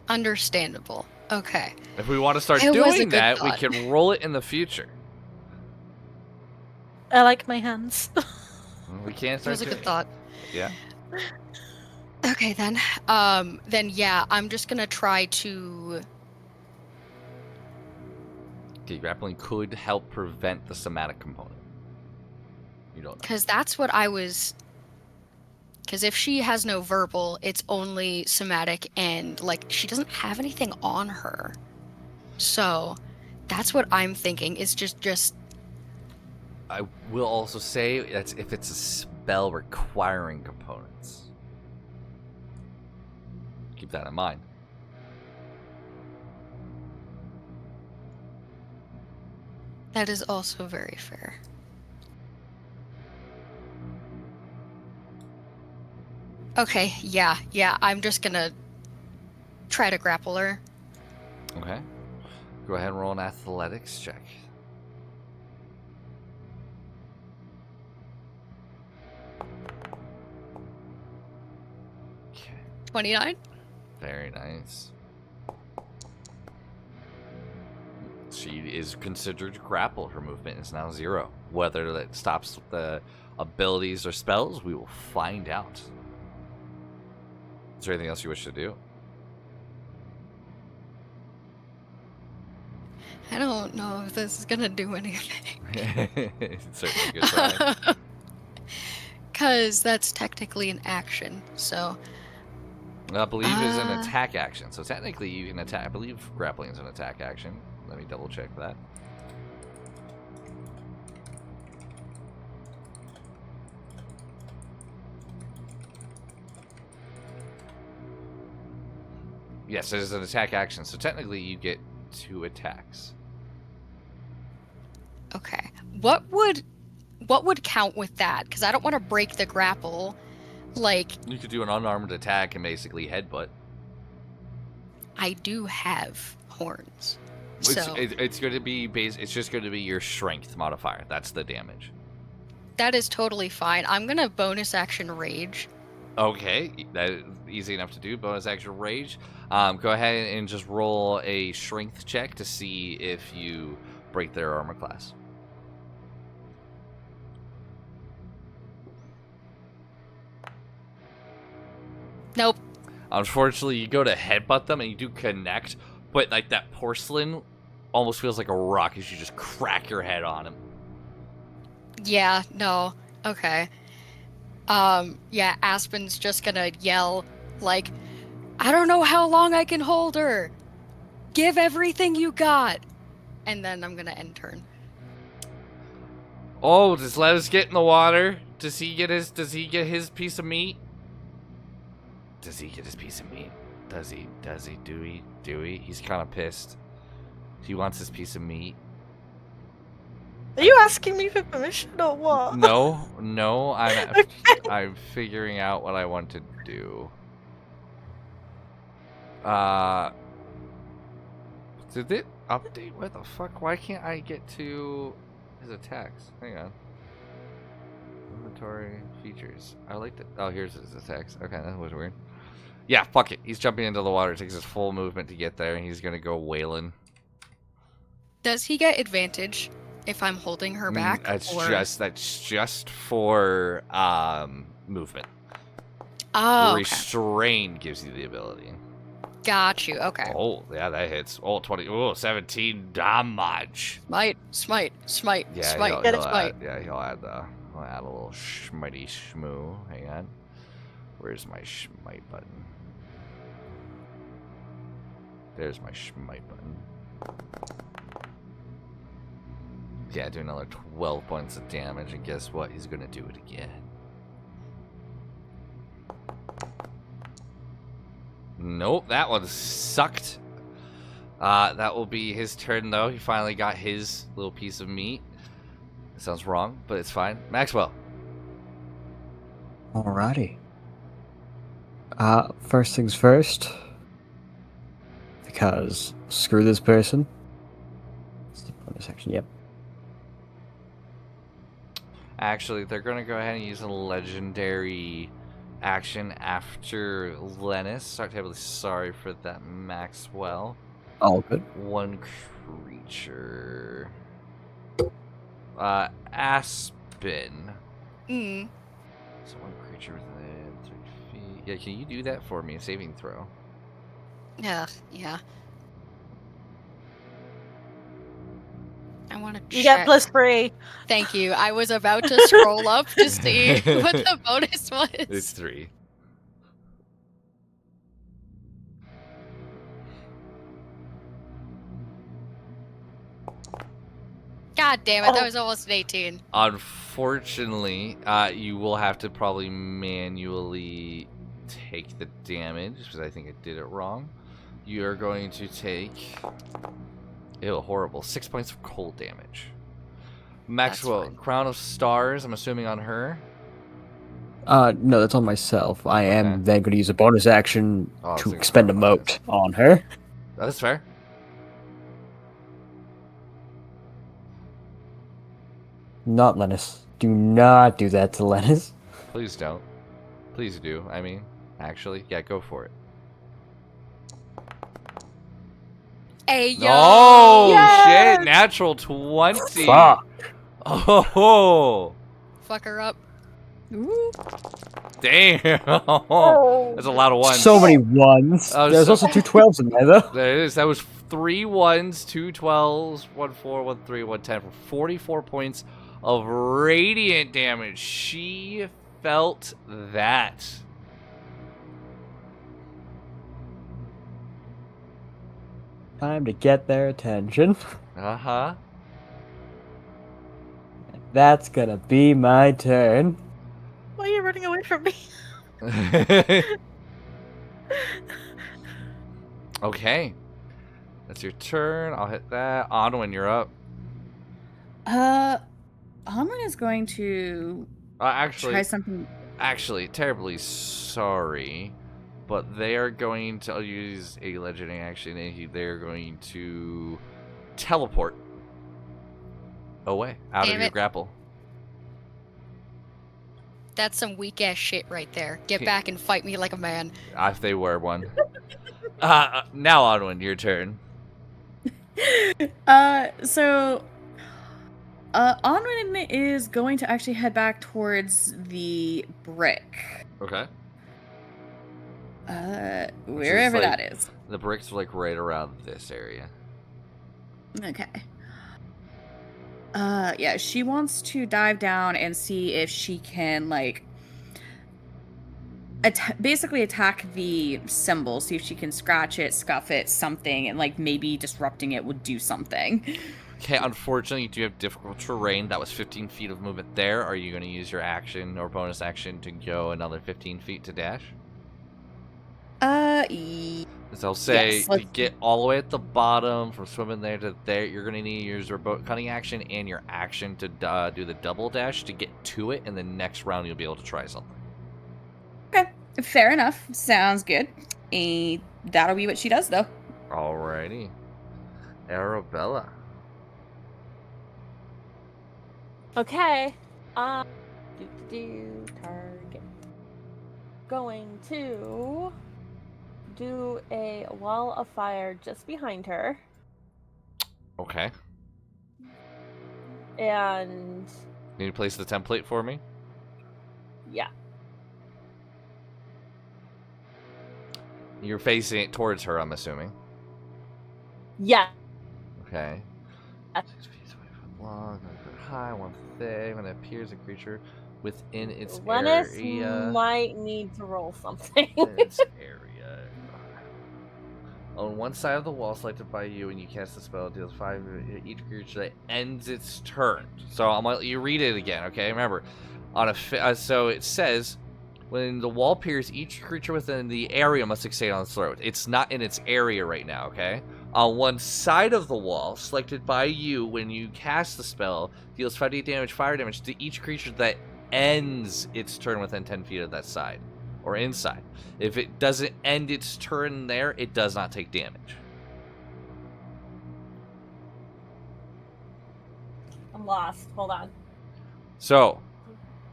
Understandable. Okay. If we want to start It was a doing good that, we thought. can roll it in the future. I like my hands. We can't That start was a doing good thought. it. Yeah. Okay, then. Then yeah, I'm just gonna try to. Okay, grappling could help prevent the somatic component. You don't know. Because that's what I was. Because if she has no verbal, it's only somatic, and like she doesn't have anything on her. So that's what I'm thinking. Is just. I will also say that's if it's a spell requiring components. Keep that in mind. That is also very fair. Okay, yeah, I'm just gonna try to grapple her. Okay. Go ahead and roll an athletics check. Okay. 29? Very nice. She is considered grappled. Her movement is now 0. Whether that stops the abilities or spells, we will find out. Is there anything else you wish to do? I don't know if this is gonna do anything. It's certainly a good try. Because that's technically an action, so. I believe is an attack action. So technically you can attack. I believe grappling is an attack action. Let me double check that. Yes, it is an attack action. So technically you get 2 attacks. Okay. What would count with that? Because I don't want to break the grapple. Like, You could do an unarmed attack and basically headbutt. I do have horns. It's, So it's going to be it's just going to be your strength modifier. That's the damage. that is totally fine. I'm gonna bonus action rage. Okay, that is easy enough to do. Bonus action rage. Go ahead and just roll a strength check to see if you break their armor class. Nope. Unfortunately, you go to headbutt them and you do connect, but like that porcelain almost feels like a rock as you just crack your head on him. Yeah, no. Okay. Yeah, Aspen's just gonna yell, like, I don't know how long I can hold her. Give everything you got. And then I'm gonna end turn. Oh, just let us get in the water. Does he get his piece of meat? Does he get his piece of meat? Does he? Do he? He's kind of pissed. He wants his piece of meat. Are you asking me for permission or what? No, Okay. I'm figuring out what I want to do. Did it update? What the fuck? Why can't I get to his attacks. Hang on. Inventory features. I like that. Oh, here's his attacks. Okay, that was weird. Yeah, fuck it. He's jumping into the water. It takes his full movement to get there, and he's gonna go wailing. Does he get advantage if I'm holding her back? That's or... just for movement. Oh, okay. Restrain gives you the ability. Got you. Okay. Oh, yeah, that hits. Oh, 20. Oh, 17 damage. Smite. Yeah, Smite. he'll add a little schmitey schmoo. Hang on. Where's my schmite button? There's my schmite button. Yeah, do another 12 points of damage, and guess what? He's gonna do it again. Nope, that one sucked. That will be his turn, though. He finally got his little piece of meat. It sounds wrong, but it's fine. Maxwell. Alrighty. First things first. Because screw this person. It's the bonus action, yep. Actually, they're going to go ahead and use a legendary action after Lennis. Start terribly sorry for that, Maxwell. All good. One creature. Aspen. Mm. So one creature within 3 feet. Yeah, can you do that for me? Saving throw. Yeah. I want to You get +3. Thank you. I was about to scroll up to see what the bonus was. It's 3. God damn it, that was almost an 18. Unfortunately, you will have to probably manually take the damage, because I think I did it wrong. You are going to take... Ew, horrible. 6 points of cold damage. Maxwell, Crown of Stars, I'm assuming on her? No, that's on myself. I am then going to use a bonus action to so expend a moat on her. That's fair. Not Lennis. Do not do that to Lennis. Please don't. Please do. I mean, actually, yeah, go for it. Hey, yo! Oh, Yes! shit! Natural 20! Fuck. Oh! Fuck her up. Damn! That's a lot of ones. So many ones. Oh, There's so- also 2 12s in there, though. There it is. That was 3 1s, 2 12s, 1 4, 1 3, 1 10 for 44 points of radiant damage. She felt that. Time to get their attention. Uh-huh. That's gonna be my turn. Why are you running away from me? Okay. That's your turn. I'll hit that. Onwin, you're up. Onwin is going to Actually, try something. Actually, terribly sorry, but they are going to use a legendary action, and they're going to teleport away out Damn of your it. grapple. That's some weak ass shit right there. Get Yeah. back and fight me like a man. If they were one. Now, Onwin, your turn. Onwin is going to actually head back towards the brick. Okay. Wherever like- that is. The bricks are like right around this area. Okay. Yeah, she wants to dive down and see if she can, like, basically attack the symbol, see if she can scratch it, scuff it, something, and, like, maybe disrupting it would do something. Okay, unfortunately, you do have difficult terrain. That was 15 feet of movement there. Are you going to use your action or bonus action to go another 15 feet to dash? As I'll say, Yes, to let's- get all the way at the bottom, from swimming there to there, you're going to need to use your boat cutting action and your action to do the double dash to get to it, and the next round you'll be able to try something. Okay, fair enough. Sounds good. That'll be what she does, though. Alrighty. Arabella. Okay. Target. Going to do a wall of fire just behind her. Okay. And Need to place the template for me? yeah. You're facing it towards her, I'm assuming. Yeah. Okay. 6 feet, 20 foot long, 1 foot high, 1 thick. When it appears a creature within its Lennis area. might need to roll something. Within its area. On one side of the wall selected by you, and you cast the spell, it deals 5 each creature that ends its turn. So I'm gonna let you read it again, okay? Remember, on a so it says, when the wall appears, each creature within the area must succeed on its throat. It's not in its area right now, okay? On one side of the wall, selected by you when you cast the spell, deals 5d damage, fire damage to each creature that ends its turn within 10 feet of that side, or inside. If it doesn't end its turn there, it does not take damage. I'm lost. Hold on. So,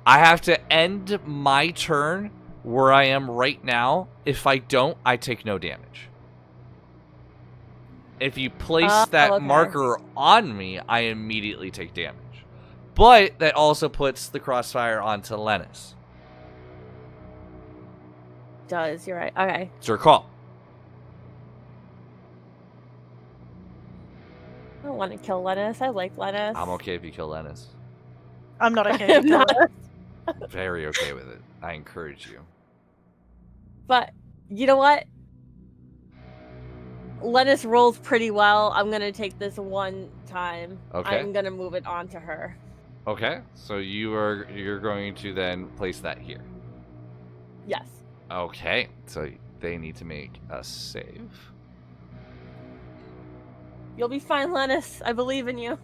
I have to end my turn where I am right now. If I don't, I take no damage. If you place that okay. marker on me, I immediately take damage. But that also puts the crossfire onto Lennis. Does, you're right. Okay. It's your call. I don't want to kill Lennis. I like Lennis. I'm okay if you kill Lennis. I'm not okay with not. that. Very okay with it. I encourage you. But you know what? Lennis rolls pretty well. I'm gonna take this one time. Okay. I'm gonna move it onto her. Okay, so you're going to then place that here. Yes. Okay, so they need to make a save. You'll be fine, Lennis. I believe in you.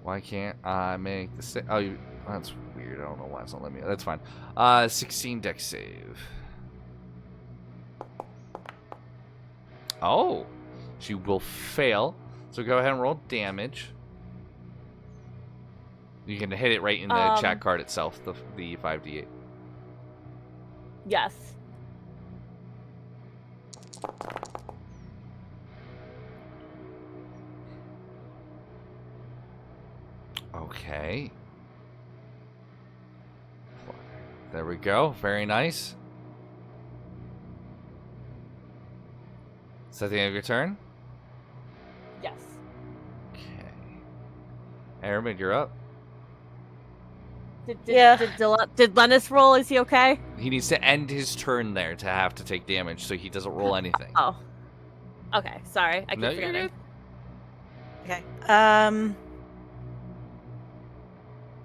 Why can't I make the save? Oh, that's weird. I don't know why it's not letting me. That's fine. 16 dex save. Oh, she will fail. So go ahead and roll damage. You can hit it right in the chat card itself, the 5d8. Yes. Okay. There we go. Very nice. Is that the end of your turn? Yes. Okay. Airman, you're up. Yeah. Did Lennis roll? Is he okay? He needs to end his turn there to have to take damage, so he doesn't roll anything. Oh. Okay. Sorry. I keep No, you're forgetting. good. Okay.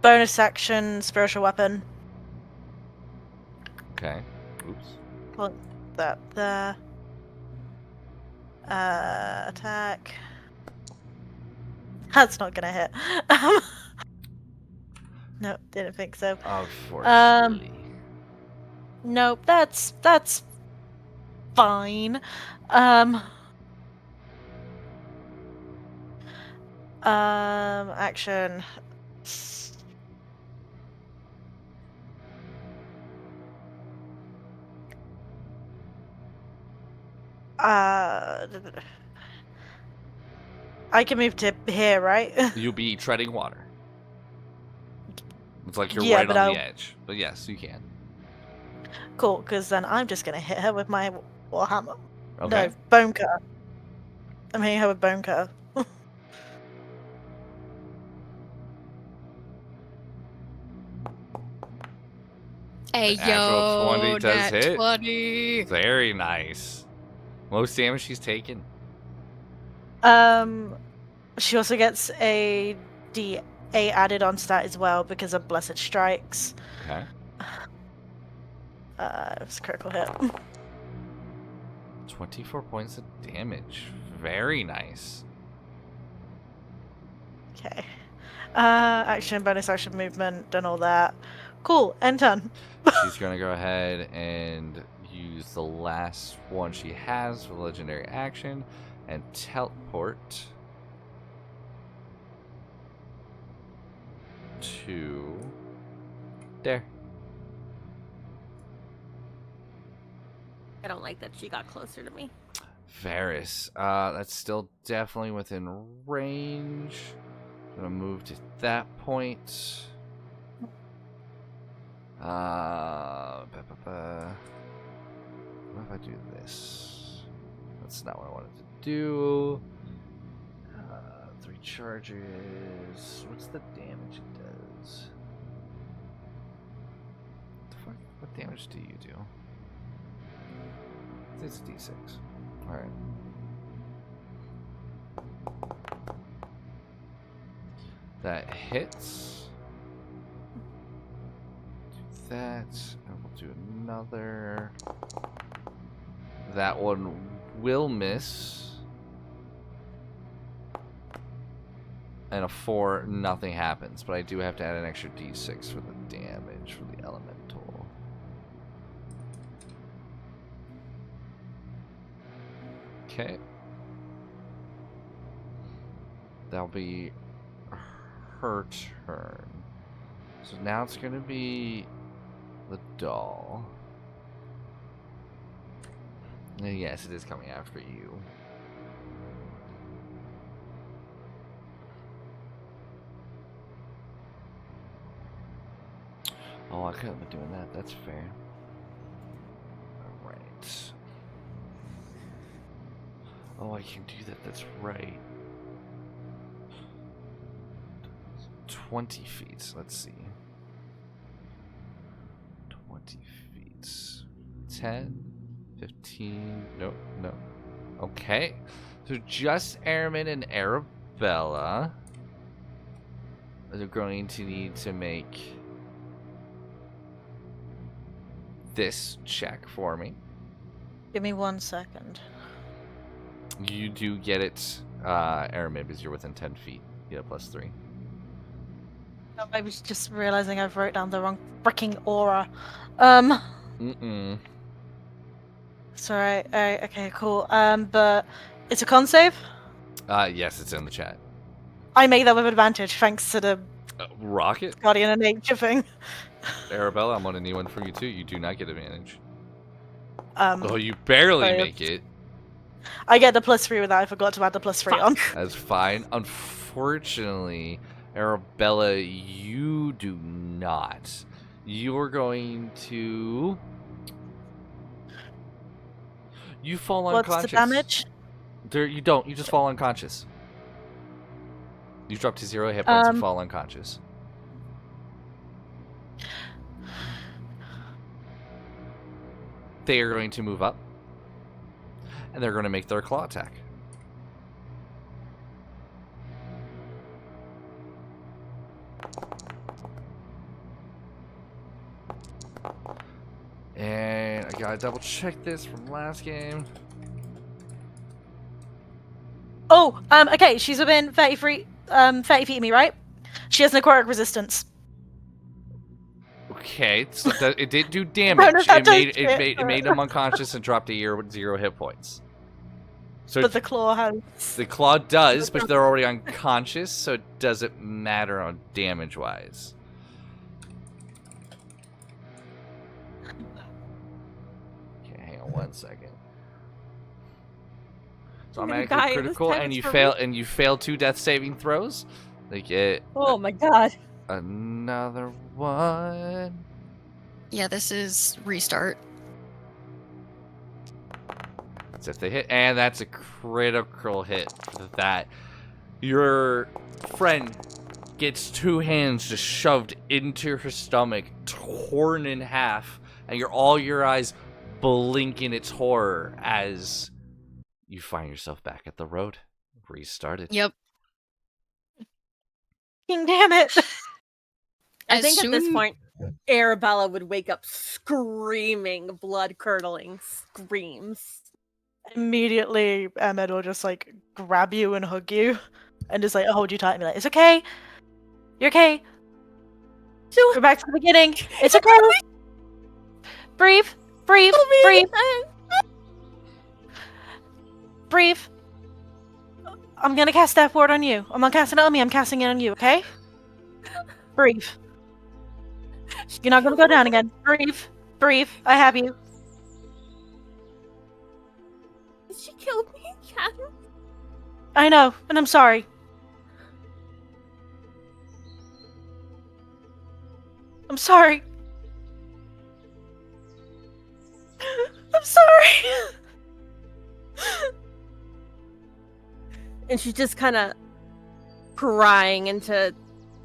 Bonus action, spiritual weapon. Okay. Oops. Plunk that there. Attack. That's not gonna hit. No, didn't think so. Unfortunately. Nope, that's fine. Action. I can move to here, right? You'll be treading water. It's like you're Yeah, right but on the edge. But yes, you can. Cool, because then I'm just gonna hit her with my warhammer. Okay. No, bone cutter. I'm hitting her with bone cutter. Hey, The actual 20 yo, does nat hit. 20. Very nice. Most damage she's taken. She also gets a D8 added on stat as well because of blessed strikes. Okay. It's a critical hit. 24 points of damage. Very nice. Okay. Action, bonus action, movement, done all that. Cool, end turn. She's going to go ahead and use the last one she has for legendary action and teleport to there. I don't like that she got closer to me. Varys. That's still definitely within range. Gonna move to that point. What if I do this? That's not what I wanted to do. 3 charges. What's the damage it does? What damage do you do? It's D6. Alright. That hits. Do that. And we'll do another. That one will miss. And a 4, nothing happens. But I do have to add an extra D6 for the damage for the elemental. Okay. That'll be her turn. So now it's going to be the doll. And yes, it is coming after you. Oh, I couldn't have been doing that. That's fair. Alright. Oh, I can do that. That's right. 20 feet. Let's see. 20 feet. 10, 15. Nope, no. Okay. So just Airman and Arabella are going to need to make this check for me. Give me 1 second. You do get it, Aramid, because you're within 10 feet. You get a +3. Oh, I was just realizing I've wrote down the wrong freaking aura. It's alright. Okay, cool. But it's a con save? Yes, it's in the chat. I make that with advantage thanks to the Rocket? Guardian of Nature thing. Arabella, I'm on a new one for you too. You do not get advantage. Oh, you barely sorry. make it. I get the +3 with that. I forgot to add the +3 on. That's fine. Unfortunately, Arabella, you do not. You're going to... You fall unconscious. What's the damage? You don't. You just fall unconscious. You drop to 0 hit points and fall unconscious. They are going to move up. And they're going to make their claw attack. And I gotta double check this from last game. Oh, okay, she's within 30 feet of me, right? She has necrotic resistance. Okay, so it did do damage. It made him unconscious and dropped to 0 hit points. So But the claw has... the claw does, but they're already unconscious, so it doesn't matter on damage-wise. Okay, hang on 1 second. So I'm gonna automatically die. critical, This time and it's you for fail 2 death saving throws. They get Oh my god. another one. Yeah, this is restart. That's if they hit, and that's a critical hit for that. Your friend gets 2 hands just shoved into her stomach, torn in half, and all your eyes blink in its horror as you find yourself back at the road. Restarted. Yep. Damn it! I think at soon- this point, Arabella would wake up screaming, blood-curdling screams. Immediately, Ahmed will just like grab you and hug you, and just like hold you tight and be like, "It's okay, you're okay. Go back to the beginning. It's okay. Breathe, breathe, breathe, breathe. I'm gonna cast that ward on you. I'm not casting it on me. I'm casting it on you. Okay? Breathe. You're not gonna go down again. Breathe. Breathe. I have you. She killed me again. I know, and I'm sorry. I'm sorry. I'm sorry. And she's just kind of crying into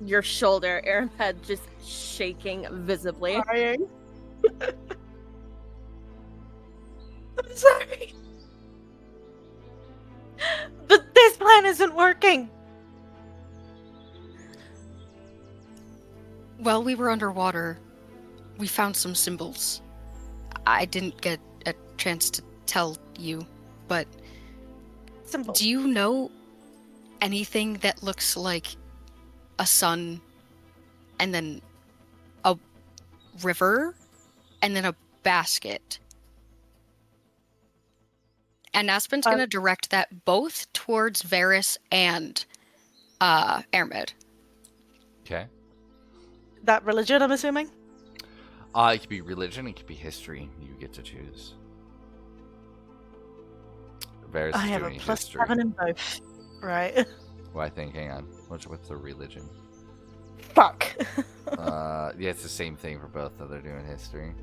your shoulder, Airhead just shaking visibly. Crying. I'm sorry. But this plan isn't working. While we were underwater, we found some symbols. I didn't get a chance to tell you, but Simple. do you know anything that looks like a sun and then a river and then a basket? And Aspen's gonna direct that both towards Varys and Airmed. Okay. That religion, I'm assuming? It could be religion, it could be history. You get to choose. Varys I is have a doing plus history. 7 in both. Right. Well, I think, hang on. What's the religion? Fuck. Yeah, it's the same thing for both, though they're doing history.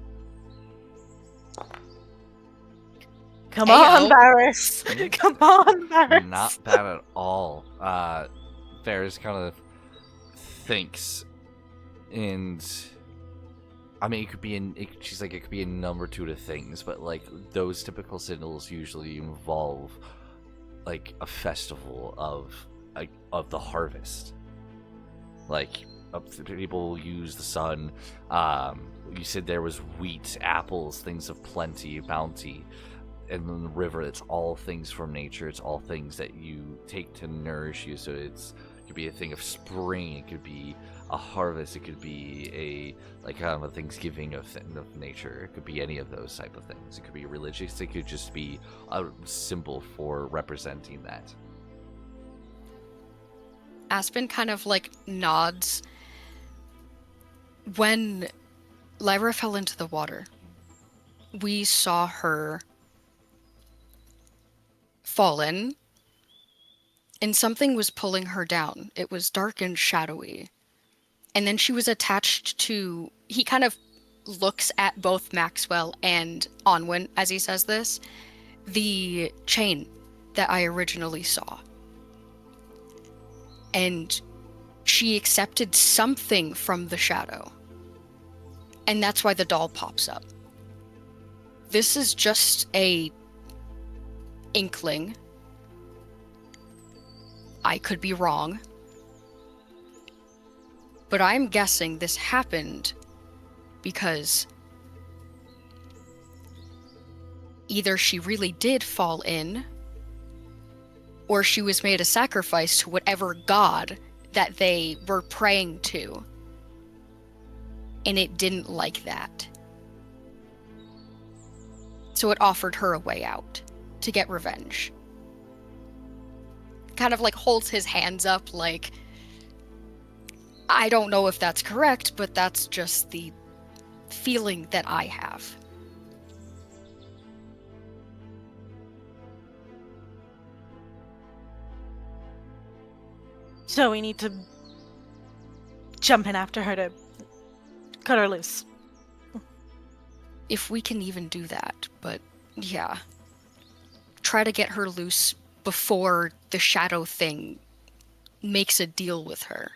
Come Ayo. on, Varys. Come on, Varys. Not bad at all. Varys kind of thinks, and I mean, it could be she's like, it could be a number two to things, but like those typical symbols usually involve like a festival of the harvest. Like people will use the sun. You said there was wheat, apples, things of plenty, bounty. And then the river, it's all things from nature. It's all things that you take to nourish you. So it could be a thing of spring. It could be a harvest. It could be a kind of a Thanksgiving of nature. It could be any of those type of things. It could be religious. It could just be a symbol for representing that. Aspen kind of like nods. When Lyra fell into the water, we saw her fallen, and something was pulling her down. It was dark and shadowy. And then she was attached to... He kind of looks at both Maxwell and Onwin as he says this. The chain that I originally saw. And she accepted something from the shadow. And that's why the doll pops up. This is just a inkling. I could be wrong. But I'm guessing this happened because either she really did fall in, or she was made a sacrifice to whatever god that they were praying to, and it didn't like that. So it offered her a way out to get revenge. Kind of like holds his hands up like, I don't know if that's correct, but that's just the feeling that I have. So we need to jump in after her to cut her loose. If we can even do that, but yeah. Try to get her loose before the shadow thing makes a deal with her.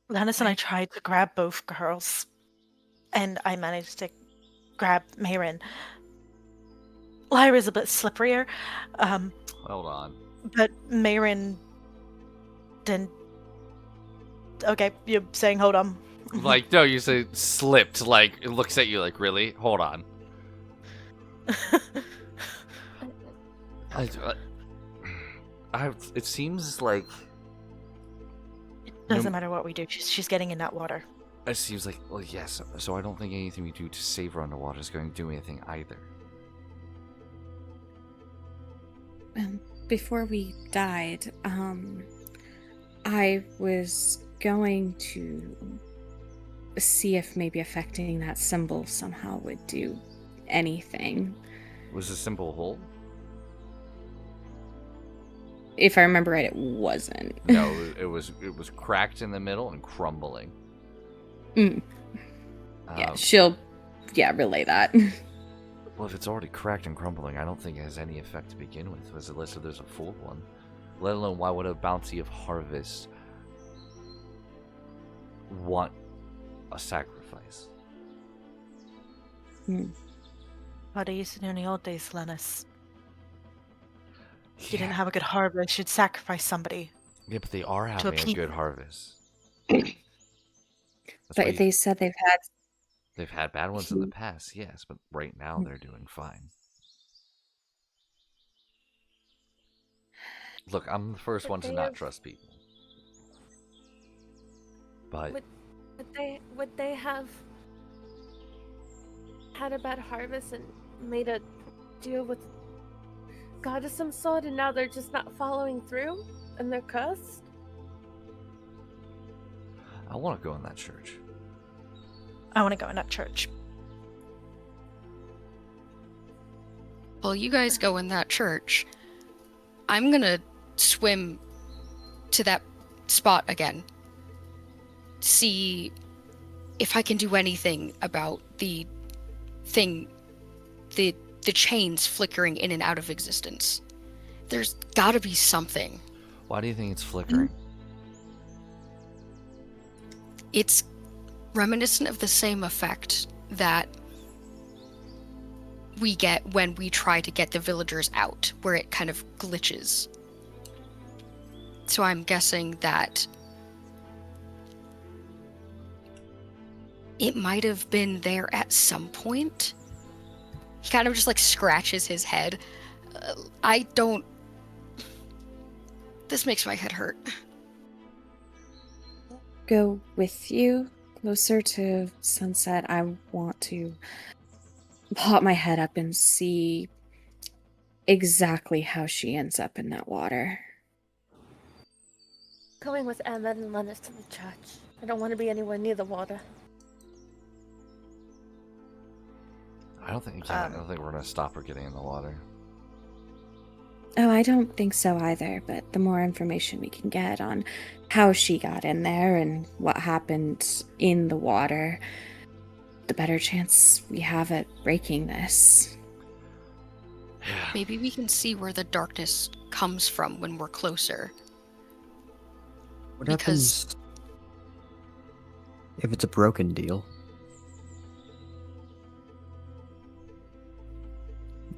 Lannis and I tried to grab both girls, and I managed to grab Mayrin. Lyra's a bit slipperier, Hold on. but Mayrin didn't... Okay, you're saying hold on. Like, no, you say slipped. Like, it looks at you like, really? Hold on. It seems like... Doesn't matter what we do, she's getting in that water. It seems like, well, yes. So I don't think anything we do to save her underwater is going to do anything either. Before we died, I was going to see if maybe affecting that symbol somehow would do anything. Was the symbol whole? If I remember right, it wasn't. No, it was cracked in the middle and crumbling. Yeah, she'll relay that. Well, if it's already cracked and crumbling, I don't think it has any effect to begin with. Was it listed there's a full one? Let alone, why would a bounty of harvest want a sacrifice? What I used to do in the old days, Lennis. If you didn't have a good harvest, you'd sacrifice somebody. Yeah, but they are having a good harvest. But they said they've had bad ones in the past, yes, but right now they're doing fine. Look, I'm the first one to not trust people. But would they have had a bad harvest and made a deal with God of some sort, and now they're just not following through and they're cursed? I want to go in that church. I want to go in that church. Well, you guys go in that church. I'm gonna swim to that spot again. See if I can do anything about the thing, the chains flickering in and out of existence. There's gotta be something. Why do you think it's flickering? It's reminiscent of the same effect that we get when we try to get the villagers out, where it kind of glitches. So I'm guessing that it might have been there at some point. He kind of just like scratches his head. This makes my head hurt. Go with you closer to sunset. I want to pop my head up and see exactly how she ends up in that water. Going with Ahmed and Lennis to the church. I don't want to be anywhere near the water. I don't think we're gonna stop her getting in the water. Oh, I don't think so either, but the more information we can get on how she got in there and what happened in the water, the better chance we have at breaking this. Maybe we can see where the darkness comes from when we're closer. What Because- happens if it's a broken deal?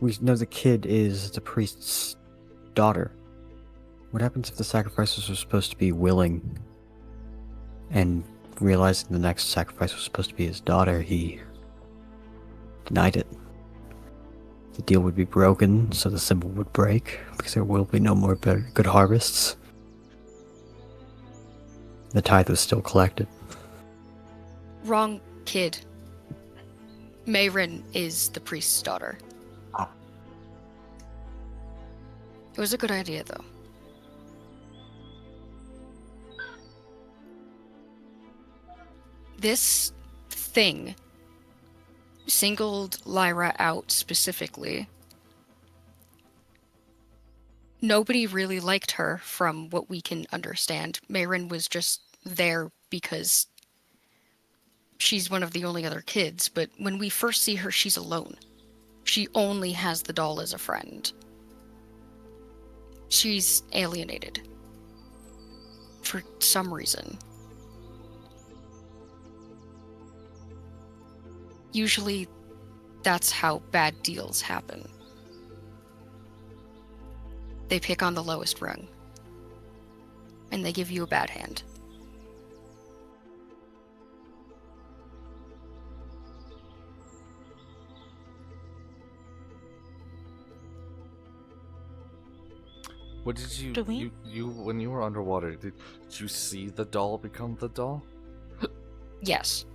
We know the kid is the priest's daughter. What happens if the sacrifices were supposed to be willing, and realizing the next sacrifice was supposed to be his daughter, he denied it? The deal would be broken, so the symbol would break, because there will be no more good harvests. The tithe was still collected. Wrong kid. Mayrin is the priest's daughter. Ah. It was a good idea, though. This thing singled Lyra out specifically. Nobody really liked her, from what we can understand. Mayrin was just there because she's one of the only other kids, but when we first see her, she's alone. She only has the doll as a friend. She's alienated. For some reason. Usually, that's how bad deals happen. They pick on the lowest rung. And they give you a bad hand. What did you Do we? you when you were underwater? Did you see the doll become the doll? Yes.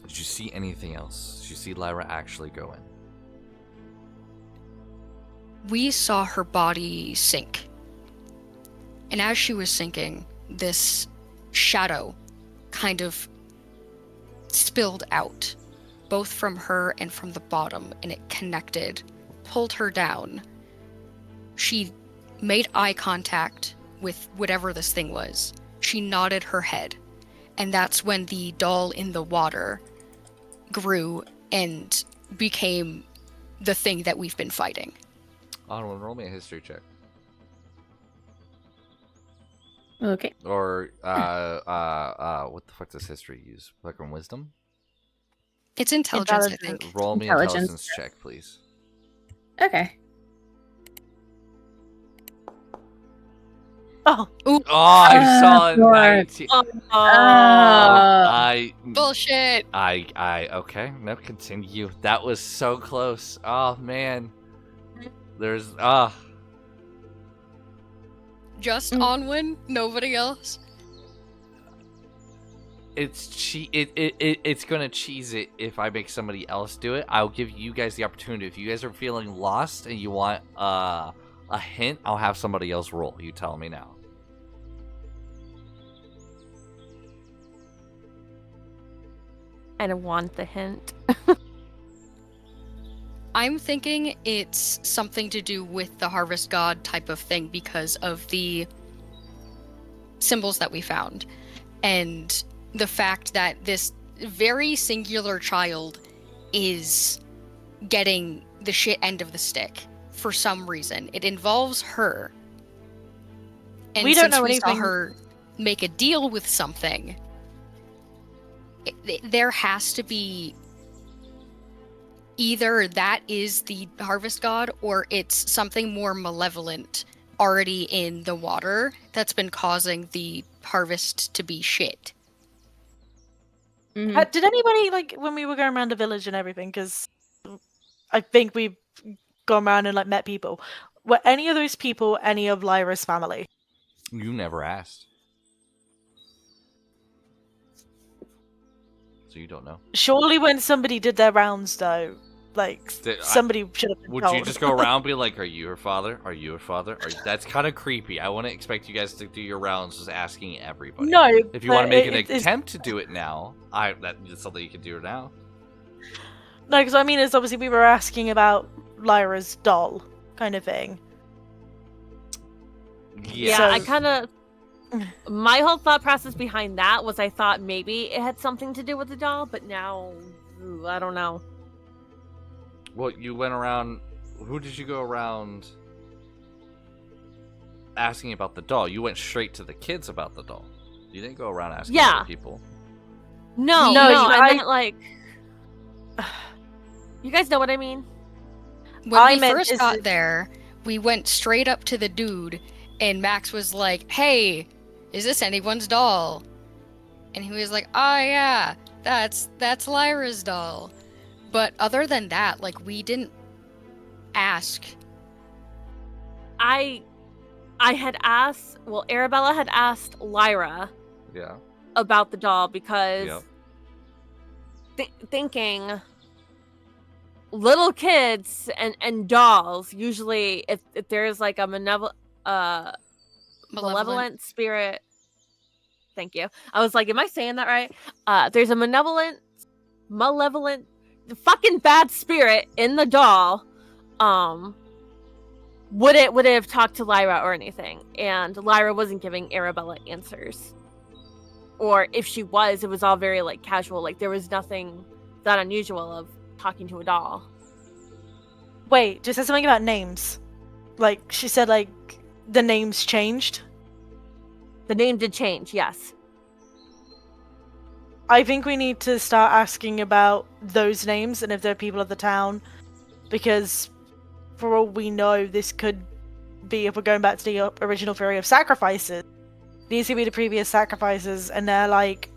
Did you see anything else? Did you see Lyra actually go in? We saw her body sink. And as she was sinking, this shadow kind of spilled out, both from her and from the bottom, and it connected, pulled her down. She made eye contact with whatever this thing was. She nodded her head, and that's when the doll in the water grew and became the thing that we've been fighting. Onwin, roll me a history check. Okay. Or what the fuck does history use? Fucking wisdom? It's intelligence, I Intelligence. think. Roll me Intelligence. intelligence check, please. Okay. Oh, Oh, I saw a Lord. 19. Oh, Bullshit! Okay, no, continue. That was so close. Oh, man. There's, Just Onwin, nobody else. it's gonna cheese it if I make somebody else do it. I'll give you guys the opportunity. If you guys are feeling lost and you want a hint, I'll have somebody else roll. You tell me now. I don't want the hint. I'm thinking it's something to do with the harvest god type of thing because of the symbols that we found. And the fact that this very singular child is getting the shit end of the stick for some reason. It involves her. And We don't since know we saw anything- her make a deal with something, there has to be either that is the harvest god or it's something more malevolent already in the water that's been causing the harvest to be shit. Mhm. Did anybody, like, when we were going around the village and everything, because I think we've gone around and, like, met people, were any of those people any of Lyra's family? You never asked, so you don't know. Surely when somebody did their rounds, though, like, Did- somebody should have been Would told. you just go around and be like, "Are you her father? Are you her father?" That's kind of creepy. I wouldn't expect you guys to do your rounds just asking everybody. No, If you want to but make an it's- attempt to do it now, that's something you can do now. No, because I mean, it's obviously we were asking about Lyra's doll, kind of thing. Yeah. So- I kind of. My whole thought process behind that was I thought maybe it had something to do with the doll, but now I don't know. Well, you went around. Who did you go around asking about the doll? You went straight to the kids about the doll. You didn't go around asking Yeah. other people. No, No, I meant like. You guys know what I mean? When I we meant, first is got it- there, we went straight up to the dude, and Max was like, "Hey, is this anyone's doll?" And he was like, "Oh yeah, that's Lyra's doll." But other than that, like, we didn't ask. I had asked. Well, Arabella had asked Lyra Yeah. about the doll because Yep. thinking little kids and dolls usually if there's like a malevolent spirit. Thank you. I was like, am I saying that right? There's a malevolent fucking bad spirit in the doll. Would it have talked to Lyra or anything? And Lyra wasn't giving Arabella answers. Or if she was, it was all very like casual. Like there was nothing that unusual of talking to a doll. Wait, just said something about names. Like, she said, like, the names changed. The name did change, yes. I think we need to start asking about those names and if they're people of the town. Because, for all we know, this could be, if we're going back to the original theory of sacrifices, these could be the previous sacrifices, and they're, like,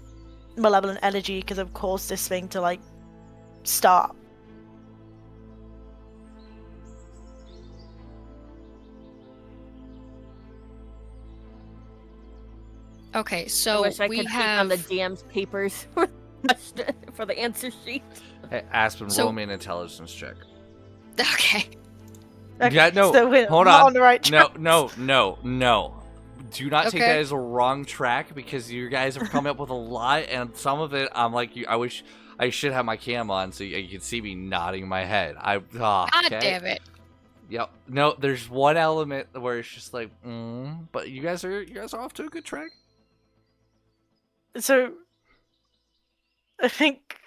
malevolent energy because of course this thing to, like, start. Okay, I so wish I we could have have on the DM's papers for the answer sheet. Hey, Aspen, So- roll me an intelligence check. Okay. Okay, Yeah, no, so we're hold not on. on the right track. No. do not take that Okay. as a wrong track, because you guys have come up with a lot, and some of it I'm like, I wish I should have my cam on so you can see me nodding my head. God Okay. damn it. Yep. No, there's one element where it's just like, but you guys are off to a good track. So, I think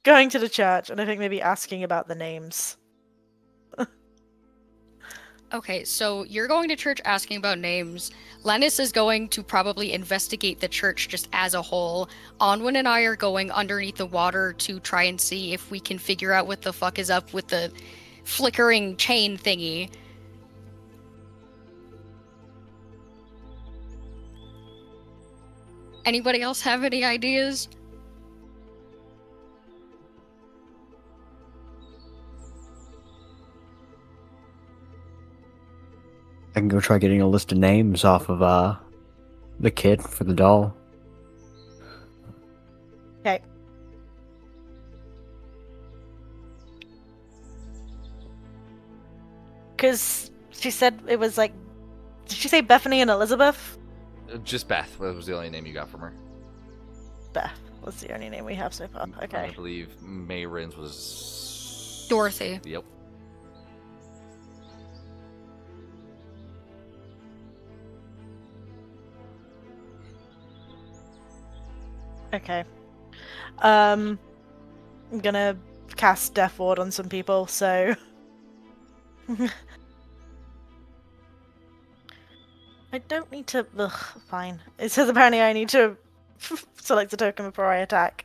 going to the church, and I think maybe asking about the names. Okay, so you're going to church asking about names. Lennis is going to probably investigate the church just as a whole. Onwin and I are going underneath the water to try and see if we can figure out what the fuck is up with the flickering chain thingy. Anybody else have any ideas? I can go try getting a list of names off of the kid for the doll. Okay. Because she said it was like, did she say Bethany and Elizabeth? Just Beth. That was the only name you got from her. Beth was the only name we have so far. I Okay. believe Mayrin's was Dorothy. Yep. Okay. I'm gonna cast Death Ward on some people, so. I don't need to. Ugh, fine. It says apparently I need to select a token before I attack.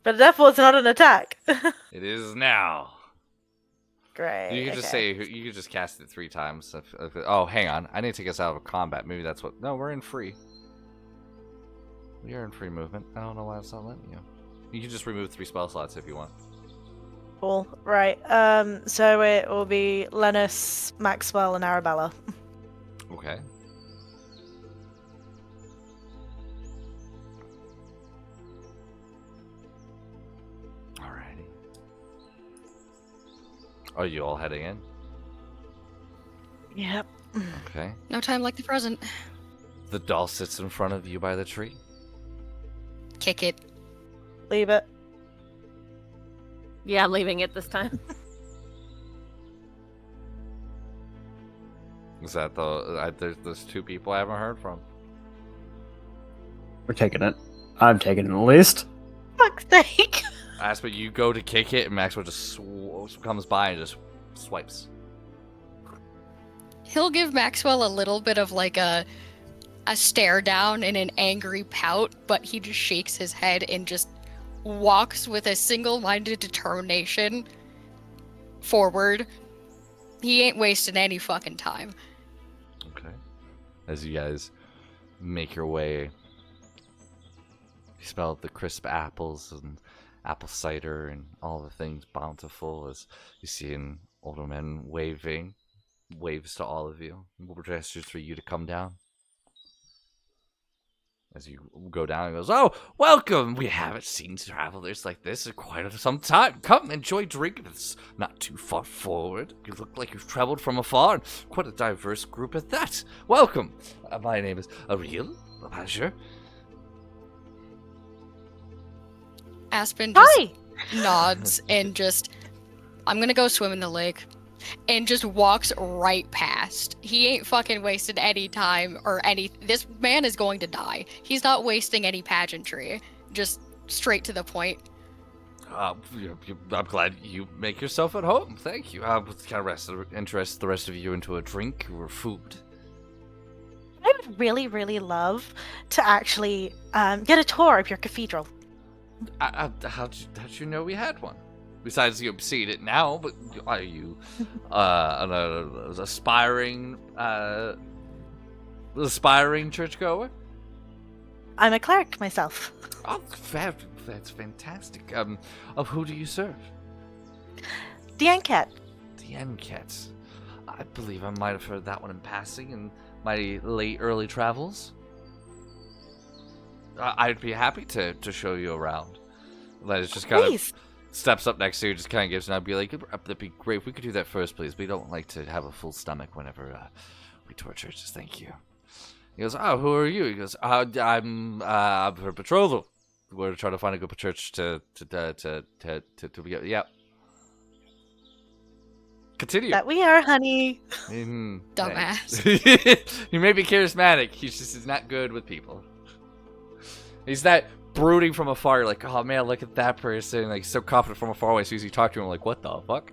But Death Ward's not an attack. It is now. Great. You can just okay. say, you can just cast it 3 times. Oh, hang on. I need to take us out of combat. Maybe that's what. No, we're in free. We are in free movement. I don't know why it's not letting you. You can just remove 3 spell slots if you want. Cool. Right. So it will be Lennis, Maxwell, and Arabella. Okay. Alrighty. Are you all heading in? Yep. Okay. No time like the present. The doll sits in front of you by the tree. Kick it. Leave it. Yeah, I'm leaving it this time. Is that there's 2 people I haven't heard from. We're taking it. I'm taking it at least. Fuck's sake. Aspen, you go to kick it, and Maxwell just comes by and just swipes. He'll give Maxwell a little bit of like a stare down and an angry pout, but he just shakes his head and just walks with a single-minded determination forward. He ain't wasting any fucking time. Okay. As you guys make your way, you smell the crisp apples and apple cider and all the things bountiful as you see an older man waves to all of you, gestures for you to come down. As you go down, he goes, "Oh, welcome! We haven't seen travelers like this in quite some time. Come, enjoy drinking. It's not too far forward. You look like you've traveled from afar. Quite a diverse group at that. Welcome. My name is Ariel. A pleasure." Aspen just Hi. nods and just, I'm gonna go swim in the lake, and just walks right past. He ain't fucking wasted any time or any. This man is going to die. He's not wasting any pageantry. Just straight to the point. I'm glad you make yourself at home. Thank you. Can I interest the rest of you into a drink or food? I would really, really love to actually get a tour of your cathedral. How'd you know we had one? Besides, you've seen it now, but are you an aspiring churchgoer? I'm a cleric myself. Oh, that's fantastic. Who do you serve? The Ancat. The Encats. I believe I might have heard that one in passing in my early travels. I'd be happy to show you around. Let's just kind Please. of steps up next to you, just kind of gives, and I'd be like, "That'd be great if we could do that first, please. We don't like to have a full stomach whenever we tour churches. Thank you." He goes, "Oh, who are you?" He goes, I'm her betrothal. We're trying to find a good church to be. Yeah. Continue. That we are, honey. Dumbass. He may be charismatic. He's not good with people. He's that brooding from afar, like, oh man, look at that person. Like, so confident from afar away. As soon as you talk to him, like, what the fuck?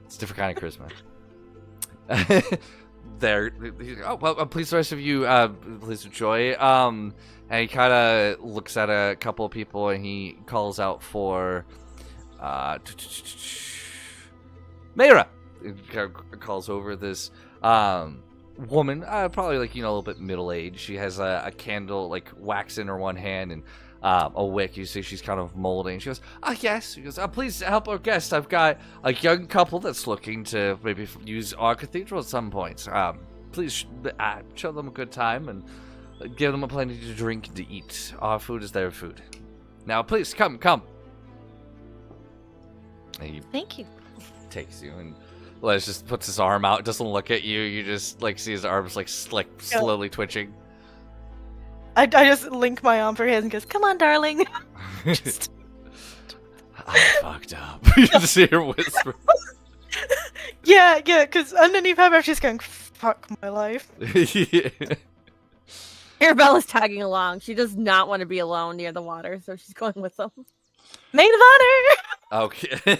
It's a different kind of charisma. There. Oh, well, please, the rest of you, please enjoy. And he kind of looks at a couple of people and he calls out for, Mayra. He kind of calls over this, woman, probably like, a little bit middle-aged. She has a candle, like, wax in her one hand and a wick. You see she's kind of molding. She goes, yes. She goes, please help our guest. I've got a young couple that's looking to maybe use our cathedral at some point. Please show them a good time and give them a plenty to drink and to eat. Our food is their food. Now, please, come. And he Thank you. takes you and Les just puts his arm out, doesn't look at you. You just like see his arms like slowly twitching. I just link my arm for his and goes, "Come on, darling." Just... I fucked up. You just hear her whisper. yeah, because underneath her breath she's going, "Fuck my life." Yeah. Arabella's tagging along. She does not want to be alone near the water, so she's going with them. Maid of honor. Okay.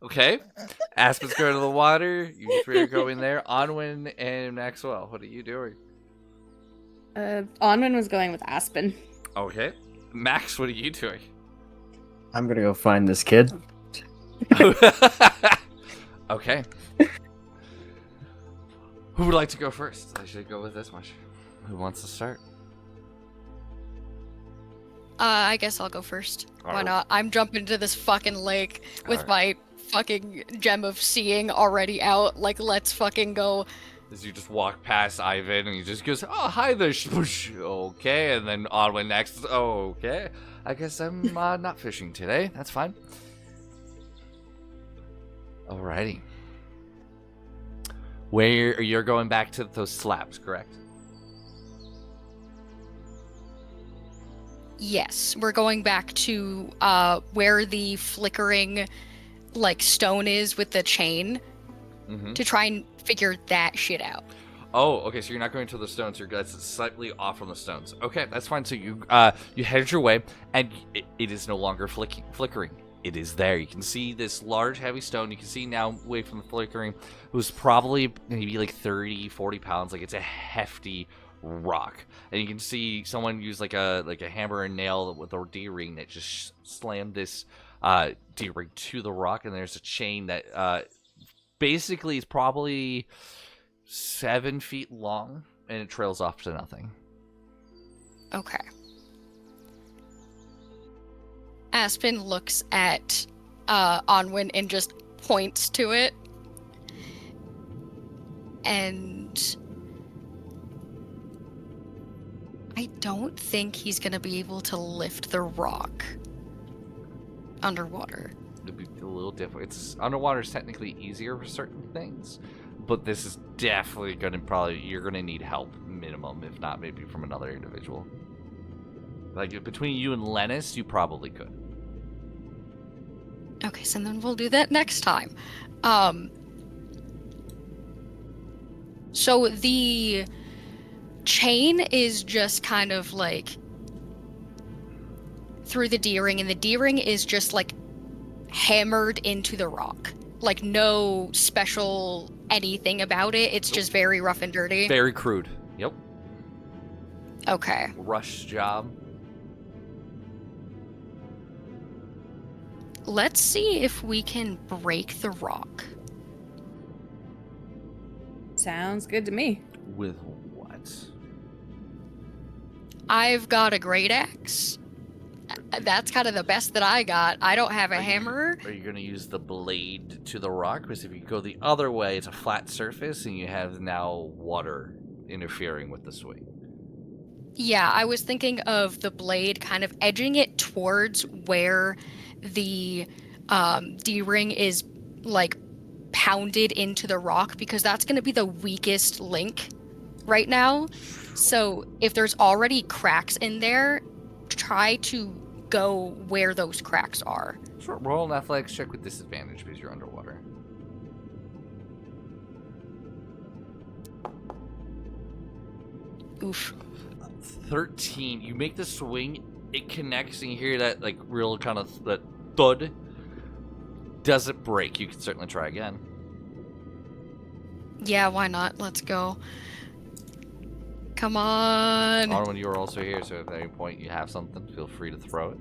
Okay. Aspen's going to the water. You three are going there. Onwin and Maxwell, what are you doing? Onwin was going with Aspen. Okay. Max, what are you doing? I'm gonna go find this kid. Okay. Who would like to go first? I should go with this much. Who wants to start? I guess I'll go first. Why Alright. not? I'm jumping into this fucking lake with my fucking gem of seeing already out. Like, let's fucking go. As you just walk past Ivan and he just goes, "Oh, hi there, Shpoosh." Okay, and then Onwin next. Oh, okay. I guess I'm not fishing today. That's fine. Alrighty. Where you're going back to those slabs, correct? Yes, we're going back to where the flickering like stone is with the chain Mm-hmm. to try and figure that shit out. Oh, okay. So you're not going to the stones. You're guys slightly off from the stones. Okay, that's fine. So you headed your way, and it is no longer flickering. It is there. You can see this large, heavy stone. You can see now, away from the flickering, it was probably maybe like 30, 40 pounds. Like, it's a hefty rock, and you can see someone use like a hammer and nail with a D-ring that just slammed this D-ring to the rock, and there's a chain that basically is probably 7 feet long, and it trails off to nothing. Okay. Aspen looks at Onwin and just points to it. And I don't think he's gonna be able to lift the rock underwater. It'd be a little different. It's underwater is technically easier for certain things, but this is definitely gonna you're gonna need help minimum, if not maybe from another individual. Like between you and Lennis, you probably could. Okay, so then we'll do that next time. So the chain is just kind of like through the D-ring, and the D-ring is just like hammered into the rock. Like no special anything about it. It's just very rough and dirty. Very crude. Yep. Okay. Rush job. Let's see if we can break the rock. Sounds good to me. With what? I've got a great axe. That's kind of the best that I got. I don't have a hammer. Are you going to use the blade to the rock? Because if you go the other way, it's a flat surface, and you have now water interfering with the swing. Yeah, I was thinking of the blade kind of edging it towards where the D-ring is like pounded into the rock, because that's going to be the weakest link right now. So if there's already cracks in there, try to go where those cracks are. Sure. Roll an athletics check with disadvantage because you're underwater. Oof. 13. You make the swing. It connects, and you hear that like real kind of that thud. Doesn't break. You can certainly try again. Yeah, why not? Let's go. Come on. Arwen, you are also here, so if at any point you have something, feel free to throw it.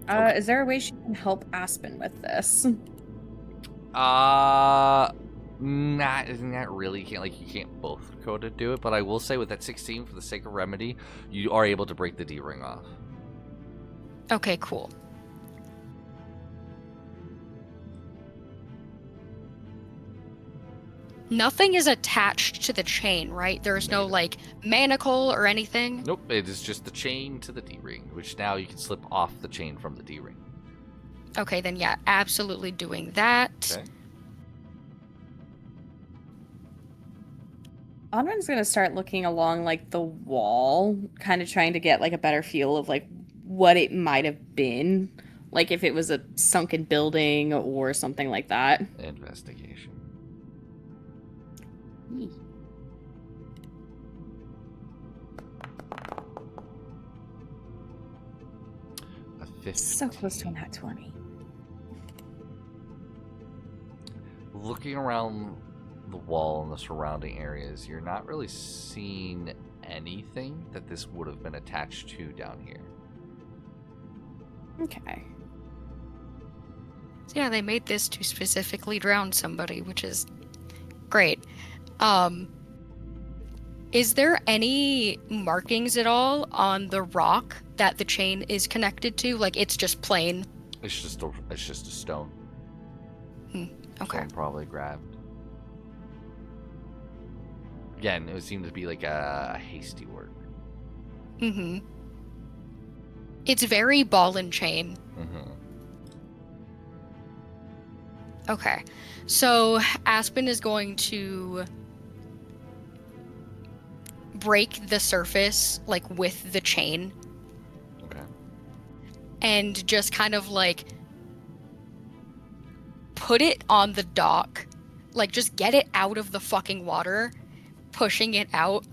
Okay. Is there a way she can help Aspen with this? Not really. You can't both go to do it, but I will say with that 16, for the sake of remedy, you are able to break the D-ring off. Okay, cool. Nothing is attached to the chain, right? There's no, like, manacle or anything? Nope, it is just the chain to the D-ring, which now you can slip off the chain from the D-ring. Okay, then yeah, absolutely doing that. Okay. Onwin's gonna start looking along like the wall, kind of trying to get like a better feel of like what it might have been, like if it was a sunken building or something like that. Investigation. A 15. So close to a nat 20. Looking around the wall and the surrounding areas, you're not really seeing anything that this would have been attached to down here. Okay. So yeah, they made this to specifically drown somebody, which is great. Is there any markings at all on the rock that the chain is connected to? Like, it's just plain? It's just a stone. Okay. Stone probably grabbed. Again, it would seem to be like a hasty work. Mm-hmm. It's very ball and chain. Mm-hmm. Okay. So Aspen is going to break the surface, like, with the chain. Okay. And just kind of, like, put it on the dock. Like, just get it out of the fucking water, pushing it out.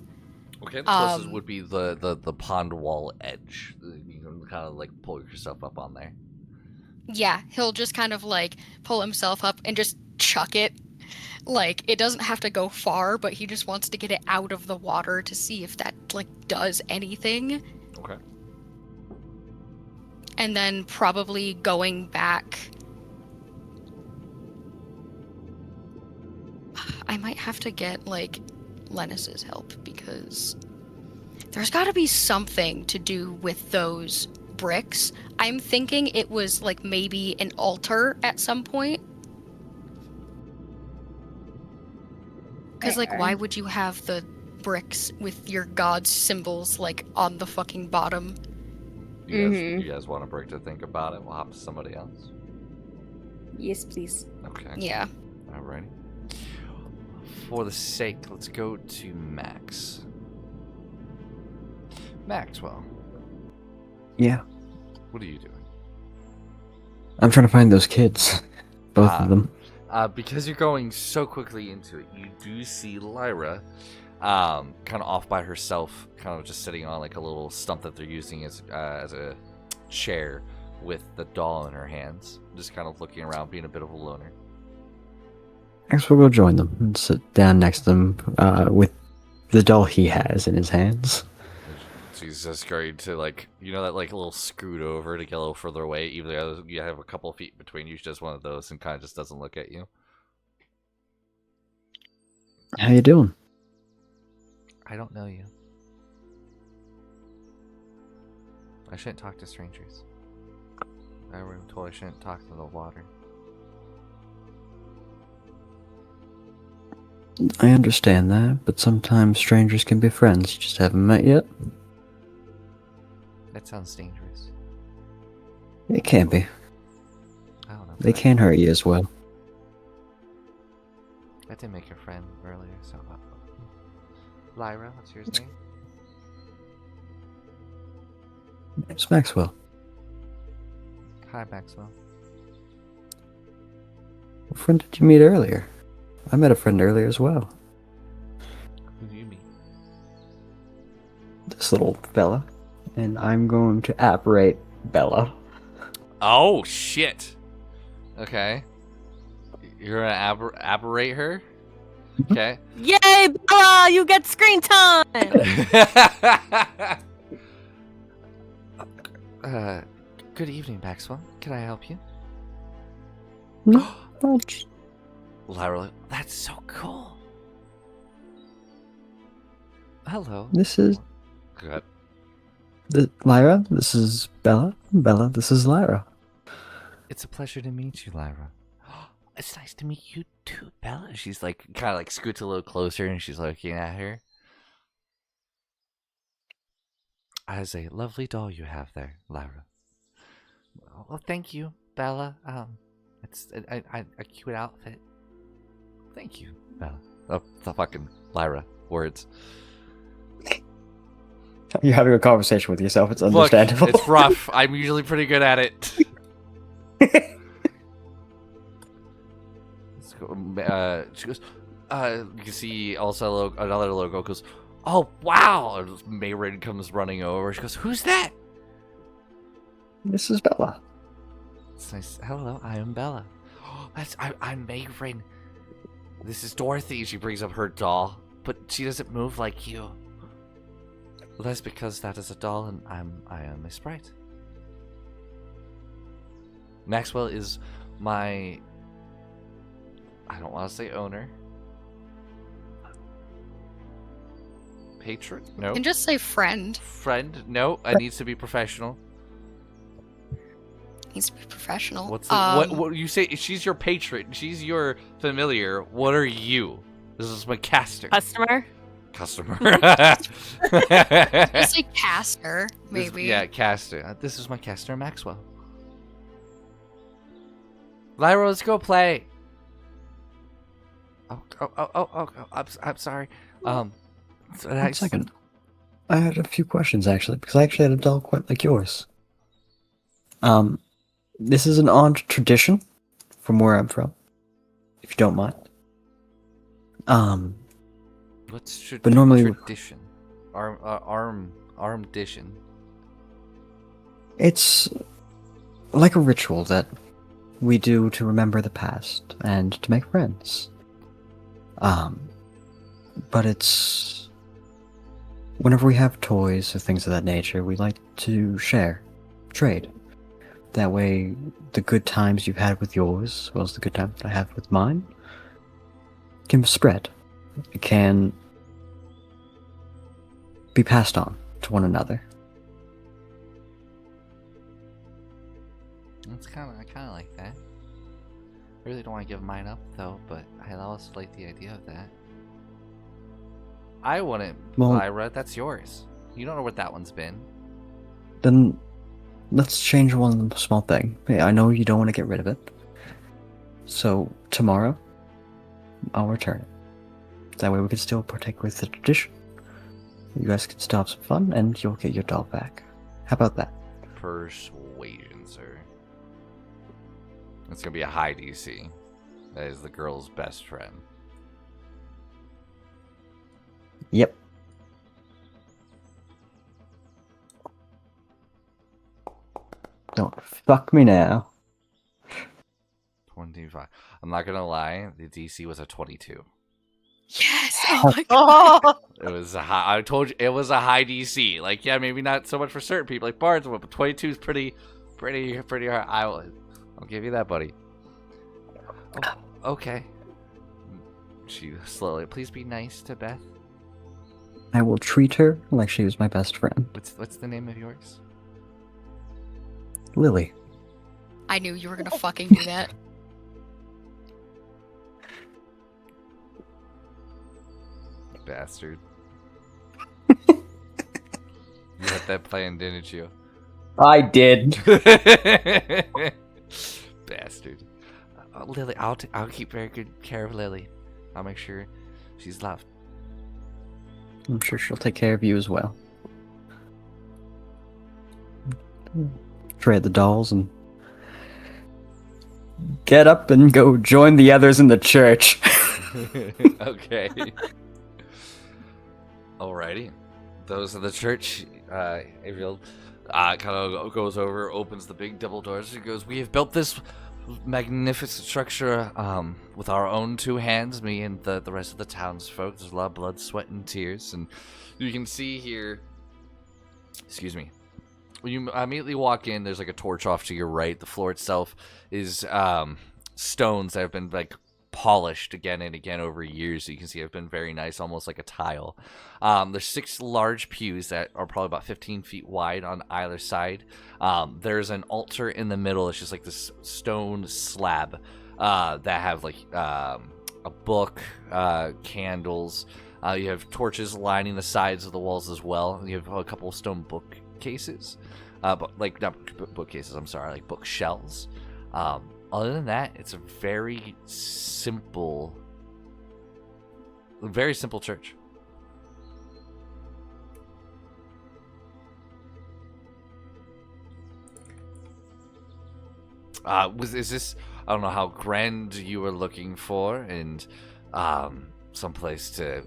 Okay, the closest would be the pond wall edge. You can kind of like pull yourself up on there. Yeah, he'll just kind of, like, pull himself up and just chuck it. Like, it doesn't have to go far, but he just wants to get it out of the water to see if that, like, does anything. Okay. And then probably going back. I might have to get, like, Lennis's help, because there's got to be something to do with those bricks. I'm thinking it was, like, maybe an altar at some point. Because, like, why would you have the bricks with your god's symbols, like, on the fucking bottom? You guys want a break to think about it? We'll hop to somebody else. Yes, please. Okay. Yeah. Alrighty. For the sake, let's go to Max. Maxwell, Yeah. what are you doing? I'm trying to find those kids. Both of them. Because you're going so quickly into it, you do see Lyra kind of off by herself, kind of just sitting on like a little stump that they're using as a chair with the doll in her hands, just kind of looking around, being a bit of a loner. I guess we'll go join them and sit down next to them with the doll he has in his hands. She's just going to, like, you know, that like a little scoot over to get a little further away, even though you have a couple of feet between you. She does one of those and kind of just doesn't look at you. How you doing? I don't know you. I shouldn't talk to strangers. I was told I shouldn't talk to the water. I understand that, but sometimes strangers can be friends. You just haven't met yet. That sounds dangerous. It can be. I don't know. They can hurt you as well. I did make a friend earlier, so... Lyra, what's yours name? It's Maxwell. Hi, Maxwell. What friend did you meet earlier? I met a friend earlier as well. Who do you meet? This little fella. And I'm going to apparate Bella. Oh, shit! Okay. You're gonna apparate her? Okay. Yay, Bella! You get screen time. Good evening, Maxwell. Can I help you? Not much. Lyra, that's so cool. Hello. This is Good. Lyra. This is Bella. Bella, this is Lyra. It's a pleasure to meet you, Lyra. It's nice to meet you too, Bella. She's like kind of like scoots a little closer and she's looking at her. As a lovely doll you have there, Lyra. Well, thank you, Bella. It's a cute outfit. Thank you, Bella. Oh, the fucking Lyra words. You're having a conversation with yourself. It's Look, understandable. it's rough. I'm usually pretty good at it. Let's go. She goes. You can see also another logo goes. Oh wow! And Mayrin comes running over. She goes, "Who's that?" This is Bella. It's nice. Hello, I am Bella. I'm Mayrin. This is Dorothy. She brings up her doll, but she doesn't move like you. Well, that's because that is a doll, and I am a sprite. Maxwell is my. I don't want to say owner. Patron? No. And just say friend. Friend? No. I needs to be professional. Needs to be professional. What's the, what you say? She's your patron. She's your familiar. What are you? This is my caster. Customer. Customer. Just say caster, maybe. Yeah, caster. This is my caster, Maxwell. Lyra, let's go play. Oh! I'm sorry. One second. I had a few questions actually, because I actually had a doll quite like yours. This is an odd tradition from where I'm from, if you don't mind. What's but normally tradition? Armdition. It's like a ritual that we do to remember the past and to make friends. But it's whenever we have toys or things of that nature, we like to trade. That way, the good times you've had with yours, as well as the good times that I have with mine, can spread. It can be passed on to one another. I kind of like that. I really don't want to give mine up though, but I also like the idea of that. I wouldn't, Well, Lyra. That's yours. You don't know what that one's been. Then let's change one small thing. Hey, I know you don't want to get rid of it. So tomorrow, I'll return it. That way we can still partake with the tradition. You guys can still have some fun, and you'll get your doll back. How about that? Persuasion, sir. It's gonna be a high DC. That is the girl's best friend. Yep. Don't fuck me now. 25. I'm not gonna lie, the DC was a 22. Yes. Oh my god. Oh, It was a high. I told you it was a high DC. Like, yeah, maybe not so much for certain people, like Bards, but 22 is pretty hard. I'll give you that, buddy. Oh, okay. She slowly. Please be nice to Beth. I will treat her like she was my best friend. What's the name of yours? Lily. I knew you were gonna fucking do that. Bastard. You had that plan, didn't you? I did. Bastard. Lily, I'll keep very good care of Lily. I'll make sure she's loved. I'm sure she'll take care of you as well. Trade the dolls and get up and go join the others in the church. Okay. Alrighty. Those in the church, Avriel kind of goes over, opens the big double doors. He goes, "We have built this magnificent structure with our own two hands, me and the rest of the townsfolk. There's a lot of blood, sweat, and tears. And you can see here, excuse me, when you immediately walk in, there's like a torch off to your right. The floor itself is stones that have been like polished again and again over years. So you can see have been very nice, almost like a tile. There's 6 large pews that are probably about 15 feet wide on either side. There's an altar in the middle. It's just like this stone slab that have like a book, candles. You have torches lining the sides of the walls as well. You have a couple of stone bookcases, but like not bookcases. I'm sorry, like bookshelves. Other than that, it's a very simple church. Is this? I don't know how grand you were looking for, and someplace to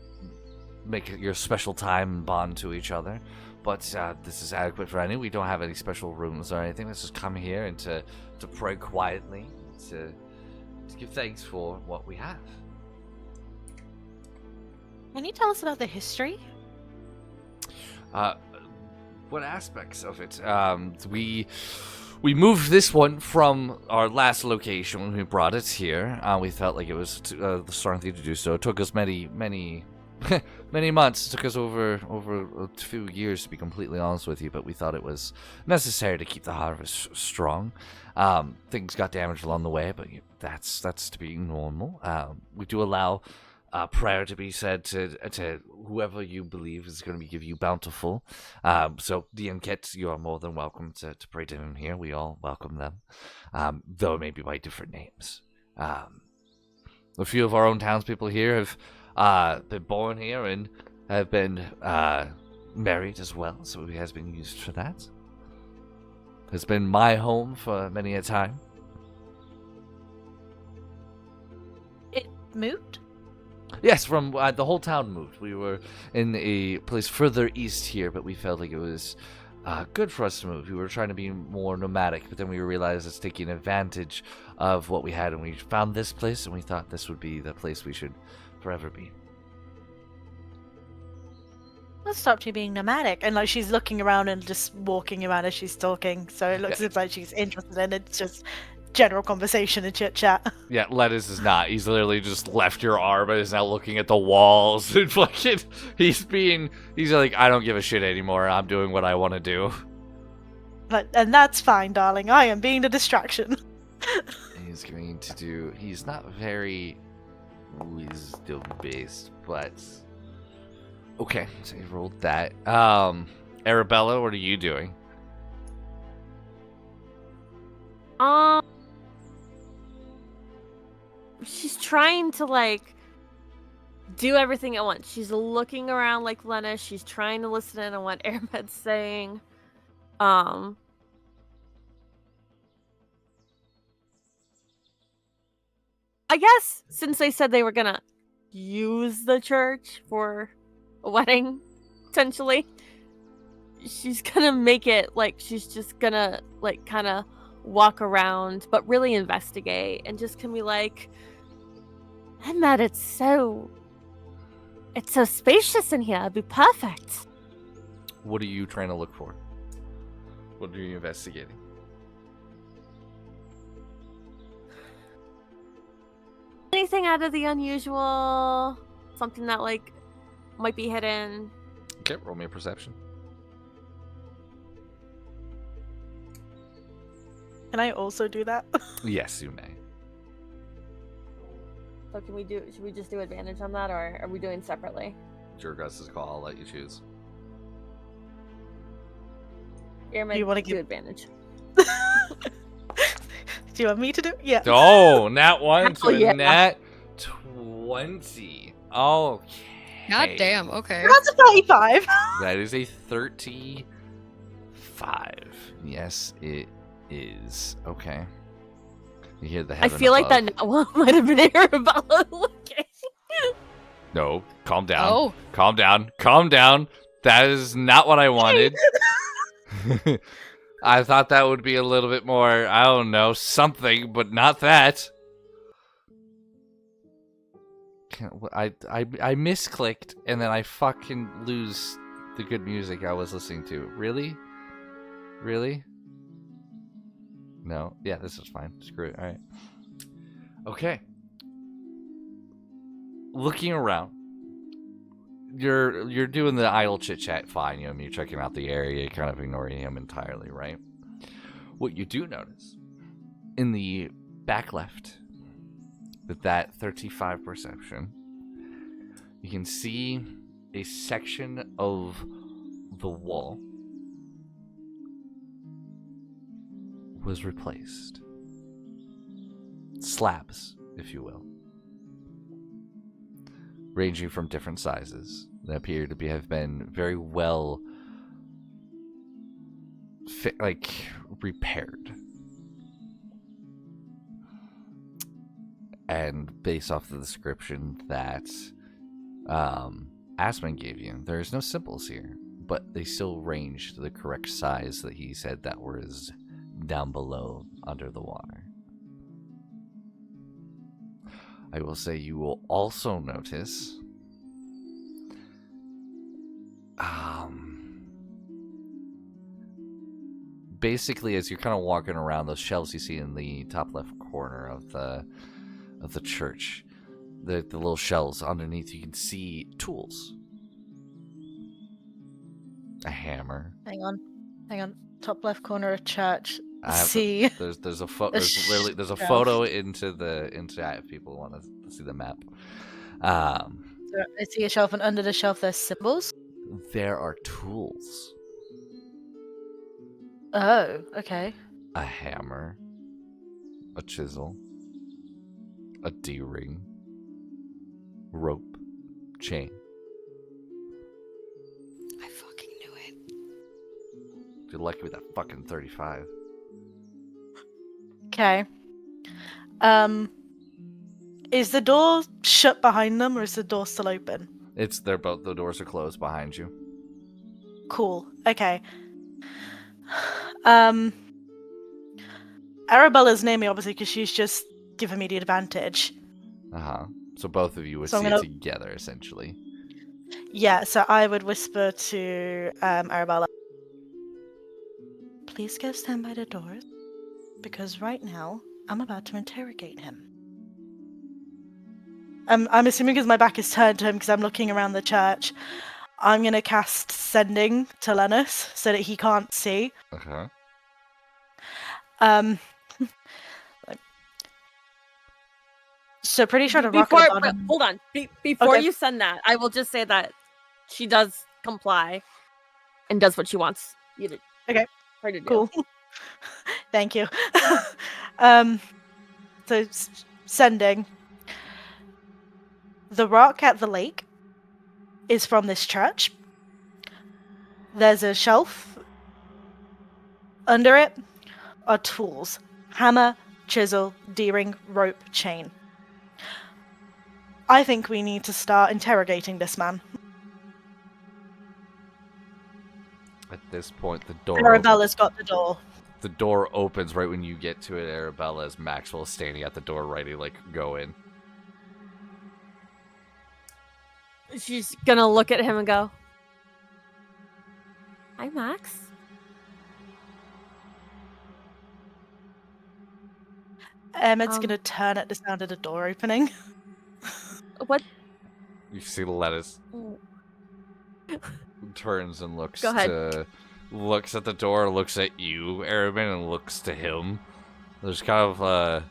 make your special time and bond to each other. But this is adequate for any. We don't have any special rooms or anything. Let's just come here and to pray quietly, to give thanks for what we have. Can you tell us about the history? What aspects of it? We moved this one from our last location when we brought it here. We felt like it was the strong thing to do so. It took us many many months. It took us over a few years, to be completely honest with you, but we thought it was necessary to keep the harvest strong. Things got damaged along the way, but that's to be normal. We do allow prayer to be said to whoever you believe is going to give you bountiful. So the Unkets, you are more than welcome to pray to him here. We all welcome them, though maybe by different names. A few of our own townspeople here have been born here and have been married as well, so it has been used for that. It's been my home for many a time. It moved? Yes, from the whole town moved. We were in a place further east here, but we felt like it was good for us to move. We were trying to be more nomadic, but then we realized it's taking advantage of what we had, and we found this place, and we thought this would be the place we should forever be. What stopped you being nomadic? And like she's looking around and just walking around as she's talking, so it looks like she's interested in it. It's just general conversation and chit chat. Yeah, Lettuce is not. He's literally just left your arm and is now looking at the walls and fucking. He's like, I don't give a shit anymore. I'm doing what I want to do. And that's fine, darling. I am being the distraction. He's not very wisdom based, but okay, so he rolled that. Arabella, what are you doing? She's trying to like do everything at once. She's looking around like Lena. She's trying to listen in on what Airmed's saying. I guess since they said they were gonna use the church for a wedding, potentially, she's gonna make it like she's just gonna like kind of walk around, but really investigate, and just can be like, Ahmed, it's so spacious in here. It'd be perfect. What are you trying to look for? What are you investigating? Anything out of the unusual? Something that like might be hidden? Okay, roll me a perception. Can I also do that? Yes, you may. So should we just do advantage on that, or are we doing separately? It's your guys' call. I'll let you choose. Airmed, You wanna do give- advantage. Do you want me to do it? Yeah. Oh, nat 1 to Hell yeah. a nat 20. 20. Okay. God damn. Okay. That's a 35. That is a 35. Yes, it is. Okay. You hear the I heaven feel like above. that one might have been Arabella looking. No, calm down. Oh. Calm down. Calm down. That is not what I wanted. I thought that would be a little bit more, I don't know, something, but not that. I misclicked, and then I fucking lose the good music I was listening to. Really? Really? No? Yeah, this is fine. Screw it. Alright. Okay. Looking around. You're doing the idle chit chat fine, you know, you're checking out the area, kind of ignoring him entirely, right? What you do notice in the back left, with that 35 perception, you can see a section of the wall was replaced. Slabs, if you will, ranging from different sizes that appear to have been very well repaired. And based off the description that Aspen gave you, there's no symbols here, but they still range to the correct size that he said that was down below under the water. I will say you will also notice basically as you're kind of walking around those shelves you see in the top left corner of the church, the little shelves underneath, you can see tools. A hammer. Hang on. Top left corner of church. I have See. there's a photo. A There's a shelf. photo into if people want to see the map. I see a shelf, and under the shelf there's symbols. There are tools. Oh, okay. A hammer, a chisel, a D-ring, rope, chain. I fucking knew it. You're lucky with that fucking 35. Okay. Is the door shut behind them, or is the door still open? They're both, the doors are closed behind you. Cool. Okay. Arabella's near me, obviously, because she's just give immediate advantage. So both of you would So see I'm it gonna- together, essentially. Yeah, so I would whisper to Arabella, please go stand by the doors, because right now I'm about to interrogate him. I'm assuming because my back is turned to him because I'm looking around the church. I'm going to cast Sending to Lenus so that he can't see. So pretty sure the rock at the bottom... Hold on. Before Okay. you send that, I will just say that she does comply and does what she wants you to. Okay. Her to do. Cool. Thank you. So Sending. The rock at the lake is from this church. There's a shelf. Under it are tools. Hammer, chisel, D-ring, rope, chain. I think we need to start interrogating this man. At this point, the door Arabella's got the door. the door opens right when you get to it, Arabella, as Maxwell is standing at the door ready to, go in. She's gonna look at him and go, "Hi, Max." Emmett's gonna turn at the sound of the door opening. What? You see Lettuce turns and looks Go ahead. looks at the door, looks at you, Araben, and looks to him. There's kind of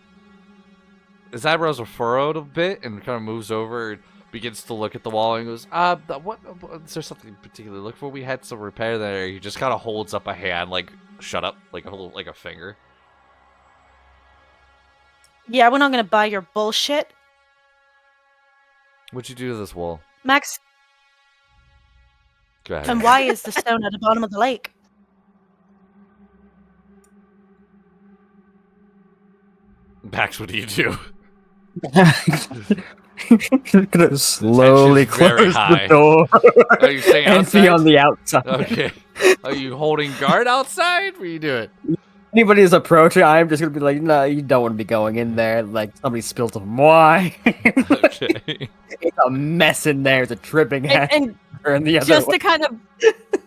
his eyebrows are furrowed a bit and kind of moves over, begins to look at the wall and goes, what is there something particular to look for? We had some repair there. He just kind of holds up a hand, like, shut up, like a finger. Yeah, we're not gonna buy your bullshit. What'd you do to this wall? Max, Go ahead. and why is the stone at the bottom of the lake? Max, what do you do? Gonna slowly very close high. the door Are you staying and outside? be on the outside. Okay. Are you holding guard outside? What are you doing? Anybody is approaching, I'm just gonna be like, no, you don't want to be going in there. Like somebody spilled some wine. Okay. It's a mess in there. It's a tripping And and the other just way. to kind of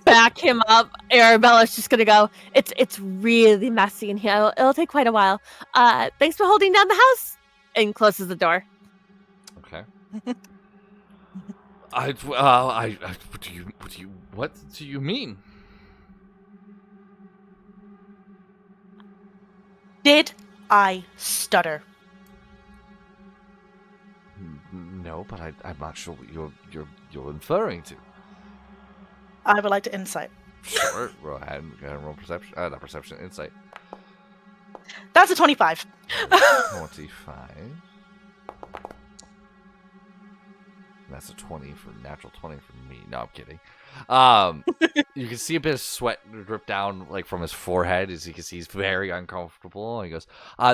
back him up, Arabella's just gonna go, it's really messy in here. It'll take quite a while. Thanks for holding down the house. And closes the door. Okay. What do you mean? Did I stutter? No, but I'm not sure what you're inferring to. I would like to insight. Sure. Go ahead and roll perception. Not perception, insight. That's a 25. 25. That's a 20 for natural 20 for me. No, I'm kidding. You can see a bit of sweat drip down like from his forehead, as you can see he's very uncomfortable. And he goes,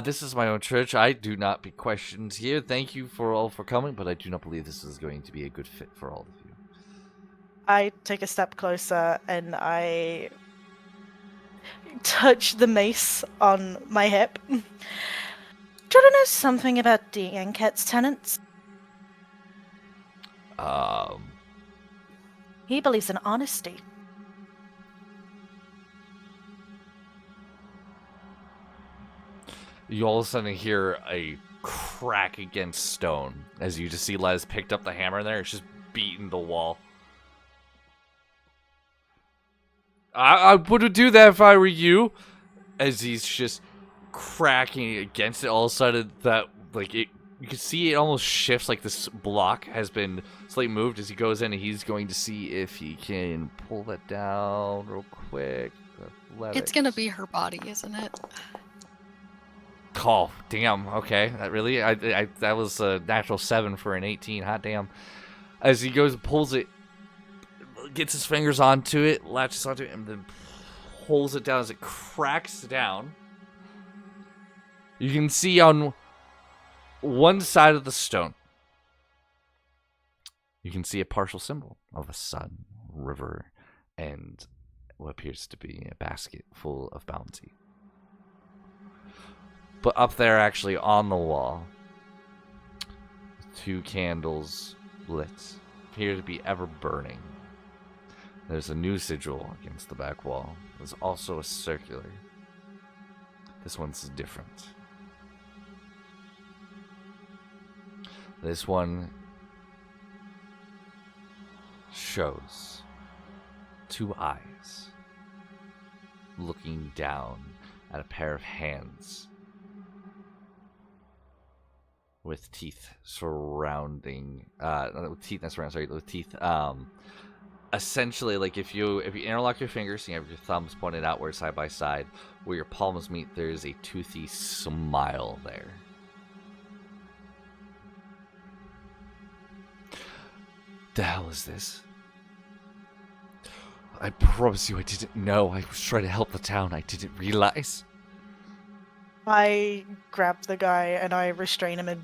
"This is my own church. I do not be questioned here. Thank you for coming, but I do not believe this is going to be a good fit for all of you." I take a step closer and I touch the mace on my hip. Do you know something about the Enket's tenants? He believes in honesty. You all of a sudden hear a crack against stone as you just see Les picked up the hammer there. It's just beating the wall. I wouldn't do that if I were you. As he's just cracking against it, all of a sudden that you can see it almost shifts, like this block has been slightly moved as he goes in, and he's going to see if he can pull that down real quick. It's gonna be her body, isn't it? Oh, damn. Okay, that really, that was a natural 7 for an 18. Hot damn. As he goes and pulls it, gets his fingers onto it, latches onto it, and then pulls it down as it cracks down. You can see on one side of the stone, you can see a partial symbol of a sun, river, and what appears to be a basket full of bounty. But up there, actually, on the wall, 2 candles lit, appear to be ever burning. There's a new sigil against the back wall. There's also a circular. This one's different. This one shows 2 eyes looking down at a pair of hands with teeth surrounding essentially, like if you interlock your fingers and you have your thumbs pointed outward side by side, where your palms meet, there's a toothy smile there. The hell is this? I promise you I didn't know. I was trying to help the town. I didn't realize. I grab the guy and I restrain him, and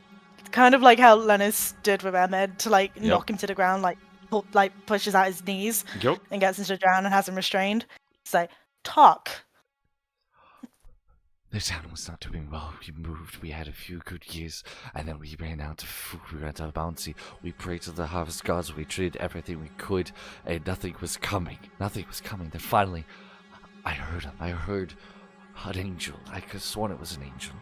kind of like how Lennis did with Ahmed, to knock him to the ground, pushes out his knees and gets into the ground and has him restrained. It's like, talk. The town was not doing well. We moved. We had a few good years, and then we ran out of food. We ran out of bounty. We prayed to the harvest gods. We traded everything we could, and nothing was coming. Nothing was coming. Then finally, I heard him. I heard an angel. I could have sworn it was an angel.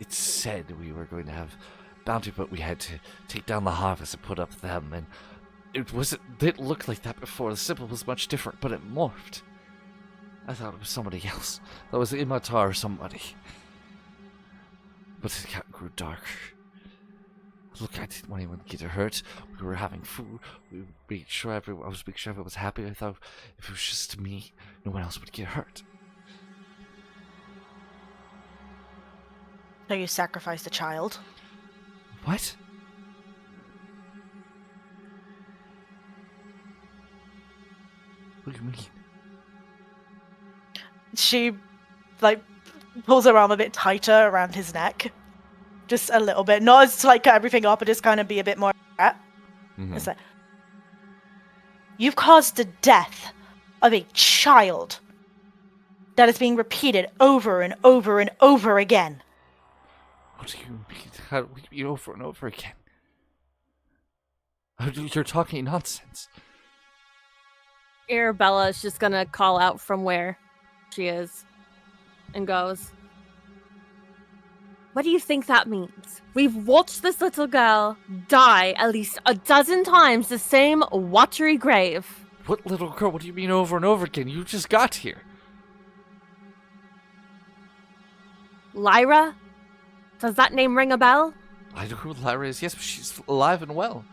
It said we were going to have bounty, but we had to take down the harvest and put up them. And it didn't look like that before. The symbol was much different, but it morphed. I thought it was somebody else. That was Imatar or somebody. But it grew dark. Look, I didn't want anyone to get hurt. We were having food. I was making sure everyone was happy. I thought if it was just me, no one else would get hurt. So you sacrificed a child? What? What do you mean? She, like, pulls her arm a bit tighter around his neck. Just a little bit. Not as to, like, cut everything off, but just kind of be a bit more... Mhm. It's like, you've caused the death of a child that is being repeated over and over and over again. What do you mean? How do we mean over and over again? You're talking nonsense. Arabella is just gonna call out from where she is and goes, what do you think that means? We've watched this little girl die at least a dozen times the same watery grave. What little girl? What do you mean over and over again? You just got here. Lyra? Does that name ring a bell? I know who Lyra is, yes, but she's alive and well.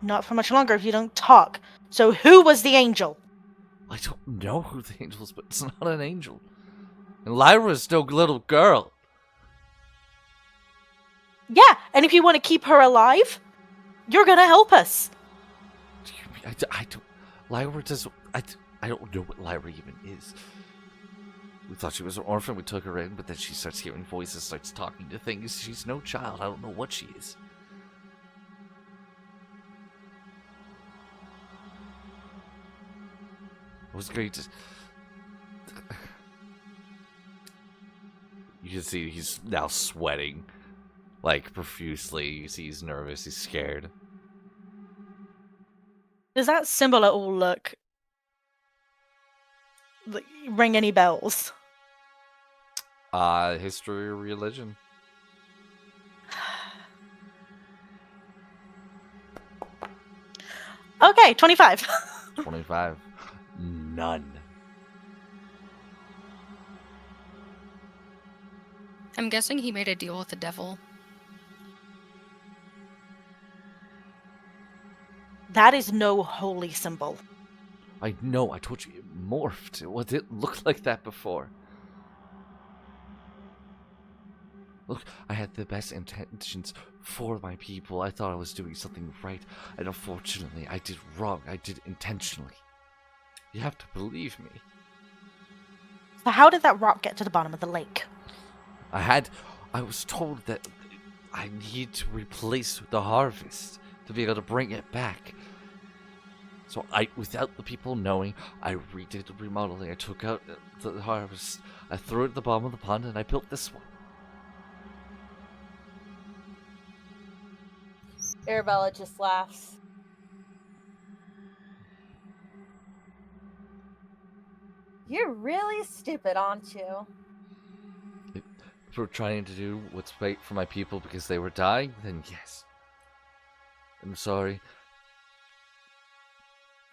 Not for much longer if you don't talk. So who was the angel? I don't know who the angel is, but it's not an angel. And Lyra's no little girl. Yeah, and if you want to keep her alive, you're gonna help us. I don't... Lyra does... I don't know what Lyra even is. We thought she was an orphan, we took her in, but then she starts hearing voices, starts talking to things. She's no child, I don't know what she is. I was going to... You can see he's now sweating, like, profusely. You see he's nervous, he's scared. Does that symbol at all ring any bells? History or religion? Okay, 25. 25. None. I'm guessing he made a deal with the devil. That is no holy symbol. I know, I told you it morphed. It didn't look like that before. Look, I had the best intentions for my people. I thought I was doing something right, and unfortunately, I did wrong. I did intentionally. You have to believe me. So how did that rock get to the bottom of the lake? I was told that I need to replace the harvest to be able to bring it back. So without the people knowing, I redid the remodeling. I took out the harvest, I threw it at the bottom of the pond, and I built this one. Arabella just laughs. You're really stupid, aren't you? If we're trying to do what's right for my people because they were dying, then yes. I'm sorry.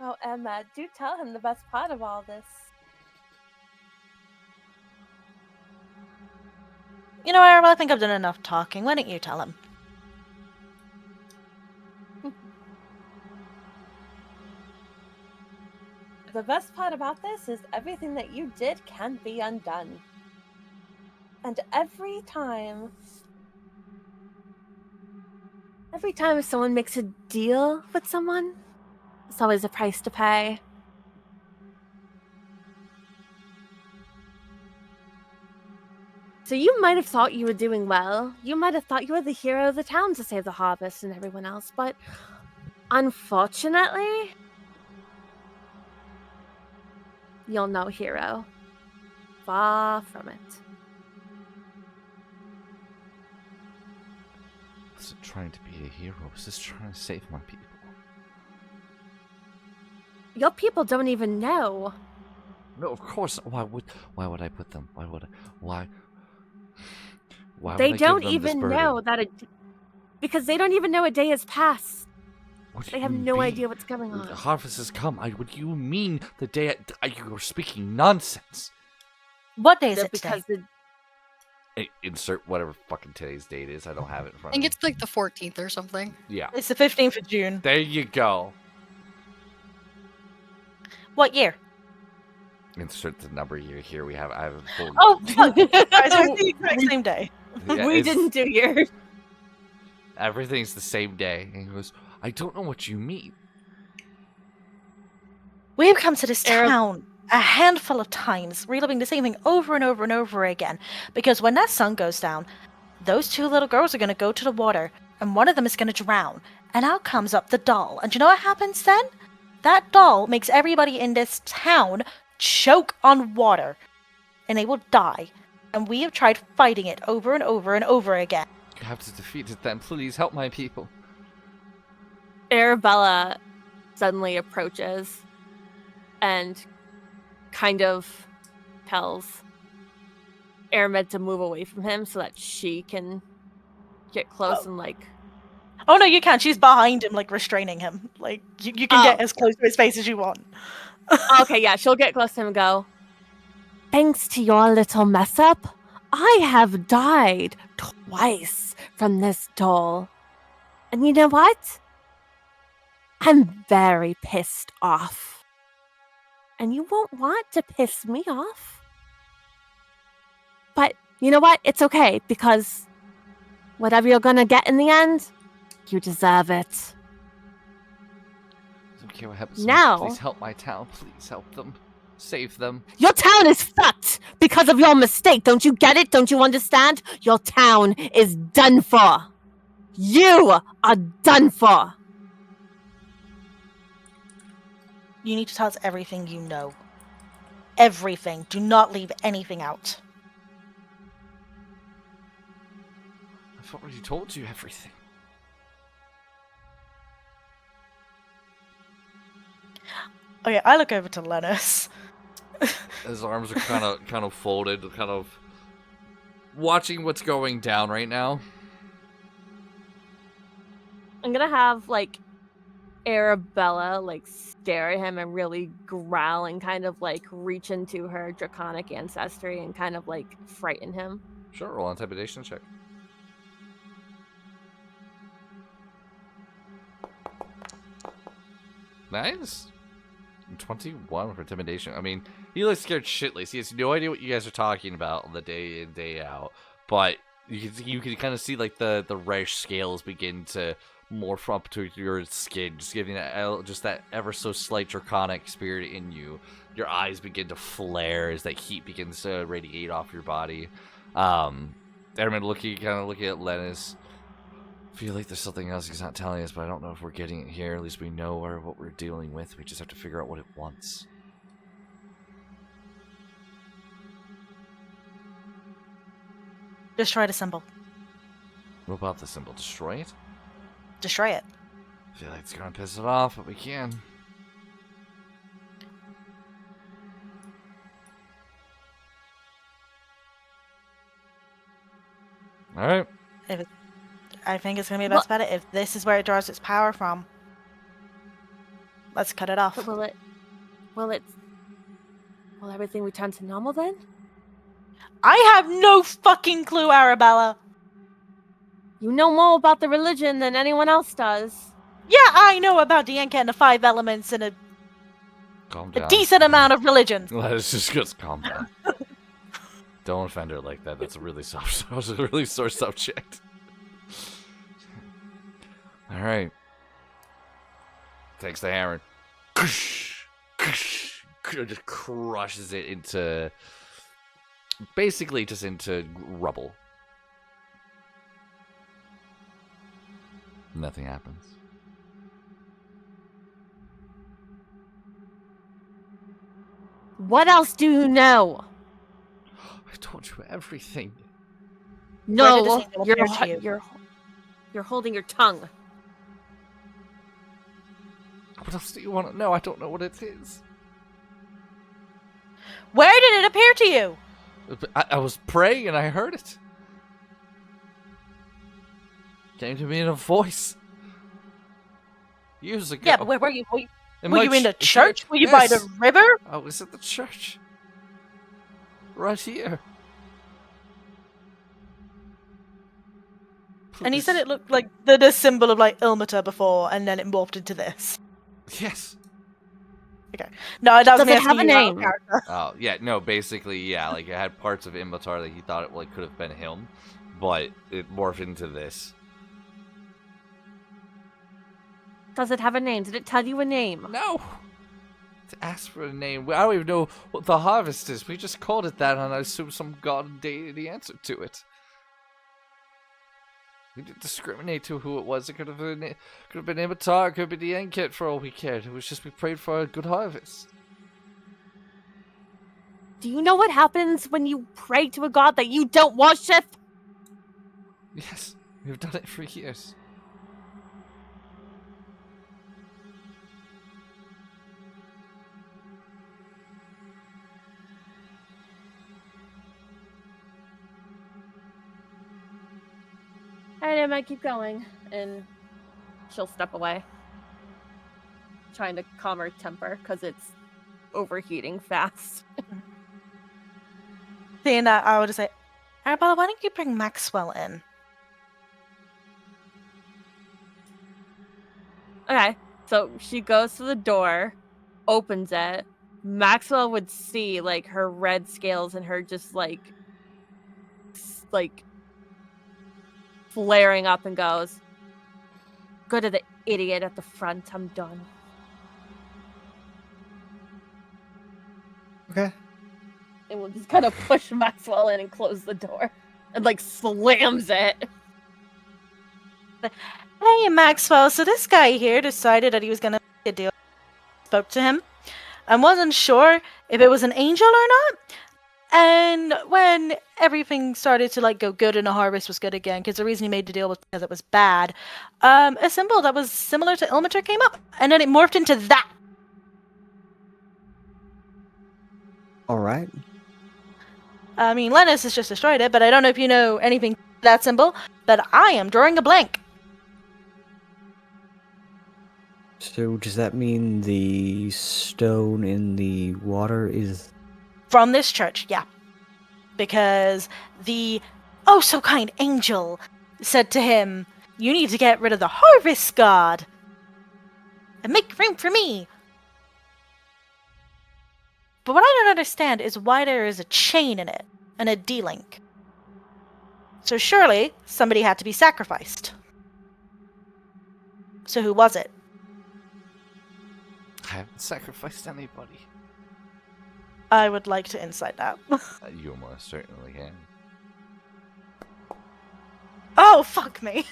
Oh, Emma, do tell him the best part of all this. You know, Arabella, I think I've done enough talking. Why don't you tell him? The best part about this is everything that you did can be undone. And every time someone makes a deal with someone, it's always a price to pay. So you might have thought you were doing well. You might have thought you were the hero of the town to save the harvest and everyone else, but unfortunately, you're no hero. Far from it. I wasn't trying to be a hero. I was just trying to save my people. Your people don't even know. No, of course. Why would I put them? Why They would I don't give them even this know burden? because they don't even know a day has passed. What do They have you no mean? idea what's going on. The harvest has come. What do you mean the day you're speaking nonsense? What day is it today? Because Insert whatever fucking today's date is. I don't have it in I front of think me. it's like the 14th or something. Yeah. It's the 15th of June. There you go. What year? Insert the number here. I have a full. Oh, fuck. Guys, we're the exact same day. Yeah, we it's- didn't do yours. Everything's the same day. And he goes, I don't know what you mean. We've come to this Arab- town a handful of times, reliving the same thing over and over and over again. Because when that sun goes down, those two little girls are going to go to the water, and one of them is going to drown. And out comes up the doll. And do you know what happens then? That doll makes everybody in this town choke on water, and they will die. And we have tried fighting it over and over and over again. You have to defeat it then. Please help my people. Arabella suddenly approaches and kind of tells Aramed to move away from him so that she can get close and like. Oh no, you can't. She's behind him, like restraining him. Like you can get as close to his face as you want. Okay, yeah, she'll get close to him and go, thanks to your little mess up, I have died twice from this doll. And you know what? I'm very pissed off. And you won't want to piss me off. But you know what? It's okay, because whatever you're gonna get in the end, you deserve it. I don't care what happens. Now- Please help my town. Please help them. Save them. Your town is fucked because of your mistake. Don't you get it? Don't you understand? Your town is done for. You are done for. You need to tell us everything you know. Everything. Do not leave anything out. I've already told you everything. Okay, I look over to Lennis. His arms are kind of folded, kind of watching what's going down right now. I'm gonna have like Arabella like stare at him and really growl and kind of like reach into her draconic ancestry and kind of like frighten him. Sure, roll intimidation check. Nice. 21 for intimidation. I mean, he looks scared shitless. He has no idea what you guys are talking about on the day in, day out. But you can kind of see like the reddish scales begin to morph up to your skin, just giving that ever so slight draconic spirit in you. Your eyes begin to flare as that heat begins to radiate off your body. Ermin looking at Lennis. I feel like there's something else he's not telling us, but I don't know if we're getting it here. At least we know what we're dealing with. We just have to figure out what it wants. Destroy the symbol. What about the symbol? Destroy it? Destroy it. I feel like it's gonna piss it off, but we can. Alright. I think it's gonna be the best bet if this is where it draws its power from. Let's cut it off. But will everything return to normal then? I have no fucking clue, Arabella. You know more about the religion than anyone else does. Yeah, I know about the Enka and the 5 elements and a Calm down. decent amount of religions. Let's just calm down. Don't offend her like that. That's a really soft, sore subject. All right. Takes the hammer, just crushes it into, basically just into rubble. Nothing happens. What else do you know? I told you everything. Where did this No, symbol appear to you? you're holding your tongue. What else do you want to know? I don't know what it is. Where did it appear to you? I was praying and I heard it. Came to me in a voice. Years ago. Yeah, but where were you? Were you my in the ch- church? Were you by the Yes. river? I was at the church. Right here. And he said it looked like the symbol of like Ilmater before, and then it morphed into this. Yes. No, that was Does me it asking have a you out of name? character. Oh, yeah, no, basically, yeah, like, it had parts of Immatar that he thought it, like, could have been him, but it morphed into this. Does it have a name? Did it tell you a name? No! To ask for a name. I don't even know what the harvest is. We just called it that, and I assumed some god and deity answered to it. We didn't discriminate to who it was. It could have been Imitar, it could have been the Enkit for all we cared. It was just we prayed for a good harvest. Do you know what happens when you pray to a god that you don't worship? Yes, we've done it for years. And I might keep going, and she'll step away, trying to calm her temper because it's overheating fast. Seeing that, I would say, Arabella, why don't you bring Maxwell in? Okay, so she goes to the door, opens it. Maxwell would see like her red scales and her just like flaring up, and goes, "Go to the idiot at the front. I'm done." Okay. And we'll just kind of push Maxwell in and close the door, and like slams it. Hey, Maxwell, so this guy here decided that he was going to make a deal. Spoke to him. I wasn't sure if it was an angel or not. And when everything started to like go good and the harvest was good again, because the reason he made the deal was because it was bad, a symbol that was similar to Ilmater came up, and then it morphed into that. All right. I mean, Lennis has just destroyed it, but I don't know if you know anything about that symbol, but I am drawing a blank. So does that mean the stone in the water is... From this church, yeah. Because the oh so kind angel said to him, "You need to get rid of the harvest god and make room for me." But what I don't understand is why there is a chain in it and a D-link. So surely somebody had to be sacrificed. So who was it? I haven't sacrificed anybody. I would like to insight that. You most certainly can. Oh, fuck me.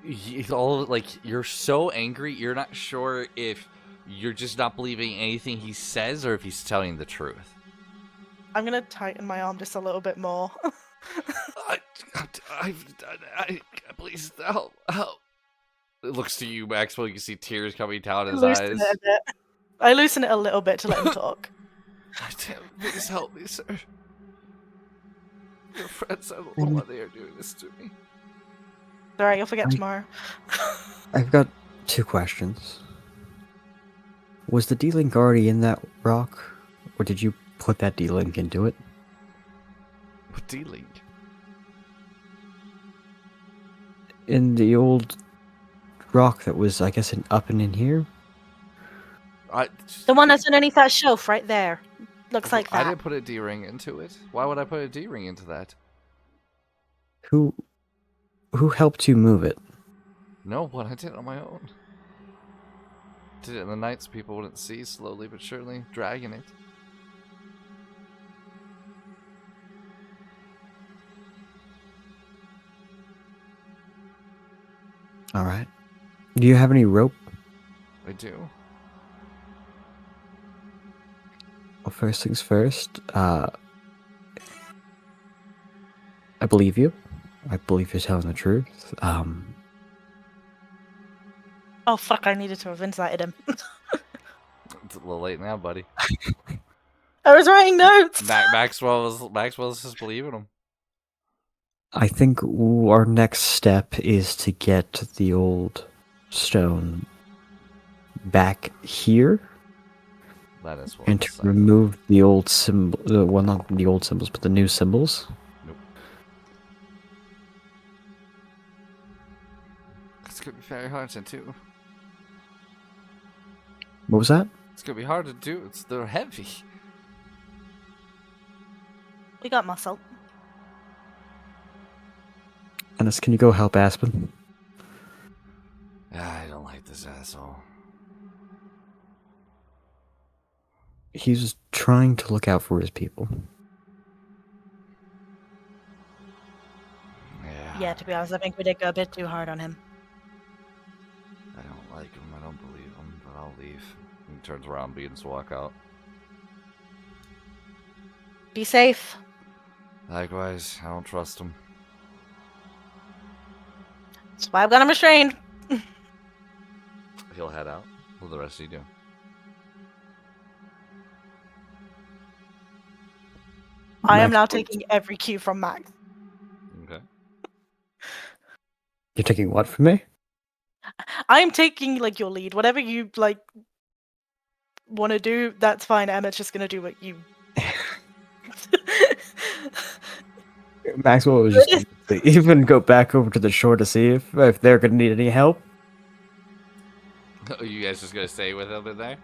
It's all like you're so angry. You're not sure if you're just not believing anything he says or if he's telling the truth. I'm gonna tighten my arm just a little bit more. Please help. It looks to you, Maxwell. You can see tears coming down his Loosen eyes. it a bit. I loosen it a little bit to let him talk. Please help me, sir. Your friends, I don't know why they are doing this to me. Alright, you'll forget tomorrow. I've got 2 questions. Was the D-Link already in that rock? Or did you put that D-Link into it? What D-Link? In the old rock that was, I guess, up and in here? The one that's underneath that shelf right there. Looks like I that. didn't put a D-ring into it. Why would I put a D-ring into that? Who helped you move it? No one. I did it on my own. Did it in the night so people wouldn't see, slowly but surely dragging it. Alright. Do you have any rope? I do. Well, first things first, I believe you. I believe you're telling the truth. Oh fuck, I needed to have incited him. It's a little late now, buddy. I was writing notes! Maxwell's just believing him. I think our next step is to get the old stone back here That is what and to remove the old symbol. Well, not the old symbols, but the new symbols. Nope. It's gonna be very hard to do. What was that? It's gonna be hard to do. They're heavy. We got muscle. Ennis, can you go help Aspen? I don't like this asshole. He's trying to look out for his people. Yeah, to be honest, I think we did go a bit too hard on him. I don't like him. I don't believe him, but I'll leave. He turns around and begins to walk out. Be safe. Likewise, I don't trust him. That's why I've got him restrained. He'll head out. What will the rest of you do? I am Max- now taking every cue from Max. Okay. You're taking what from me? I am taking like your lead. Whatever you like want to do, that's fine. Emma's just gonna do what you. Maxwell was just even go back over to the shore to see if they're gonna need any help. Are you guys just gonna stay with him in there?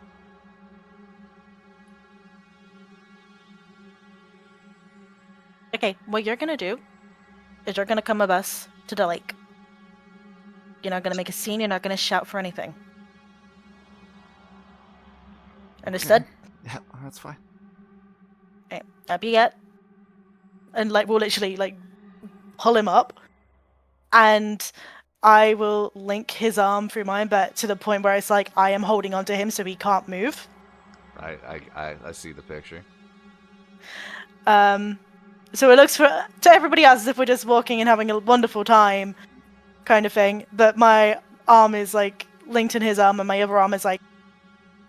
Okay, what you're gonna do is you're gonna come with us to the lake. You're not gonna make a scene. You're not gonna shout for anything. Understood? Yeah, that's fine. Okay, up you get. And like we'll literally like pull him up, and I will link his arm through mine, but to the point where it's like I am holding onto him so he can't move. I see the picture. So it looks to everybody else as if we're just walking and having a wonderful time, kind of thing. But my arm is like linked in his arm, and my other arm is like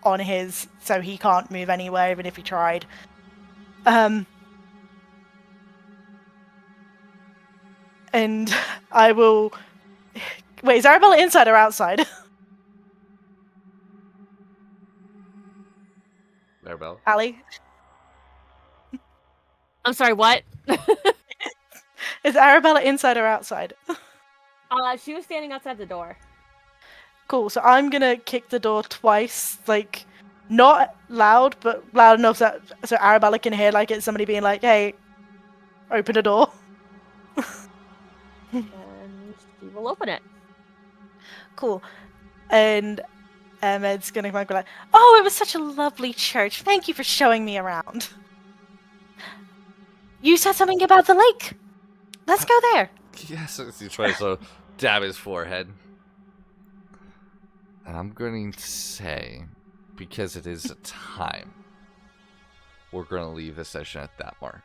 on his, so he can't move anywhere, even if he tried. And I will. Wait, is Arabella inside or outside? Maribel? Allie? I'm sorry, what? Is Arabella inside or outside? She was standing outside the door. Cool, so I'm gonna kick the door twice, like, not loud, but loud enough that so Arabella can hear, like, it's somebody being like, hey, open the door. And she will open it. Cool. And Ed's gonna be like, oh, it was such a lovely church. Thank you for showing me around. You said something about the lake. Let's go there. Yes, he tries to dab his forehead. And I'm going to say, because it is a time, we're going to leave the session at that mark.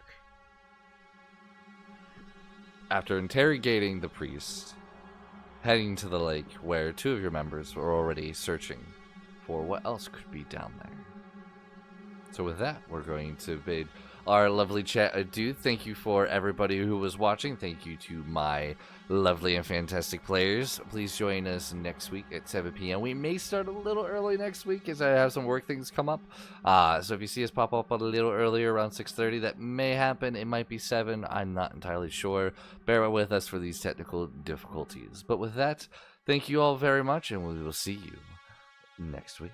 After interrogating the priest, heading to the lake where two of your members were already searching for what else could be down there. So with that, we're going to bid our lovely chat adieu. Thank you for everybody who was watching. Thank you to my lovely and fantastic players. Please join us next week at 7 p.m. We may start a little early next week as I have some work things come up. So if you see us pop up a little earlier around 6:30, that may happen. It might be 7. I'm not entirely sure. Bear with us for these technical difficulties. But with that, thank you all very much, and we will see you next week.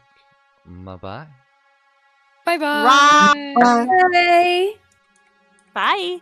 Bye-bye. Bye-bye. Bye. Bye.